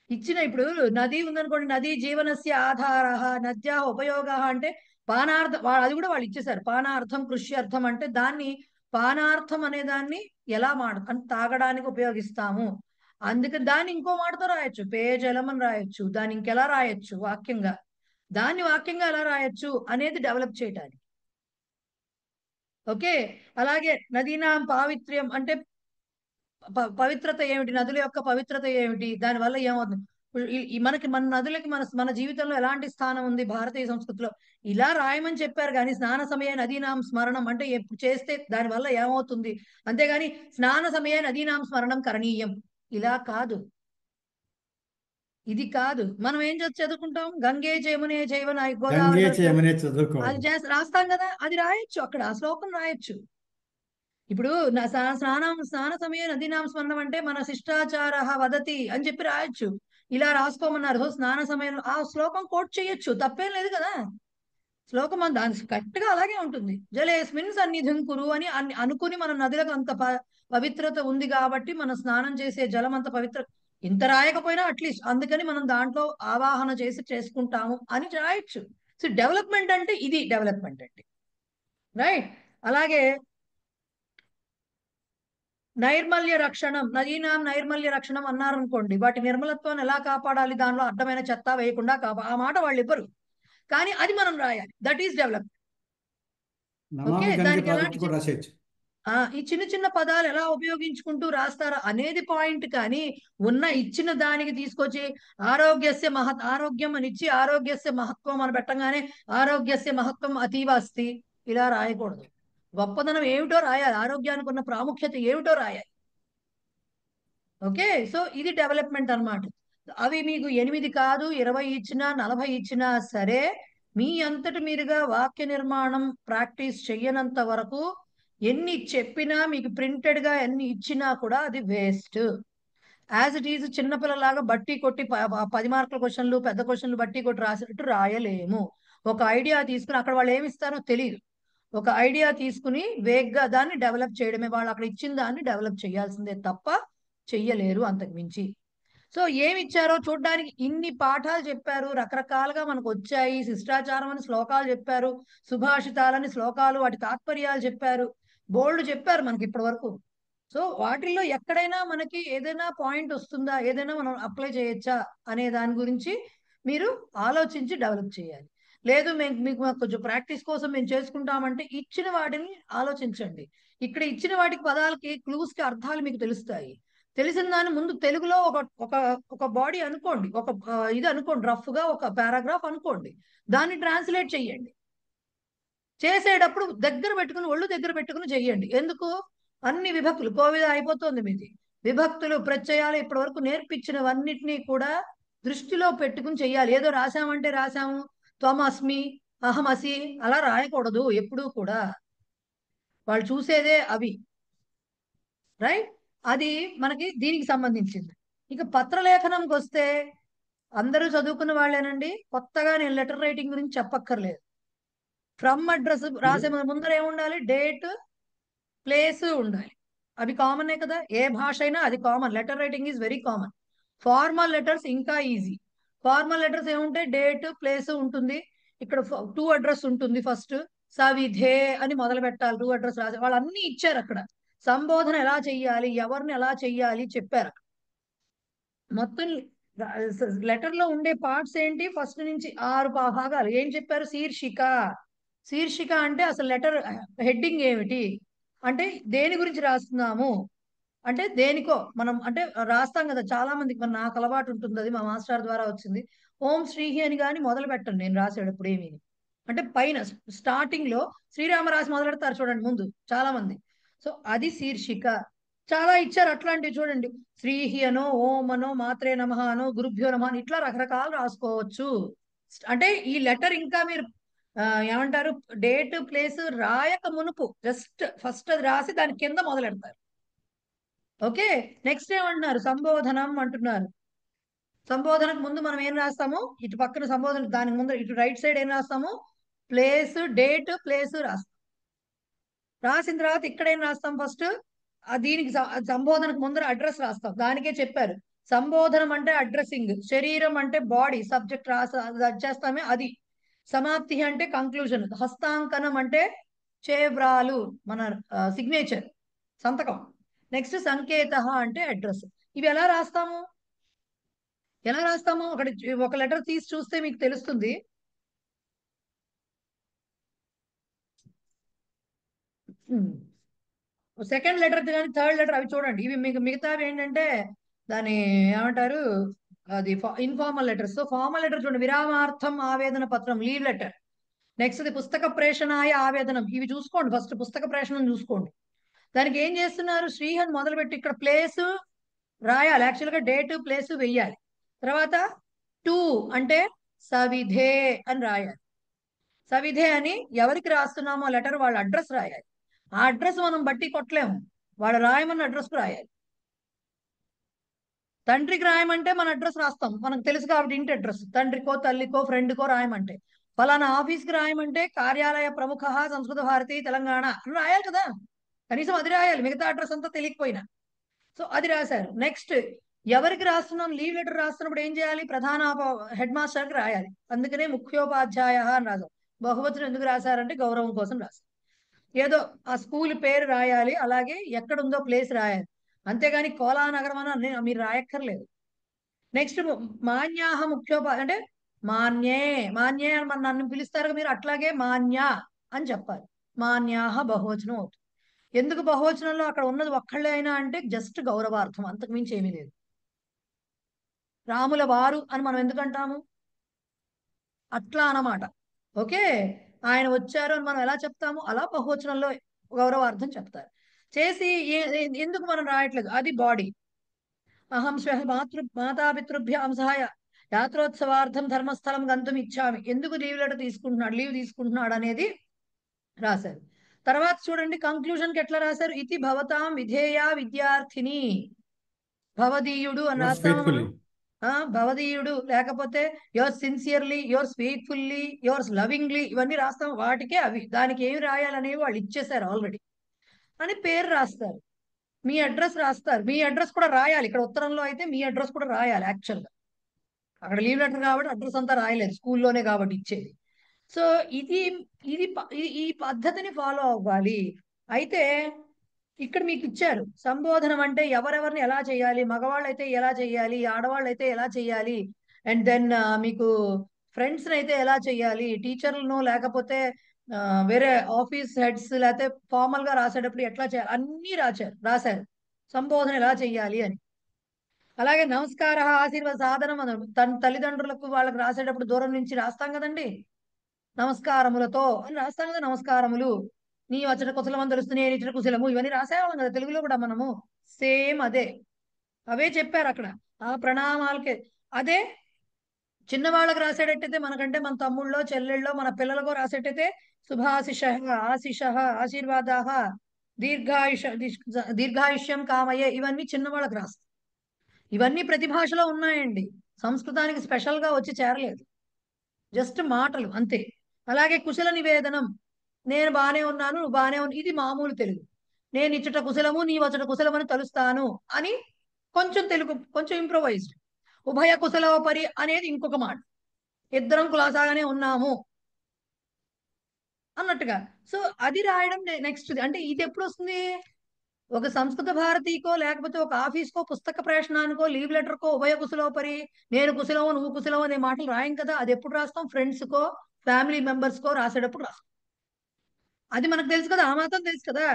S2: ఇచ్చిన ఇప్పుడు నది ఉందనుకోండి, నది జీవనస్య ఆధార, నద్యా ఉపయోగ అంటే పానార్థం, అది కూడా వాళ్ళు ఇచ్చేసారు. పానార్థం కృష్యర్థం అంటే దాన్ని పానార్థం అనే దాన్ని ఎలా అంటే తాగడానికి ఉపయోగిస్తాము, అందుకని దాన్ని ఇంకో మాటతో రాయొచ్చు, పేయజలం అని రాయొచ్చు. దాన్ని ఇంకెలా రాయొచ్చు వాక్యంగా, దాన్ని వాక్యంగా ఎలా రాయొచ్చు అనేది డెవలప్ చేయడానికి. ఓకే, అలాగే నదీనాం పావిత్ర్యం అంటే పవిత్రత ఏమిటి, నదుల యొక్క పవిత్రత ఏమిటి, దానివల్ల ఏమవుతుంది, మనకి మన నదులకి మన జీవితంలో ఎలాంటి స్థానం ఉంది భారతీయ సంస్కృతిలో, ఇలా రాయమని చెప్పారు. కానీ స్నాన సమయ నదీనాం స్మరణం అంటే ఎప్పుడు చేస్తే దానివల్ల ఏమవుతుంది, అంతేగాని స్నాన సమయ నదీనాం స్మరణం కరణీయం ఇలా కాదు, ఇది కాదు. మనం ఏం చదువుకుంటాం, గంగే జమునే జైవన గోదావరి అది రాస్తాం కదా, అది రాయొచ్చు, అక్కడ ఆ శ్లోకం రాయొచ్చు. ఇప్పుడు స్నాన సమయ నదీనాం స్మరణం అంటే మన శిష్టాచార వదతి అని చెప్పి రాయొచ్చు, ఇలా రాసుకోమన్నారు. స్నాన సమయం ఆ శ్లోకం కోట్ చేయొచ్చు, తప్పేం లేదు కదా. శ్లోకం దాని కరెక్ట్ గా అలాగే ఉంటుంది. జలేస్మిన్ సన్నిధిం కురు అని అనుకుని మన నదులకు అంత పవిత్రత ఉంది కాబట్టి మన స్నానం చేసే జలం అంత పవిత్ర, ఇంత రాయకపోయినా అట్లీస్ట్ అందుకని మనం దాంట్లో ఆవాహన చేసి చేసుకుంటాము అని రాయొచ్చు. సో డెవలప్మెంట్ అంటే ఇది డెవలప్మెంట్ అంటే, రైట్? అలాగే నైర్మల్య రక్షణం, నదీనాం నైర్మల్య రక్షణం అన్నారనుకోండి, వాటి నిర్మలత్వాన్ని ఎలా కాపాడాలి, దానిలో అడ్డమైన చెత్త వేయకుండా ఆ మాట వాళ్ళు ఇవ్వరు, కానీ అది మనం రాయాలి. That is development. ఓకే, దానికి ఎలాంటి ఈ చిన్న చిన్న పదాలు ఎలా ఉపయోగించుకుంటూ రాస్తారా అనేది పాయింట్. కానీ ఉన్న ఇచ్చిన దానికి తీసుకొచ్చి ఆరోగ్యస్య ఆరోగ్యం అని ఇచ్చి ఆరోగ్యస్య మహత్వం అని పెట్టంగానే ఆరోగ్యస్య మహత్వం అతీవ అస్తి ఇలా రాయకూడదు. గొప్పదనం ఏమిటో రాయాలి, ఆరోగ్యానికి ఉన్న ప్రాముఖ్యత ఏమిటో రాయాలి. ఓకే, సో ఇది డెవలప్మెంట్ అన్నమాట. అవి మీకు 8 కాదు 20 ఇచ్చినా 40 ఇచ్చినా సరే, మీ అంతటి మీరుగా వాక్య నిర్మాణం ప్రాక్టీస్ చెయ్యనంత వరకు ఎన్ని చెప్పినా, మీకు ప్రింటెడ్ గా ఎన్ని ఇచ్చినా కూడా అది వేస్ట్. యాజ్ ఇట్ ఈజ్ చిన్నపిల్లలాగా బట్టి కొట్టి 10 మార్కుల క్వశ్చన్లు, పెద్ద క్వశ్చన్లు బట్టి కొట్టి రాసినట్టు రాయలేము. ఒక ఐడియా తీసుకుని, అక్కడ వాళ్ళు ఏమి ఇస్తారో తెలియదు, ఒక ఐడియా తీసుకుని వేగ్గా దాన్ని డెవలప్ చేయడమే. వాళ్ళు అక్కడ ఇచ్చిన దాన్ని డెవలప్ చేయాల్సిందే తప్ప చెయ్యలేరు అంతకు మించి. సో ఏమి ఇచ్చారో చూడడానికి ఇన్ని పాఠాలు చెప్పారు, రకరకాలుగా మనకు వచ్చాయి. శిష్టాచారం అని శ్లోకాలు చెప్పారు, సుభాషితాలని శ్లోకాలు, వాటి తాత్పర్యాలు చెప్పారు, బోల్డ్ చెప్పారు మనకి ఇప్పటి వరకు. సో వాటిల్లో ఎక్కడైనా మనకి ఏదైనా పాయింట్ వస్తుందా, ఏదైనా మనం అప్లై చేయొచ్చా అనే దాని గురించి మీరు ఆలోచించి డెవలప్ చేయాలి. లేదు మీకు కొంచెం ప్రాక్టీస్ కోసం మేము చేసుకుంటామంటే ఇచ్చిన వాటిని ఆలోచించండి. ఇక్కడ ఇచ్చిన వాటికి పదాలకి క్లూస్ కి అర్థాలు మీకు తెలుస్తాయి. తెలిసిన దాని ముందు తెలుగులో ఒక ఒక ఒక బాడీ అనుకోండి, ఒక ఇది అనుకోండి, రఫ్ గా ఒక పారాగ్రాఫ్ అనుకోండి, దాన్ని ట్రాన్స్లేట్ చెయ్యండి. చేసేటప్పుడు దగ్గర పెట్టుకుని ఒళ్ళు దగ్గర పెట్టుకుని చెయ్యండి. ఎందుకు? అన్ని విభక్తులు కోవిద అయిపోతుంది మీది, విభక్తులు ప్రత్యయాలు ఇప్పటి వరకు నేర్పించినవన్నిటినీ కూడా దృష్టిలో పెట్టుకుని చెయ్యాలి. ఏదో రాసామంటే రాసాము, త్వమస్మి అహమసి అలా రాయకూడదు ఎప్పుడూ కూడా. వాళ్ళు చూసేదే అవి, రైట్? అది మనకి దీనికి సంబంధించింది. ఇక పత్రలేఖనంకి వస్తే అందరూ చదువుకున్న వాళ్ళేనండి, కొత్తగా నేను లెటర్ రైటింగ్ గురించి చెప్పక్కర్లేదు. ఫ్రమ్ అడ్రస్ రాసే ముందర ఏముండాలి? డేట్, ప్లేస్ ఉండాలి. అవి కామనే కదా, ఏ భాష అయినా అది common. Letter writing is very common. Formal letters ఇంకా ఈజీ. ఫార్మల్ లెటర్స్ ఏముంటాయి? డేట్, ప్లేస్ ఉంటుంది. ఇక్కడ టూ అడ్రస్ ఉంటుంది. ఫస్ట్ సవిధే అని మొదలు పెట్టాలి, టూ అడ్రస్ రాసే వాళ్ళు అన్ని ఇచ్చారు అక్కడ. సంబోధన ఎలా చెయ్యాలి, ఎవరిని ఎలా చెయ్యాలి చెప్పారు. మొత్తం లెటర్ లో ఉండే పార్ట్స్ ఏంటి? ఫస్ట్ నుంచి 6 భాగాలు. ఏం చెప్పారు? శీర్షిక. శీర్షిక అంటే అసలు లెటర్ హెడ్డింగ్ ఏమిటి, అంటే దేని గురించి రాస్తున్నాము, అంటే దేనికో మనం అంటే రాస్తాం కదా. చాలా మందికి, మరి నాకు అలవాటు ఉంటుంది, అది మా మాస్టర్ ద్వారా వచ్చింది. ఓం శ్రీహి అని కానీ మొదలు పెట్టండి నేను రాసేటప్పుడు ఏమీ. అంటే పైన స్టార్టింగ్ లో శ్రీరామ రాసి మొదలు పెడతారు చూడండి ముందు చాలా మంది. సో అది శీర్షిక. చాలా ఇచ్చారు అట్లాంటివి చూడండి. శ్రీహి అనో, ఓం అనో, మాత్రే నమః అనో, గురుభ్యో నమః అని ఇట్లా రకరకాలు రాసుకోవచ్చు. అంటే ఈ లెటర్ ఇంకా మీరు ఏమంటారు, డేట్ ప్లేస్ రాయక మునుపు జస్ట్ ఫస్ట్ అది రాసి దాని కింద మొదలెడతారు. ఓకే, నెక్స్ట్ ఏమంటున్నారు? సంబోధనం అంటున్నారు. సంబోధనకు ముందు మనం ఏం రాస్తాము? ఇటు పక్కన సంబోధన, దానికి ముందు ఇటు రైట్ సైడ్ ఏం రాస్తాము? ప్లేస్, డేట్, ప్లేస్ రాస్తాం. రాసిన తర్వాత ఇక్కడ ఏం రాస్తాం? ఫస్ట్ దీనికి సంబోధనకు ముందర అడ్రస్ రాస్తాం. దానికే చెప్పారు సంబోధనం అంటే అడ్రస్సింగ్, శరీరం అంటే బాడీ, సబ్జెక్ట్ చేస్తామే అది. సమాప్తి అంటే కంక్లూజన్, హస్తాంకనం అంటే చేవ్రాలు, మన సిగ్నేచర్, సంతకం. నెక్స్ట్ సంకేత అంటే అడ్రస్. ఇవి ఎలా రాస్తాము? ఎలా రాస్తాము? ఒక లెటర్ తీసి చూస్తే మీకు తెలుస్తుంది. సెకండ్ లెటర్ కానీ థర్డ్ లెటర్ అవి చూడండి. ఇవి మీకు మిగతావి ఏంటంటే దాని ఏమంటారు, అది informal letters. So formal letter చూడండి, విరామార్థం ఆవేదన పత్రం, లీవ్ లెటర్. నెక్స్ట్ ఇది పుస్తక ప్రేషణాయ ఆవేదనం. ఇవి చూసుకోండి, ఫస్ట్ పుస్తక ప్రేషణం చూసుకోండి. దానికి ఏం చేస్తున్నారు? శ్రీహన్ మొదలుపెట్టి ఇక్కడ ప్లేస్ రాయాలి, యాక్చువల్గా డేట్ ప్లేస్ వెయ్యాలి. తర్వాత టు అంటే సవిధే అని రాయాలి. సవిధే అని ఎవరికి రాస్తున్నామో లెటర్ వాళ్ళ అడ్రస్ రాయాలి. ఆ అడ్రస్ మనం బట్టి కొట్టలేము, వాళ్ళు రాయమన్న అడ్రస్ రాయాలి. తండ్రికి రాయమంటే మన అడ్రస్ రాస్తాం, మనకు తెలుసు కాబట్టి ఇంటి అడ్రస్. తండ్రికో, తల్లికో, ఫ్రెండ్కో రాయమంటే, ఫలానా ఆఫీస్కి రాయమంటే కార్యాలయ ప్రముఖ సంస్కృత భారతి తెలంగాణ అని రాయాలి కదా, కనీసం అది రాయాలి, మిగతా అడ్రస్ అంతా తెలియకపోయినా. సో అది రాశారు. నెక్స్ట్ ఎవరికి రాస్తున్నాం? లీవ్ లెటర్ రాస్తున్నప్పుడు ఏం చేయాలి? ప్రధాన హెడ్ మాస్టర్కి రాయాలి. అందుకనే ముఖ్యోపాధ్యాయ అని రాశారు. బహువచనం ఎందుకు రాశారంటే గౌరవం కోసం రాశారు. ఏదో ఆ స్కూల్ పేరు రాయాలి, అలాగే ఎక్కడుందో ప్లేస్ రాయాలి, అంతేగాని కోలానగరం అని మీరు రాయక్కర్లేదు. నెక్స్ట్ మాన్యాహ అంటే మాన్యే, మాన్యే అని నన్ను పిలుస్తారు మీరు, అట్లాగే మాన్య అని చెప్పాలి. మాన్యాహ బహువచనం అవుతుంది. ఎందుకు బహువచనంలో అక్కడ ఉన్నది ఒక్కళ్ళే అయినా అంటే జస్ట్ గౌరవార్థం, అంతకు మించి ఏమీ లేదు. రాముల వారు అని మనం ఎందుకు అంటాము? అట్లా అన్నమాట. ఓకే, ఆయన వచ్చారు అని మనం ఎలా చెప్తాము? అలా బహువచనంలో గౌరవార్థం చెప్తారు. చేసి ఎందుకు మనం రాయట్లేదు? అది బాడీ. అహం మాతాపితృభ్యాం సహాయ యాత్రోత్సవార్థం ధర్మస్థలం గంతుం ఇచ్చామి. ఎందుకు లీవ్ లెటర్ తీసుకుంటున్నాడు, లీవ్ తీసుకుంటున్నాడు అనేది రాశారు. తర్వాత చూడండి కంక్లూజన్ కి ఎట్లా రాశారు? ఇతి భవతాం విధేయ విద్యార్థిని. భవదీయుడు అని రాస్తాము. భవదీయుడు, లేకపోతే yours sincerely, yours faithfully, yours lovingly, ఇవన్నీ రాస్తాం. వాటికే అవి, దానికి ఏమి రాయాలనేవి వాళ్ళు ఇచ్చేసారు ఆల్రెడీ అని పేరు రాస్తారు. మీ అడ్రస్ రాస్తారు. మీ అడ్రస్ కూడా రాయాలి. ఇక్కడ ఉత్తరంలో అయితే మీ అడ్రస్ కూడా రాయాలి యాక్చువల్గా. అక్కడ లీవ్ లెటర్ కాబట్టి అడ్రస్ అంతా రాయలేదు, స్కూల్లోనే కాబట్టి ఇచ్చేది. సో ఇది ఇది ఈ పద్ధతిని ఫాలో అవ్వాలి. అయితే ఇక్కడ మీకు ఇచ్చారు సంబోధనం అంటే ఎవరెవరిని ఎలా చేయాలి, మగవాళ్ళు అయితే ఎలా చేయాలి, ఆడవాళ్ళు అయితే ఎలా చేయాలి, అండ్ దెన్ మీకు ఫ్రెండ్స్ అయితే ఎలా చేయాలి, టీచర్లను లేకపోతే వేరే ఆఫీస్ హెడ్స్ లేకపోతే ఫార్మల్ గా రాసేటప్పుడు ఎట్లా చేయాలి అన్నీ రాశారు సంబోధన ఎలా చేయాలి అని. అలాగే నమస్కార ఆశీర్వాద సాధనం తన తల్లిదండ్రులకు వాళ్ళకి రాసేటప్పుడు దూరం నుంచి రాస్తాం కదండి, నమస్కారములతో అని రాస్తాం కదా, నమస్కారములు, నీ వచ్చట కుశలమని తెలుస్తుంది, నేను ఇచ్చిన కుశలము, ఇవన్నీ రాసేవాళ్ళం కదా తెలుగులో కూడా మనము. సేమ్ అవే చెప్పారు అక్కడ ఆ ప్రణామాలకే. అదే చిన్నవాళ్ళకి రాసేటట్టయితే మనకంటే మన తమ్ముళ్ళో చెల్లెళ్ళో మన పిల్లలకో రాసేటైతే శుభాశిష ఆశిష ఆశీర్వాద దీర్ఘాయుష్యం కామయ్యే, ఇవన్నీ చిన్నవాళ్ళకి రాస్తాం. ఇవన్నీ ప్రతి భాషలో ఉన్నాయండి, సంస్కృతానికి స్పెషల్ గా వచ్చి చేరలేదు, జస్ట్ మాటలు అంతే. అలాగే కుశల నివేదనం, నేను బానే ఉన్నాను నువ్వు బానే ఉన్నాను, ఇది మామూలు తెలుగు. నేను ఇచ్చట కుశలము నీ వచ్చట కుశలమని తలుస్తాను అని కొంచెం తెలుగు, కొంచెం ఇంప్రొవైజ్డ్. ఉభయ కుశలోపరి అనేది ఇంకొక మాట, ఇద్దరం కులాసాగానే ఉన్నాము అన్నట్టుగా. సో అది రాయడం నెక్స్ట్. అంటే ఇది ఎప్పుడు వస్తుంది, ఒక సంస్కృత భారతికో లేకపోతే ఒక ఆఫీస్కో పుస్తక ప్రేషణానికో లీవ్ లెటర్కో ఉభయ కుశలోపరి, నేను కుశలము నువ్వు కుశలము అనే మాటలు రాయం కదా. అది ఎప్పుడు రాస్తాం, ఫ్రెండ్స్కో ఫ్యామిలీ మెంబర్స్కో రాసేటప్పుడు రాస్తాం. అది మనకు తెలుసు కదా, ఆ మాత్రం తెలుసు కదా.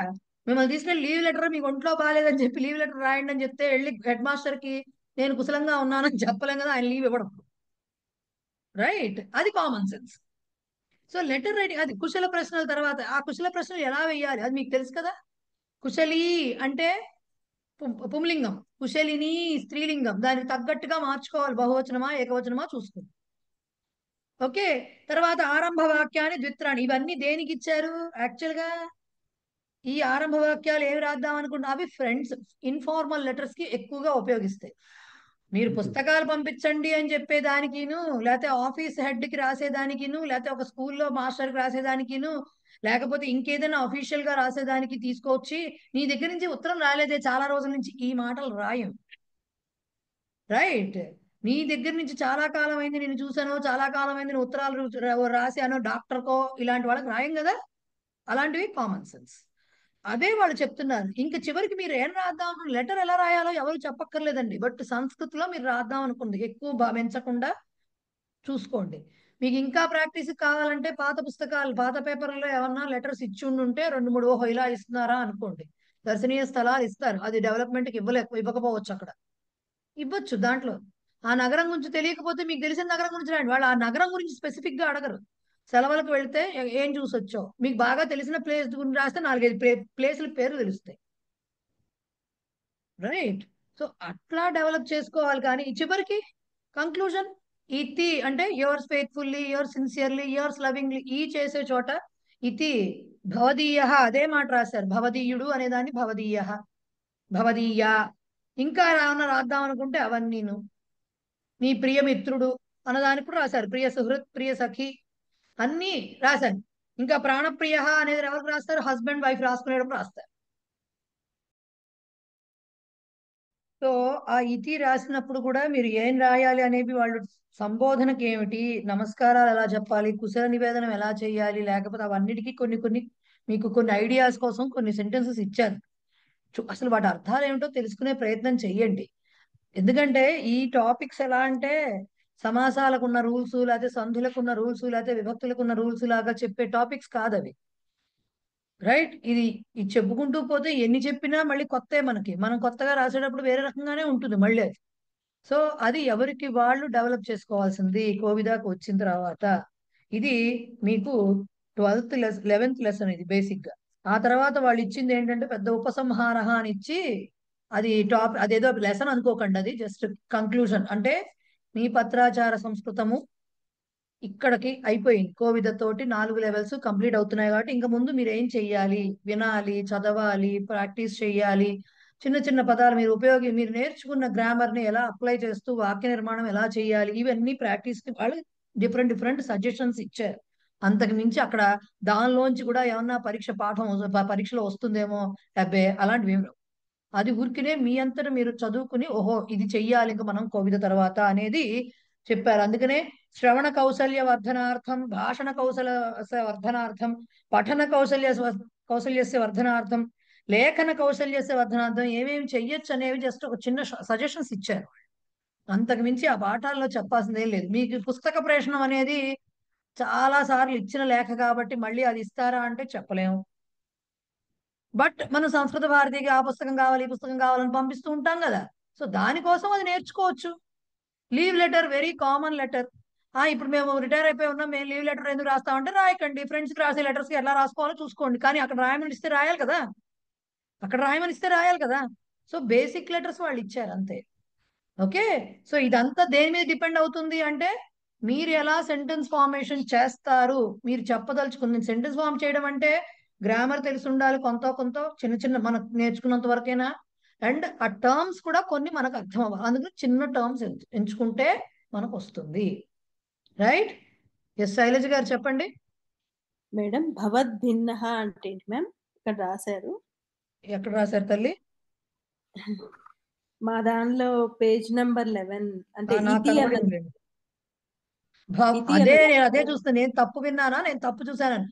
S2: మిమ్మల్ని తీసుకెళ్ళి లీవ్ లెటర్ మీకు ఒంట్లో బాగాలేదని చెప్పి లీవ్ లెటర్ రాయండి అని చెప్తే వెళ్ళి హెడ్ మాస్టర్ కి నేను కుశలంగా ఉన్నానని చెప్పలేం కదా, ఆయన లీవ్ ఇవ్వడం. రైట్, అది common sense. So letter writing అది కుశల ప్రశ్నల తర్వాత ఆ కుశల ప్రశ్నలు ఎలా వేయాలి అది మీకు తెలుసు కదా. కుశలి అంటే పుంలింగం, కుశలిని స్త్రీలింగం, దానికి తగ్గట్టుగా మార్చుకోవాలి, బహువచనమా ఏకవచనమా చూసుకోండి. ఓకే, తర్వాత ఆరంభ వాక్యాన్ని ద్విత్రాన్ని, ఇవన్నీ దేనికి ఇచ్చారు యాక్చువల్ గా. ఈ ఆరంభ వాక్యాలు ఏమి రాద్దాం అనుకుంటున్నా, అవి ఫ్రెండ్స్ ఇన్ఫార్మల్ లెటర్స్ కి ఎక్కువగా ఉపయోగిస్తాయి. మీరు పుస్తకాలు పంపించండి అని చెప్పేదానికిను, లేకపోతే ఆఫీస్ హెడ్ కి రాసేదానికిను, లేకపోతే ఒక స్కూల్లో మాస్టర్ కి రాసేదానికిను, లేకపోతే ఇంకేదైనా అఫీషియల్ గా రాసేదానికి తీసుకొచ్చి నీ దగ్గర నుంచి ఉత్తరం రాలేదే చాలా రోజుల నుంచి, ఈ మాటలు రాయం. రైట్, నీ దగ్గర నుంచి చాలా కాలం అయింది నేను చూసాను, చాలా కాలం అయింది నేను ఉత్తరాలు రాశాను డాక్టర్కో, ఇలాంటి వాళ్ళకి రాయం కదా. అలాంటివి కామన్ సెన్స్. అదే వాళ్ళు చెప్తున్నారు. ఇంకా చివరికి మీరు ఏం రాద్దాం అనుకున్న లెటర్ ఎలా రాయాలో ఎవరు చెప్పక్కర్లేదండి, బట్ సంస్కృతిలో మీరు రాద్దాం అనుకుంది ఎక్కువ పెంచకుండా చూసుకోండి. మీకు ఇంకా ప్రాక్టీస్ కావాలంటే పాత పుస్తకాలు పాత పేపర్లలో ఏమన్నా లెటర్స్ ఇచ్చి ఉంటే 2-3 ఓహో ఇలా ఇస్తున్నారా అనుకోండి, దర్శనీయ స్థలాలు ఇస్తారు, అది డెవలప్మెంట్కి ఇవ్వకపోవచ్చు, అక్కడ ఇవ్వచ్చు. దాంట్లో ఆ నగరం గురించి తెలియకపోతే మీకు తెలిసిన నగరం గురించి రాయండి, వాళ్ళు ఆ నగరం గురించి స్పెసిఫిక్ గా అడగరు. సెలవులకు వెళ్తే ఏం చూసొచ్చో, మీకు బాగా తెలిసిన ప్లేస్ గురించి రాస్తే 4-5 ప్లేసుల పేర్లు తెలుస్తాయి. రైట్, సో అట్లా డెవలప్ చేసుకోవాలి. కానీ చివరికి కంక్లూజన్ ఇతి అంటే yours faithfully, yours sincerely, yours lovingly, ఈ చేసే చోట ఇతి భవదీయ, అదే మాట రాశారు, భవదీయుడు అనేదాన్ని భవదీయ, భవదీయ. ఇంకా ఏమన్నా రాద్దాం అనుకుంటే అవన్నీను, నీ ప్రియమిత్రుడు అన్నదానికి కూడా రాశారు, ప్రియ సుహృత్, ప్రియ సఖి అన్ని రాశారు. ఇంకా ప్రాణప్రియ అనేది ఎవరికి రాస్తారు, హస్బెండ్ వైఫ్ రాసుకునేటప్పుడు రాస్తారు. సో ఆ ఇతి రాసినప్పుడు కూడా మీరు ఏం రాయాలి అనేవి వాళ్ళు సంబోధనకి ఏమిటి, నమస్కారాలు ఎలా చెప్పాలి, కుశల నివేదనం ఎలా చేయాలి, లేకపోతే అవన్నిటికీ కొన్ని మీకు కొన్ని ఐడియాస్ కోసం కొన్ని సెంటెన్సెస్ ఇచ్చారు. అసలు వాటి అర్థాలు ఏమిటో తెలుసుకునే ప్రయత్నం చెయ్యండి. ఎందుకంటే ఈ టాపిక్స్ ఎలా అంటే సమాసాలకు ఉన్న రూల్స్, లేకపోతే సంధులకు ఉన్న రూల్స్, లేకపోతే విభక్తులకు ఉన్న రూల్స్ లాగా చెప్పే టాపిక్స్ కాదు అవి. రైట్, ఇది చెప్పుకుంటూ పోతే ఎన్ని చెప్పినా మళ్ళీ కొత్త, మనం కొత్తగా రాసేటప్పుడు వేరే రకంగానే ఉంటుంది మళ్ళీ అది. సో అది ఎవరికి వాళ్ళు డెవలప్ చేసుకోవాల్సింది కోవిదాకు వచ్చిన తర్వాత. ఇది మీకు 11th లెసన్ ఇది బేసిక్ గా. ఆ తర్వాత వాళ్ళు ఇచ్చింది ఏంటంటే పెద్ద ఉపసంహార అని ఇచ్చి, అదేదో లెసన్ అనుకోకండి, అది జస్ట్ కంక్లూజన్. అంటే మీ పత్రాచార సంస్కృతము ఇక్కడికి అయిపోయింది, కోవిదతోటి 4 లెవెల్స్ కంప్లీట్ అవుతున్నాయి. కాబట్టి ఇంకా ముందు మీరు ఏం చెయ్యాలి, వినాలి, చదవాలి, ప్రాక్టీస్ చెయ్యాలి. చిన్న చిన్న పదాలు మీరు నేర్చుకున్న గ్రామర్ ని ఎలా అప్లై చేస్తూ వాక్య నిర్మాణం ఎలా చేయాలి, ఇవన్నీ ప్రాక్టీస్ కి వాళ్ళు డిఫరెంట్ సజెషన్స్ ఇచ్చారు. అంతకు మించి అక్కడ దానిలోంచి కూడా ఏమన్నా పరీక్షలో వస్తుందేమో అబ్బే అలాంటివి ఏమి. అది ఊరికినే మీ అంతట మీరు చదువుకుని ఓహో ఇది చెయ్యాలి ఇంకా మనం కోవిద తర్వాత అనేది చెప్పారు. అందుకనే శ్రవణ కౌశల్య వర్ధనార్థం, భాషణ వర్ధనార్థం, పఠన కౌశల్యస్య వర్ధనార్థం, లేఖన కౌశల్యస్య వర్ధనార్థం ఏమేమి చెయ్యొచ్చు అనేవి జస్ట్ ఒక చిన్న సజెషన్స్ ఇచ్చారు. అంతకు మించి ఆ పాఠాల్లో చెప్పాల్సిందేం లేదు. మీకు పుస్తక ప్రేషణం అనేది చాలా సార్లు ఇచ్చిన లేఖ కాబట్టి మళ్ళీ అది ఇస్తారా అంటే చెప్పలేము. బట్ మనం సంస్కృత భారతికి ఆ పుస్తకం కావాలి ఈ పుస్తకం కావాలని పంపిస్తూ ఉంటాం కదా. సో దానికోసం అది నేర్చుకోవచ్చు. Leave letter very common letter. ఇప్పుడు మేము రిటైర్ అయిపోయి ఉన్నాం, మేము లీవ్ లెటర్ ఎందుకు రాస్తామంటే రాయకండి. ఫ్రెండ్స్కి రాసే లెటర్స్కి ఎలా రాసుకోవాలో చూసుకోండి. కానీ అక్కడ రాయమని ఇస్తే రాయాలి కదా, అక్కడ రాయమని ఇస్తే రాయాలి కదా. సో బేసిక్ లెటర్స్ వాళ్ళు ఇచ్చారు అంతే. ఓకే. సో ఇదంతా దేని మీద డిపెండ్ అవుతుంది అంటే మీరు ఎలా సెంటెన్స్ ఫార్మేషన్ చేస్తారు, మీరు చెప్పదలుచుకుంది. సెంటెన్స్ ఫార్మ్ చేయడం అంటే గ్రామర్ తెలిసి ఉండాలి, కొంత చిన్న చిన్న మనకు నేర్చుకున్నంత వరకైనా. అండ్ ఆ టర్మ్స్ కూడా కొన్ని మనకు అర్థం అవ్వాలి. అందుకని చిన్న టర్మ్స్ ఎంచుకుంటే మనకు వస్తుంది. రైట్. ఎస్ శైలజ గారు చెప్పండి.
S8: మేడం భవద్భిన్న అంటే ఏంటి మ్యామ్? ఇక్కడ రాశారు.
S2: ఎక్కడ రాశారు తల్లి?
S8: మా దానిలో పేజ్ నెంబర్ 11 అంటే
S2: నాకు
S8: ఇది
S2: కనబడింది. అదే నేను అదే చూస్తాను. నేను తప్పు విన్నానా, నేను తప్పు చూసానని.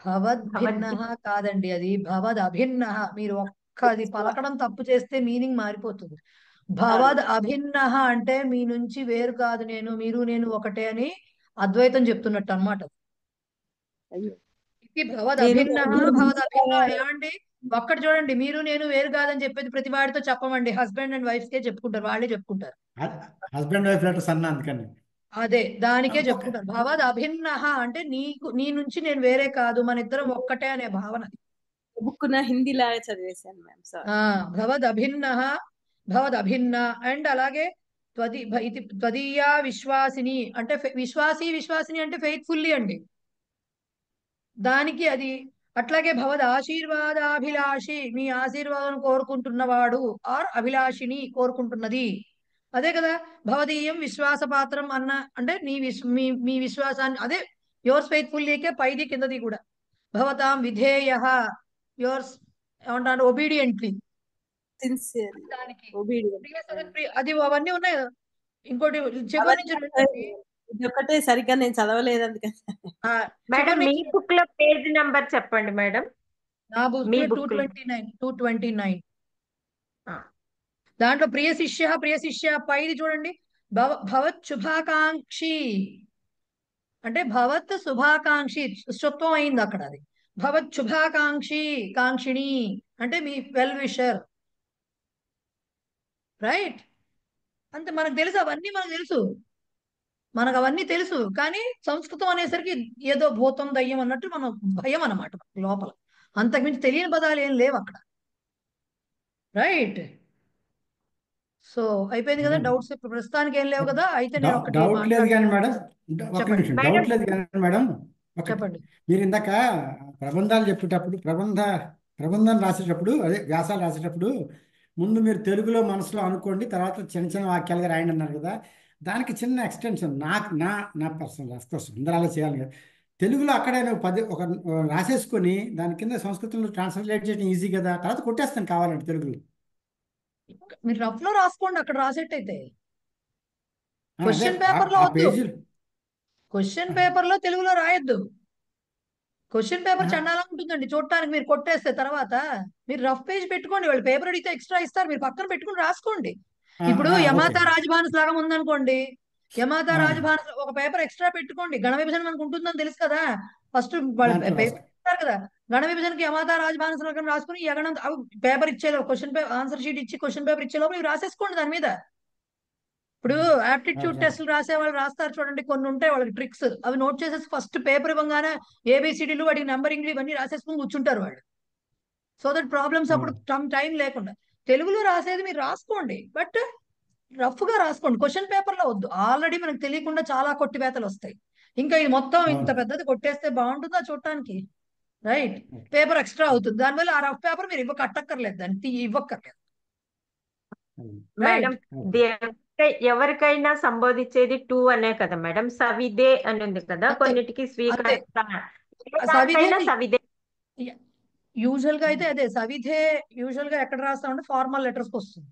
S2: భవద్భిన్న కాదండి, అది భవద్ అభిన్న. మీరు ఒక్కది పలకడం తప్పు చేస్తే మీనింగ్ మారిపోతుంది. భవద్ అభిన్న అంటే మీ నుంచి వేరు కాదు నేను, మీరు నేను ఒకటే అని అద్వైతం చెప్తున్నట్టు అన్నమాట. ఇది భవద్ అభిన్న. భవద్ అభిన్న ఏమండి, ఒక్కటి చూడండి, మీరు నేను వేరు కాదని చెప్పేది ప్రతి వాడితో చెప్పమండి. హస్బెండ్ అండ్ వైఫ్ కే చెప్పుకుంటారు, వాళ్ళే చెప్పుకుంటారు.
S4: హస్బెండ్ వైఫ్ లెటర్స్ అన్నా అందుకని
S2: అదే దానికే చెప్పుకుంటారు. భవద్ అభిన్న అంటే నీ నుంచి నేను వేరే కాదు, మన ఇద్దరం ఒక్కటే అనే భావన.
S8: బుక్ నా హిందీ లాగా చదివేశాను మ్యామ్. సారీ.
S2: భవద్ అభిన్న. అండ్ అలాగే త్వదీయ విశ్వాసిని అంటే విశ్వాసిని అంటే ఫెయిత్ఫుల్లీ అండి. దానికి అది అట్లాగే భవద్ ఆశీర్వాదాభిలాషి, మీ ఆశీర్వాదం కోరుకుంటున్నవాడు, ఆర్ అభిలాషిని కోరుకుంటున్నది. అదే కదా భవదీయం విశ్వాసపాత్రం అన్న అంటే మీ విశ్వాసాన్ని, అదే యోర్స్ ఫెయిత్ఫుల్లీకే పైది కిందది కూడా. భవతాం విధేయ, యోర్స్ ఏమంటారు ఒబీడియంట్లీ, అది అవన్నీ ఉన్నాయి కదా. ఇంకోటి చివరి నుంచి
S8: ఒకటే సరిగ్గా నేను చదవలేదు అందుకని.
S11: మేడం మీ బుక్ లో పేజ్ నంబర్ చెప్పండి మేడం.
S2: నా బుక్ 229. దాంట్లో ప్రియ శిష్య పైది చూడండి. భవత్ శుభాకాంక్షి అంటే భవత్ శుభాకాంక్షి శుత్వం అయింది అక్కడ. అది భవత్ కాంక్షిణి అంటే మీ వెల్ విషర్. రైట్. అంతే. మనకు తెలుసు అవన్నీ, మనకు అవన్నీ తెలుసు. కానీ సంస్కృతం అనేసరికి ఏదో భూతం దయ్యం అన్నట్టు మనం భయం అన్నమాట లోపల. అంతకుమించి తెలియని పదాలు ఏం లేవు అక్కడ. రైట్. సో అయిపోయింది కదా. డౌట్స్ ప్రస్తుతానికి ఏం లేవు కదా. అయితే నేను ఒకటి
S4: డౌట్ లేదు కానీ మేడం, ఒక నిమిషం. డౌట్ లేదు కానీ మేడం,
S2: చెప్పండి.
S4: మీరు ఇందాక ప్రబంధాలు చెప్పేటప్పుడు, ప్రబంధం రాసేటప్పుడు, అదే వ్యాసాలు రాసేటప్పుడు ముందు మీరు తెలుగులో మనసులో అనుకోండి, తర్వాత చిన్న చిన్న వాక్యాలుగా రాయండి అన్నారు కదా. దానికి చిన్న ఎక్స్టెన్షన్ నా పర్సనల్ అఫ్కోర్స్ అందరూ అలా చేయాలి కదా. తెలుగులో అక్కడే ఒక రాసేసుకొని దాని కింద సంస్కృతంలో ట్రాన్స్లేట్ చేయడం ఈజీ కదా. తర్వాత కొట్టేస్తాను కావాలంటే తెలుగులో.
S2: మీరు రఫ్ లో రాసుకోండి అక్కడ రాసేటైతే. క్వశ్చన్ పేపర్ లో వద్దు, క్వశ్చన్ పేపర్ లో తెలుగులో రాయొద్దు. క్వశ్చన్ పేపర్ చండాలంగా ఉంటుందండి చూడటానికి. మీరు కొట్టేస్తే తర్వాత మీరు రఫ్ పేజ్ పెట్టుకోండి. వాళ్ళు పేపర్ అడిగితే ఎక్స్ట్రా ఇస్తారు, మీరు పక్కన పెట్టుకుని రాసుకోండి. ఇప్పుడు యమాతా రాజభానస్ లాగా ఉందనుకోండి, యమాతా రాజభానస్ ఒక పేపర్ ఎక్స్ట్రా పెట్టుకోండి. గణ విభజన మనకు ఉంటుందని తెలుసు కదా. ఫస్ట్ పేపర్ ఇస్తారు కదా, గణ విభజనకి యమాతా రాజభానస్ లాగా రాసుకుని యగణం పేపర్ ఇచ్చేలోపు క్వశ్చన్ పేపర్ ఆన్సర్ షీట్ ఇచ్చి క్వశ్చన్ పేపర్ ఇచ్చేలోపు ఇవి రాసేసుకోండి దాని మీద. ఇప్పుడు ఆప్టిట్యూడ్ టెస్టులు రాసే వాళ్ళు రాస్తారు చూడండి, కొన్ని ఉంటాయి వాళ్ళకి ట్రిక్స్. అవి నోట్ చేసేసి ఫస్ట్ పేపర్ ఇవ్వగానే ఏబిసిడీలు వాటికి నంబరింగ్లు ఇవన్నీ రాసేసుకుని కూర్చుంటారు వాళ్ళు. సో దట్ ప్రాబ్లమ్స్ అప్పుడు టైం లేకుండా తెలుగులో రాసేది మీరు రాసుకోండి, బట్ రఫ్ గా రాసుకోండి. క్వశ్చన్ పేపర్ లో వద్దు. ఆల్రెడీ మనకు తెలియకుండా చాలా కొట్టివేతలు వస్తాయి. ఇంకా ఇది మొత్తం ఇంత పెద్దది కొట్టేస్తే బాగుంటుందా చూడటానికి? రైట్. పేపర్ ఎక్స్ట్రా అవుతుంది. దానివల్ల ఆ రఫ్ పేపర్ మీరు కట్టక్కర్లేదు, దాన్ని ఇవ్వక్కర్లేదు.
S11: మేడం ఎవరికైనా సంబోధించేది టూ అనే కదా మేడం. సవిదే అని ఉంది కదా, కొన్నిటికి స్వీకర్త.
S2: యూజువల్ గా అయితే అదే సవిధే యూజువల్ గా ఎక్కడ రాస్తామంటే ఫార్మల్ లెటర్స్ వస్తుంది.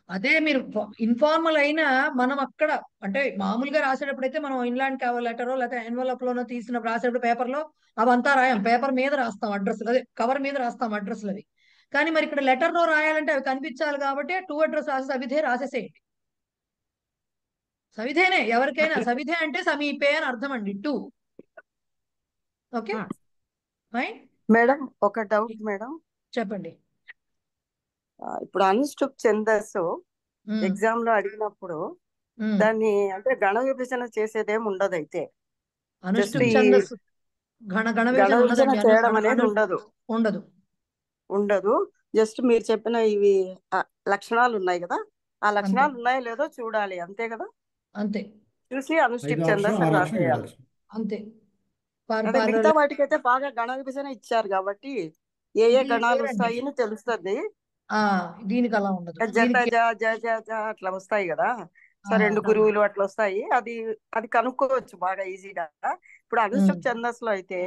S2: అదే మీరు ఇన్ఫార్మల్ అయినా మనం అక్కడ అంటే మామూలుగా రాసేటప్పుడు అయితే మనం ఇన్లాండ్ లెటరో లేకపోతే ఎన్వలప్ లోనో తీసినప్పుడు రాసేటప్పుడు పేపర్ లో అవంతా రాయం, పేపర్ మీద రాస్తాం అడ్రస్, అదే కవర్ మీద రాస్తాం అడ్రస్లు అవి. కానీ మరి ఇక్కడ లెటర్ లో రాయాలంటే అవి కనిపించాలి కాబట్టి టూ అడ్రస్ రాసి సవిధే రాసేసేయండి. సవిధేనే ఎవరికైనా, సవిధే అంటే సమీపే అని అర్థం అండి, టూ. Okay fine.
S7: మేడం ఒక డౌట్ మేడం,
S2: చెప్పండి.
S7: ఇప్పుడు అనుష్టుప్ ఛందస్సు
S2: ఉమ్,
S7: ఎగ్జామ్ లో అడిగినప్పుడు
S2: ఉమ్.
S7: దాన్ని అంటే గణ విభజన చేసేదేం ఉండదు, అయితే జస్ట్
S2: అనుష్టుప్
S7: ఈ
S2: ఛందస్సు గణ
S7: గణ
S2: విభజన
S7: విభజన
S2: ఉండదండి.
S7: చేయడం అనేది ఉండదు
S2: ఉండదు.
S7: ఉండదు జస్ట్ మీరు చెప్పిన ఇవి లక్షణాలు ఉన్నాయి కదా, ఆ
S2: అంతే
S7: లక్షణాలు ఉన్నాయో లేదో చూడాలి, అంతే కదా.
S2: అంతే
S7: చూసి అనుష్ఠిప్
S4: 5 అక్షరం
S7: ఛందస్సు
S4: 6 అక్షరం 7
S7: రాసేయాలి.
S4: అక్షరం.
S2: అంతే.
S7: అదే మిగతా వాటికైతే బాగా గణ విభజన ఇచ్చారు కాబట్టి ఏ ఏ
S2: ఇది
S7: గణాలు
S2: వేరండి.
S7: వస్తాయని తెలుస్తుంది.
S2: దీనికి అలా ఉండదు.
S7: జత
S2: దీనికి
S7: జ అట్లా వస్తాయి కదా, సో
S2: ఆ,
S7: 2 గురువులు అట్లా వస్తాయి, అది అది కనుక్కోవచ్చు బాగా ఈజీగా. ఇప్పుడు అనుష్ఠుప్ ఛందస్సులో అయితే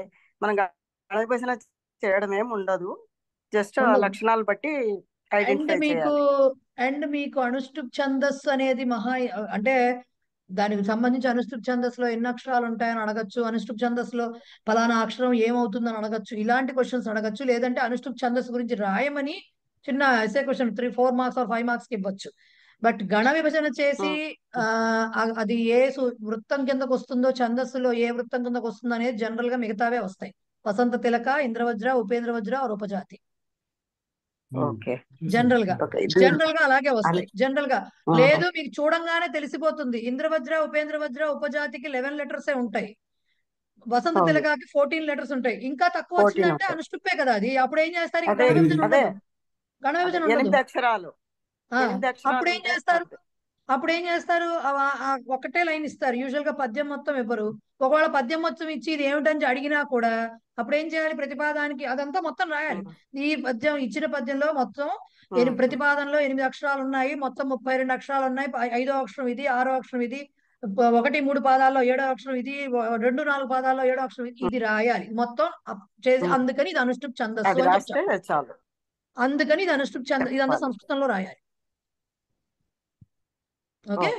S7: మనం గణ విభజన చేయడం ఏమి ఉండదు, జస్ట్ ఆ
S2: ఉండదు.
S7: లక్షణాలు బట్టి
S2: అండ్
S7: ఐడెంటిఫై
S2: మీకు
S7: చేయాలి.
S2: మీకు అనుష్టుప్ ఛందస్సు అనేది అంటే దానికి సంబంధించి అనుష్టుప్ ఛందస్సులో ఎన్ని అక్షరాలు ఉంటాయని అడగచ్చు, అనుష్టుప్ ఛందస్సులో ఫలానా అక్షరం ఏమవుతుందని అడగచ్చు, ఇలాంటి క్వశ్చన్స్ అడగచ్చు. లేదంటే అనుష్టుప్ ఛందస్సు గురించి రాయమని చిన్న SA question 3-4 marks or 5 marks కి ఇవ్వచ్చు. బట్ గణ విభజన చేసి అది ఏ వృత్తం కిందకు వస్తుందో, ఛందస్సులో ఏ వృత్తం కిందకు వస్తుందో అనేది జనరల్ గా మిగతావే వస్తాయి. వసంత తిలక, ఇంద్రవజ్ర, ఉపేంద్ర వజ్ర, ఉపజాతి.
S7: ఓకే
S2: జనరల్ గా
S7: ఓకే
S2: అలాగే వస్తాయి. జనరల్ గా లేదు మీకు చూడంగానే తెలిసిపోతుంది. ఇంద్రవజ్ర, ఉపేంద్ర వజ్ర, ఉపజాతికి 11 లెటర్స్ ఉంటాయి. వసంత తిలకాకి 14 లెటర్స్ ఉంటాయి. ఇంకా తక్కువ
S7: 14
S2: వచ్చిందంటే
S7: ఉంటాయి.
S2: అనుష్టుప్పే కదా అది. అప్పుడు ఏం చేస్తారు? ఇంకా
S7: అదే
S2: గణ విభజన
S7: అదే
S2: ఉండదు. గణ విభజన
S7: అదే
S2: ఉండదు.
S7: 8 అక్షరాలు
S2: ఆ,
S7: 8 అక్షరాలు
S2: అప్పుడు ఏం
S7: ఉంటే
S2: చేస్తారు?
S7: అంతే.
S2: అప్పుడు ఏం చేస్తారు? ఒకటే లైన్ ఇస్తారు. యూజువల్ గా పద్యం మొత్తం ఇవ్వరు. ఒకవేళ పద్యం మొత్తం ఇచ్చి ఇది ఏమిటని అడిగినా కూడా అప్పుడు ఏం చేయాలి? ప్రతిపాదానికి అదంతా మొత్తం రాయాలి. ఈ పద్యం ఇచ్చిన పద్యంలో మొత్తం ప్రతిపాదనలో 8 అక్షరాలు ఉన్నాయి, మొత్తం 32 అక్షరాలు ఉన్నాయి. 5వ అక్షరం ఇది, 6వ అక్షరం ఇది, 1-3 పాదాల్లో 7వ అక్షరం ఇది, 2-4 పాదాల్లో 7వ అక్షరం ఇది రాయాలి మొత్తం చేసి. అందుకని ఇది అనుష్టుప్ ఛందస్సు
S7: అది
S2: అని
S7: రాస్తే
S2: చెప్తారు.
S7: చాలు.
S2: అందుకని ఇది అనుష్టుప్ ఛందస్సు, ఇదంతా సంస్కృతంలో రాయాలి. ఓకే.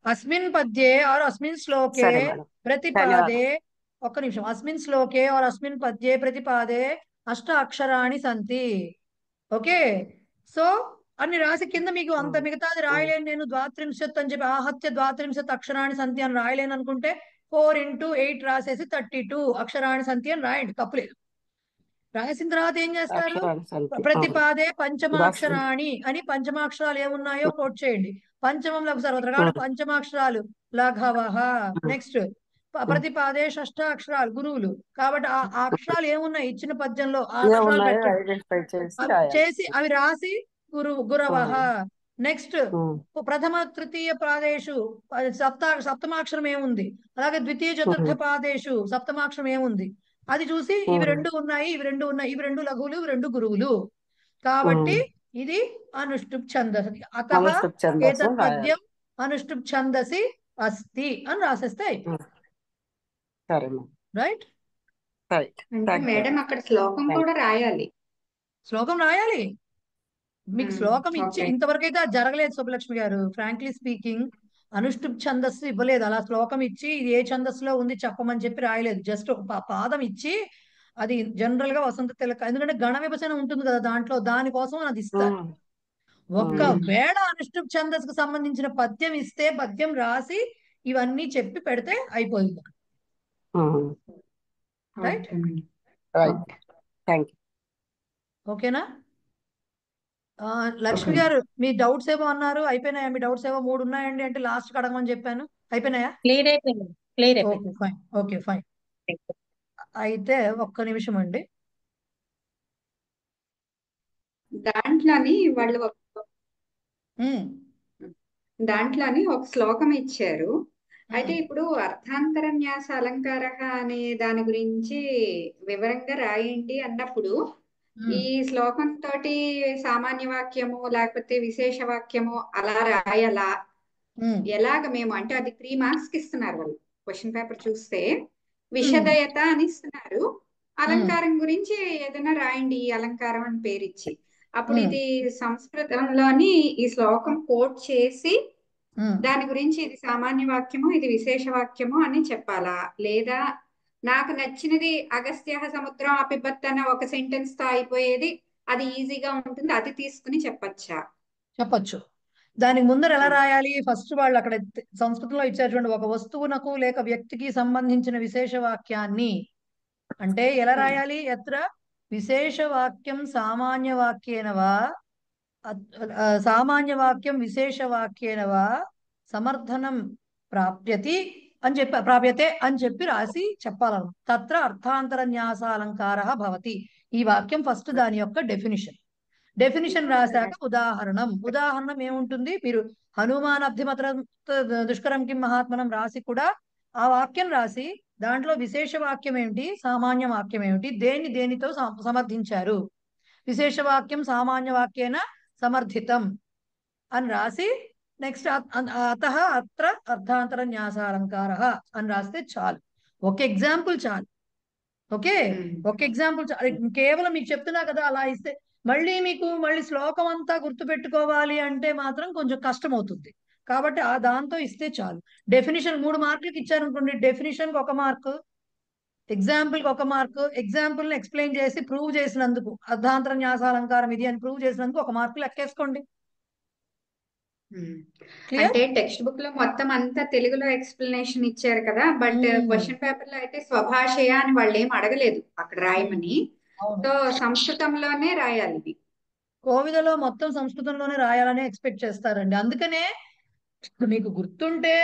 S2: అస్మిన్ పద్యే ఆర్ అస్మిన్ శ్లోకే
S7: సరే మేడం,
S2: ప్రతిపాదే, ఒక్క నిమిషం, అస్మిన్ శ్లోకే ఆర్ అస్మిన్ పద్యే ప్రతిపాదే అష్ట అక్షరాణి సంతి. ఓకే. సో అన్ని రాసి కింద మీకు అంత మిగతాది రాయలేను నేను 32 అని చెప్పి, ఆహత్య 32 అక్షరాణి సంతి అని రాయలేను అనుకుంటే 4 × 8 రాసేసి 32 అక్షరాణి సంతి అని రాయండి, తప్పులేదు. రాసిన తర్వాత ఏం చేస్తారు?
S7: అక్షరాలు సంఖ్య
S2: ప్రతిపాదే
S7: రాస్తుంది.
S2: పంచమాక్షరాణి అని పంచమాక్షరాలు ఏమున్నాయో కోట్ చేయండి. పంచమం లఘు సర్వత్ర కాబట్టి పంచమాక్షరాలు లఘవః. నెక్స్ట్ ప్రతిపాదే షష్ఠాక్షరాలు గురువులు కాబట్టి ఆ అక్షరాలు ఏమున్నాయి ఇచ్చిన పద్యంలో ఆ అక్షరాలు
S7: ఏమున్నాయో
S2: పెట్టండి.
S7: ఐడెంటిఫై చేసి
S2: అవి
S7: రాయాలి.
S2: చేసి అవి రాసి గురవః. నెక్స్ట్ ప్రథమ తృతీయ పాదేషు సప్తమాక్షరం ఏముంది, అలాగే ద్వితీయ చతుర్థ పాదేషు సప్తమాక్షరం ఏముంది అది చూసి ఇవి 2 ఉన్నాయి, ఇవి 2 ఉన్నాయి, ఇవి 2 లఘువులు, ఇవి 2 గురువులు కాబట్టి ఇది అనుష్టుప్ ఛందసి. అతః
S7: అనుష్టుప్ ఛందస్సు
S2: ఏతత్
S7: రాయాలి.
S2: పద్యం అనుష్టుప్ ఛందసి అస్తి అని రాసేస్తే అయిపోయింది.
S7: సరే మేడం,
S2: రైట్.
S7: రైట్.
S5: అంటే మేడం అక్కడ శ్లోకం కూడా రాయాలి.
S2: శ్లోకం రాయాలి. మీకు శ్లోకం ఇచ్చి
S5: ఓకే.
S2: ఇంతవరకు అయితే అది జరగలేదు సుబ్బలక్ష్మి గారు. ఫ్రాంక్లీ స్పీకింగ్ అనుష్టుప్ ఛందస్సు ఇవ్వలేదు. అలా శ్లోకం ఇచ్చి ఇది ఏ ఛందస్సులో ఉంది చెప్పమని చెప్పి రాయలేదు. జస్ట్ ఒక పాదం ఇచ్చి అది జనరల్ గా వసంత తిలక, ఎందుకంటే గణ విభజన ఉంటుంది కదా దాంట్లో, దానికోసం అది ఇస్తారు. ఒక్కవేళ అనుష్టుప్ ఛందస్సుకు సంబంధించిన పద్యం ఇస్తే పద్యం రాసి ఇవన్నీ చెప్పి పెడితే అయిపోయింది. రైట్.
S7: రైట్. Thank you.
S2: ఓకేనా? లక్ష్మి గారు మీ డౌట్స్ ఏమో అన్నారు, అయిపోయినాయా? మీ డౌట్స్ ఏమో 3 ఉన్నాయండి అంటే లాస్ట్ అడగమని చెప్పాను, అయిపోయినాయా?
S9: క్లియర్ అయిపోయింది. క్లియర్
S2: ఓకే
S9: అయిపోయింది.
S2: ఫైన్. Okay fine. అయితే ఒక్క నిమిషం అండి.
S5: దాంట్లోని దాంట్లోని ఒక శ్లోకం ఇచ్చారు. అయితే ఇప్పుడు అర్థాంతర న్యాస అలంకార అనే దాని గురించి వివరంగా రాయండి అన్నప్పుడు ఈ శ్లోకం తోటి సామాన్య వాక్యము లేకపోతే విశేష వాక్యము అలా రాయాలా? ఎలాగ మేము అంటే అది 3 మార్క్స్ కి ఇస్తున్నారు వాళ్ళు. క్వశ్చన్ పేపర్ చూస్తే విషదయత అని ఇస్తున్నారు. అలంకారం గురించి ఏదైనా రాయండి ఈ అలంకారం అని పేరిచ్చి. అప్పుడు
S2: ఉమ్,
S5: ఇది సంస్కృతంలోని ఈ శ్లోకం కోట్ చేసి
S2: ఉమ్.
S5: దాని గురించి ఇది సామాన్య వాక్యము ఇది విశేష వాక్యము అని చెప్పాలా? లేదా నాకు నచ్చినది అగస్త్య సముద్రం అపిబత్ అన్న ఒక సెంటెన్స్ తో అయిపోయేది, అది ఈజీగా ఉంటుంది, అది తీసుకుని చెప్పచ్చా?
S2: చెప్పొచ్చు. దానికి ముందర ఎలా రాయాలి? ఫస్ట్ వాళ్ళు అక్కడ సంస్కృతంలో ఇచ్చేటువంటి ఒక వస్తువునకు లేక వ్యక్తికి సంబంధించిన విశేష వాక్యాన్ని అంటే ఎలా రాయాలి? ఎత్ర విశేష వాక్యం సామాన్య వాక్యేన వా సామాన్య వాక్యం విశేష వాక్యేన వా సమర్థనం ప్రాప్యతి ప్రాప్యతే అని చెప్పి రాసి చెప్పాలను. తత్ర అర్థాంతర న్యాసాలంకార భవతి. ఈ వాక్యం ఫస్ట్ దాని యొక్క డెఫినిషన్ రాశాక ఉదాహరణం ఏముంటుంది? మీరు హనుమాన్ అబ్ధిమత దుష్కరం కిం మహాత్మనం రాసి కూడా ఆ వాక్యం రాసి దాంట్లో విశేష వాక్యం ఏమిటి, సామాన్య వాక్యం ఏమిటి, దేనితో సమర్థించారు, విశేష వాక్యం సామాన్య వాక్యేన సమర్థితం అని రాసి నెక్స్ట్ అతః అత్ర అర్థాంతర న్యాసాలంకార అని రాస్తే చాలు. ఒక ఎగ్జాంపుల్ చాలు. ఓకే, ఒక ఎగ్జాంపుల్ కేవలం మీకు చెప్తున్నా కదా అలా ఇస్తే మళ్ళీ శ్లోకం అంతా గుర్తుపెట్టుకోవాలి అంటే మాత్రం కొంచెం కష్టం అవుతుంది. కాబట్టి దాంతో ఇస్తే చాలు. డెఫినిషన్ 3 మార్కులకి ఇచ్చారనుకోండి, డెఫినిషన్ కి 1 మార్కు, ఎగ్జాంపుల్ కి 1 మార్కు, ఎగ్జాంపుల్ ని ఎక్స్ప్లెయిన్ చేసి ప్రూవ్ చేసినందుకు అర్ధాంతర న్యాసాలంకారం ఇది అని ప్రూవ్ చేసినందుకు 1 మార్కు లెక్కేసుకోండి. క్లియర్?
S5: అంటే టెక్స్ట్ బుక్ లో మొత్తం అంతా తెలుగులో ఎక్స్ప్లెనేషన్ ఇచ్చారు కదా, బట్ క్వశ్చన్ పేపర్ లో అయితే స్వభాషయ అని వాళ్ళు ఏం అడగలేదు అక్కడ రాయమని. సో సంస్కృతంలోనే రాయాలి ఇది.
S2: కోవిదలో మొత్తం సంస్కృతంలోనే రాయాలని ఎక్స్పెక్ట్ చేస్తారండి. అందుకనే మీకు గుర్తుంటే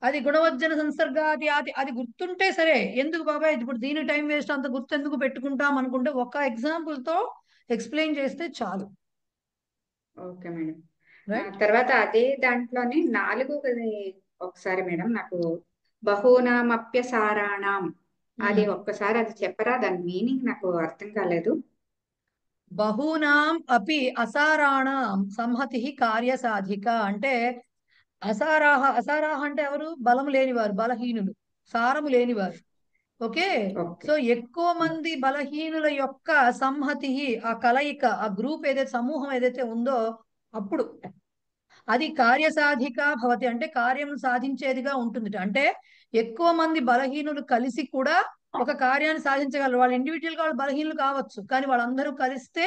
S2: అది గుణవజ్జన సంసర్గాది అది గుర్తుంటే సరే, ఎందుకు బాబాయ్ ఇప్పుడు దీని టైం వేస్ట్, అంత గుర్తు ఎందుకు పెట్టుకుంటాం అనుకుంటే ఒక ఎగ్జాంపుల్ తో ఎక్స్ప్లెయిన్ చేస్తే చాలు.
S5: Okay madam. తర్వాత అదే దాంట్లోనే 4వ ఒకసారి మేడం నాకు బహూనామప్యసారాణం అది ఒక్కసారి అది చెప్పరా? దాని మీనింగ్ నాకు అర్థం కాలేదు.
S2: బహూనాం అపి అసారాణం సంహతి కార్యసాధిక అంటే అసారాహ అంటే ఎవరు? బలం లేనివారు, బలహీనులు, సారము లేనివారు. ఓకే, సో ఎక్కువ మంది బలహీనుల యొక్క సంహతి, ఆ కలయిక, ఆ గ్రూప్ ఏదైతే సమూహం ఏదైతే ఉందో అప్పుడు అది కార్యసాధిక భవతి అంటే కార్యం సాధించేదిగా ఉంటుంది. అంటే ఎక్కువ మంది బలహీనులు కలిసి కూడా ఒక కార్యాన్ని సాధించగలరు. వాళ్ళు ఇండివిజువల్ గా వాళ్ళు బలహీనులు కావచ్చు, కానీ వాళ్ళందరూ కలిస్తే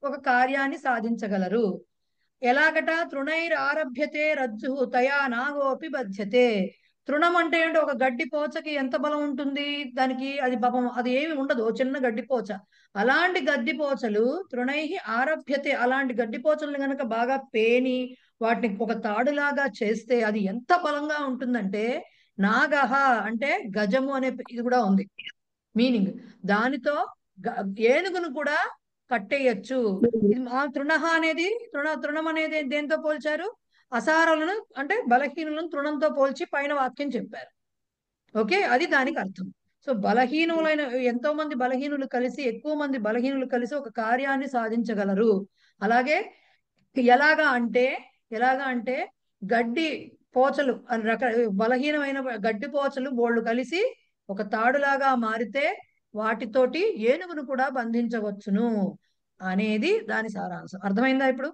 S2: ఒక కార్యాన్ని సాధించగలరు. ఎలాగట? తృణైర్ ఆరభ్యతే రజ్జు తయా నాగోపి బధ్యతే. తృణం అంటే ఏంటి? ఒక గడ్డి పోచకి ఎంత బలం ఉంటుంది దానికి? అది పాపం అది ఏమి ఉండదు, ఓ చిన్న గడ్డి పోచ. అలాంటి గడ్డి పోచలు తృణై ఆరభ్యతే, అలాంటి గడ్డి పోచలను గనక బాగా పేని వాటిని ఒక తాడులాగా చేస్తే అది ఎంత బలంగా ఉంటుందంటే, నాగహ అంటే గజము అనే ఇది కూడా ఉంది మీనింగ్. దానితో ఏనుగును కూడా కట్టేయచ్చు. ఇది తృణహ అనేది తృణం అనేది దేంతో పోల్చారు? అసారాలను అంటే బలహీనులను తృణంతో పోల్చి పైన వాక్యం చెప్పారు. ఓకే, అది దానికి అర్థం. సో బలహీనులైన ఎంతో మంది బలహీనులు కలిసి, ఎక్కువ మంది బలహీనులు కలిసి ఒక కార్యాన్ని సాధించగలరు. అలాగే ఎలాగా అంటే గడ్డి పోచలు బలహీనమైన గడ్డి పోచలు బోళ్ళు కలిసి ఒక తాడులాగా మారితే వాటితోటి ఏనుగును కూడా బంధించవచ్చును అనేది దాని సారాంశం. అర్థమైందా ఇప్పుడు?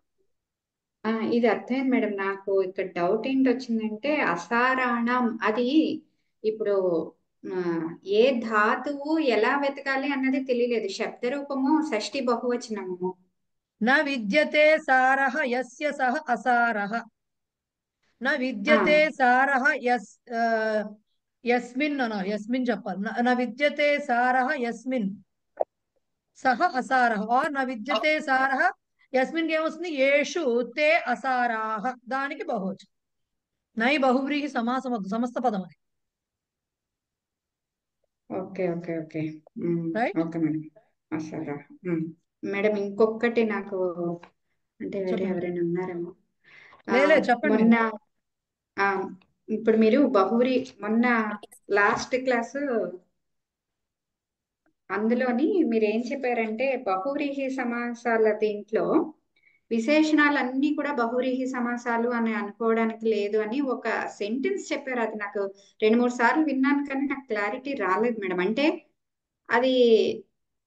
S5: ఇది అర్థమైంది మేడం. నాకు ఇక్కడ డౌట్ ఏంటి వచ్చిందంటే అసారాణం అది ఇప్పుడు ఏ ధాతువు ఎలా వెతకాలి అన్నది తెలియలేదు. శబ్ద రూపము షష్ఠి బహువచనము.
S2: నా విద్యతే సారః యస్య సహ అసారః. నా విద్యతే సారః యస్మిన్ చెప్పాలి. నా విద్యతే సారః యస్మిన్ సహ అసారః ఆర్ నా విద్యతే సారః యస్మిన్ ఏమొస్తుంది? ఏషు తే అసారాః. దానికి బహువచనం. నై బహువ్రీహి సమాసం వద్దు, సమస్త పదం అది.
S5: Okay okay okay okay madam. అసారా మేడం ఇంకొకటి నాకు అంటే వేరే ఎవరైనా ఉన్నారేమో. మొన్న ఇప్పుడు మీరు మొన్న లాస్ట్ క్లాసు అందులోని మీరు ఏం చెప్పారంటే బహువ్రీహి సమాసాల దీంట్లో విశేషణాలన్నీ కూడా బహువ్రీహి సమాసాలు అని అనుకోవడానికి లేదు అని ఒక సెంటెన్స్ చెప్పారు. అది నాకు 2-3 సార్లు విన్నాను కానీ నాకు క్లారిటీ రాలేదు మేడం. అంటే అది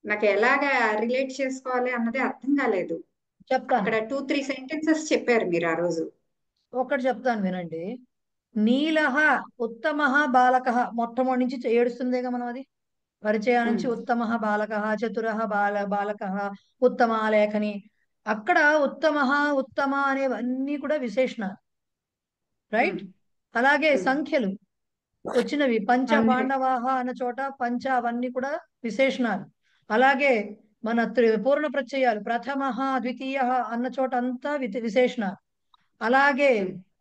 S5: నాకు ఎలాగా రిలేట్ చేసుకోవాలి అన్నది అర్థం కాలేదు.
S2: చెప్తాను.
S5: అక్కడ 2-3 సెంటెన్సెస్ చెప్పారు మీరు ఆ రోజు.
S2: ఒకటి చెప్తాను వినండి. నీలహ ఉత్తమః బాలకః మొట్టమొదటి నుంచి ఏడుస్తుందేగా మనం అది పరిచయం నుంచి ఉత్తమః బాలకః చతురః బాలకః ఉత్తమ లేఖని. అక్కడ ఉత్తమః ఉత్తమ అనేవన్నీ కూడా విశేషణాలు, రైట్? అలాగే సంఖ్యలు వచ్చినవి పంచ పాండవాహ అన్న చోట పంచ అవన్నీ కూడా విశేషణాలు. అలాగే మన పూర్ణ ప్రత్యయాలు ప్రథమః ద్వితీయ అన్న చోట అంతా విశేషణాలు. అలాగే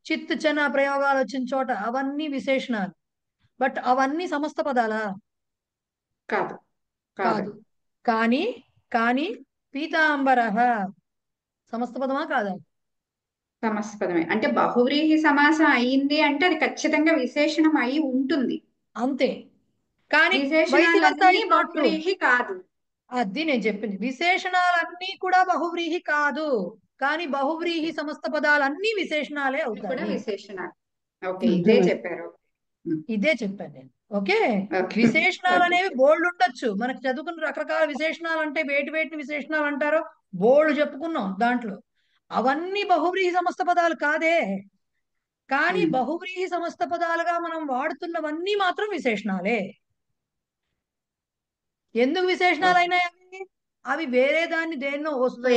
S2: చిత్ చన ప్రయోగాలు వచ్చిన చోట అవన్నీ విశేషణాలు. బట్ అవన్నీ సమస్త పదాలా?
S5: కాదు.
S2: కాదు. కానీ కానీ పీతాంబరః సమస్త పదమా కాదా?
S5: సమస్త పదమే. అంటే బహువ్రీహి సమాసం అయ్యింది అంటే అది ఖచ్చితంగా విశేషణం అయి ఉంటుంది
S2: అంతే. కానీ
S5: విశేషణాలన్నీ బహువ్రీహి కాదు.
S2: అది నేను చెప్పింది. విశేషణాలన్నీ కూడా బహువ్రీహి కాదు, కానీ బహువ్రీహి సమస్త పదాలన్నీ విశేషణాలే అవుతాయి.
S5: విశేషణాలు. ఓకే, ఇదే చెప్పారు.
S2: ఇదే చెప్పాను నేను. ఓకే, విశేషణాలు అనేవి బోల్డ్ ఉండొచ్చు. మనకు చదువుకున్న రకరకాల విశేషణాలు అంటే వేటి విశేషణాలు అంటారో బోల్డ్ చెప్పుకున్నాం. దాంట్లో అవన్నీ బహువ్రీహి సమస్త పదాలు కాదే. కానీ బహువ్రీహి సమస్త పదాలుగా మనం వాడుతున్నవన్నీ మాత్రం విశేషణాలే. ఎందుకు విశేషణాలు అయినాయి? అవి వేరే దాన్ని దేన్నో వస్తువు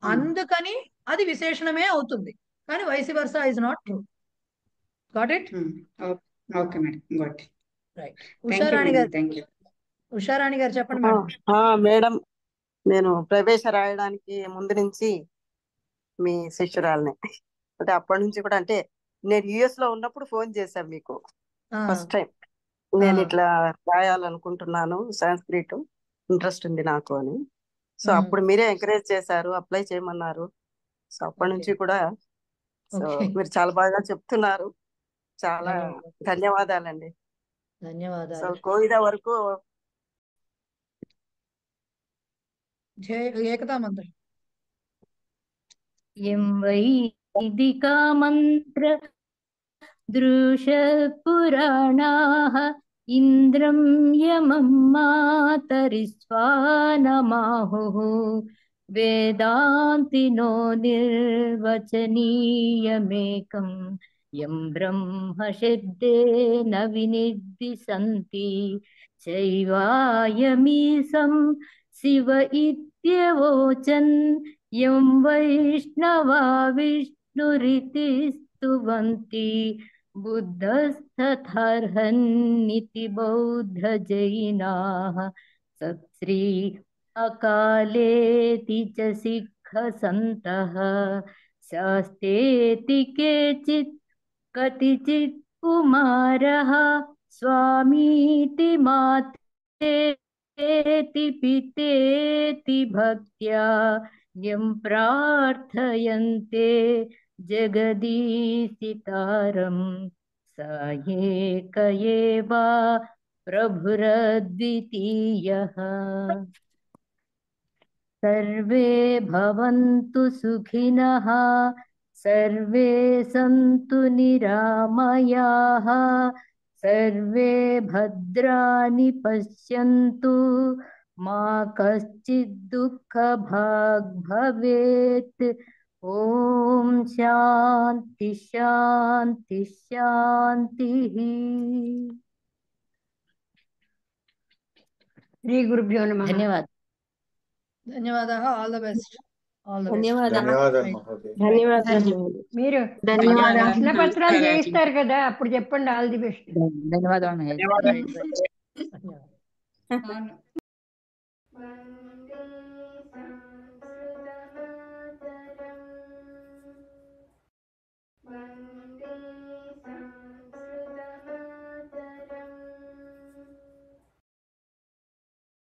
S2: అందుకని అది విశేషణమే అవుతుంది. కానీ vice versa is not true. Got it?
S5: Okay madam, got.
S2: Right. Usharani గారు, ఉషారాణి గారు చెప్పండి మేడం.
S7: మేడం, నేను ప్రవేశ రాయడానికి ముందు నుంచి మీ శిష్యురాలని, అంటే అప్పటి నుంచి కూడా, అంటే నేను యుఎస్ లో ఉన్నప్పుడు ఫోన్ చేశాను మీకు ఫస్ట్ టైం. నేను ఇట్లా రాయాలనుకుంటున్నాను, సాంస్క్రిట్ ఇంట్రెస్ట్ ఉంది నాకు అని. సో అప్పుడు మీరే ఎంకరేజ్ చేశారు, అప్లై చేయమన్నారు. సో అప్పటి నుంచి కూడా సో మీరు చాలా బాగా చెప్తున్నారు. చాలా ధన్యవాదాలండి.
S2: ధన్యవాదాలు.
S7: సో కోవిద వరకు
S2: ఏకతా మంత్రం.
S6: ఎం వైదికా మంత్ర దృశపురాణాః ఇంద్రం యమం మాతరిస్వానమాహుః వేదాంతినో నిర్వచనీయమేకం యం బ్రహ్మ శబ్దేన వినిర్దిశంతి చైవాయమీశం శివ ఇత్యవోచన్ యం వైష్ణవా విష్ణురితి స్తువంతి బుద్ధస్తథర్హన్నితి బౌద్ధ జైనాః సత్శ్రీ అకాలేతి చ సిక్ఖ సంతః శాస్తేతి కేచిత్ కతిచిత్ కుమారః స్వామీతి మాతేతి పితేతి భక్త్యా యం ప్రార్థయంతే జగదీశితారం స ఏక ఏవా ప్రభురద్వితీయః. సర్వే భవంతు సుఖినః, సర్వే సంతు నిరామయాః, సర్వే భద్రాణి పశ్యంతు, మా కశ్చిద్ దుఃఖభాగ్ భవేత్. ఓం శాంతి శాంతి శాంతి.
S12: శ్రీ గురుభ్యో నమః.
S6: ధన్యవాదాలు.
S2: ధన్యవాదాలు. All the best.
S12: ధన్యవాదాలు. మీరు ప్రశ్న పత్రాలు చేయిస్తారు కదా, అప్పుడు చెప్పండి ఆల్ ది బెస్ట్.
S6: ధన్యవాదాలు.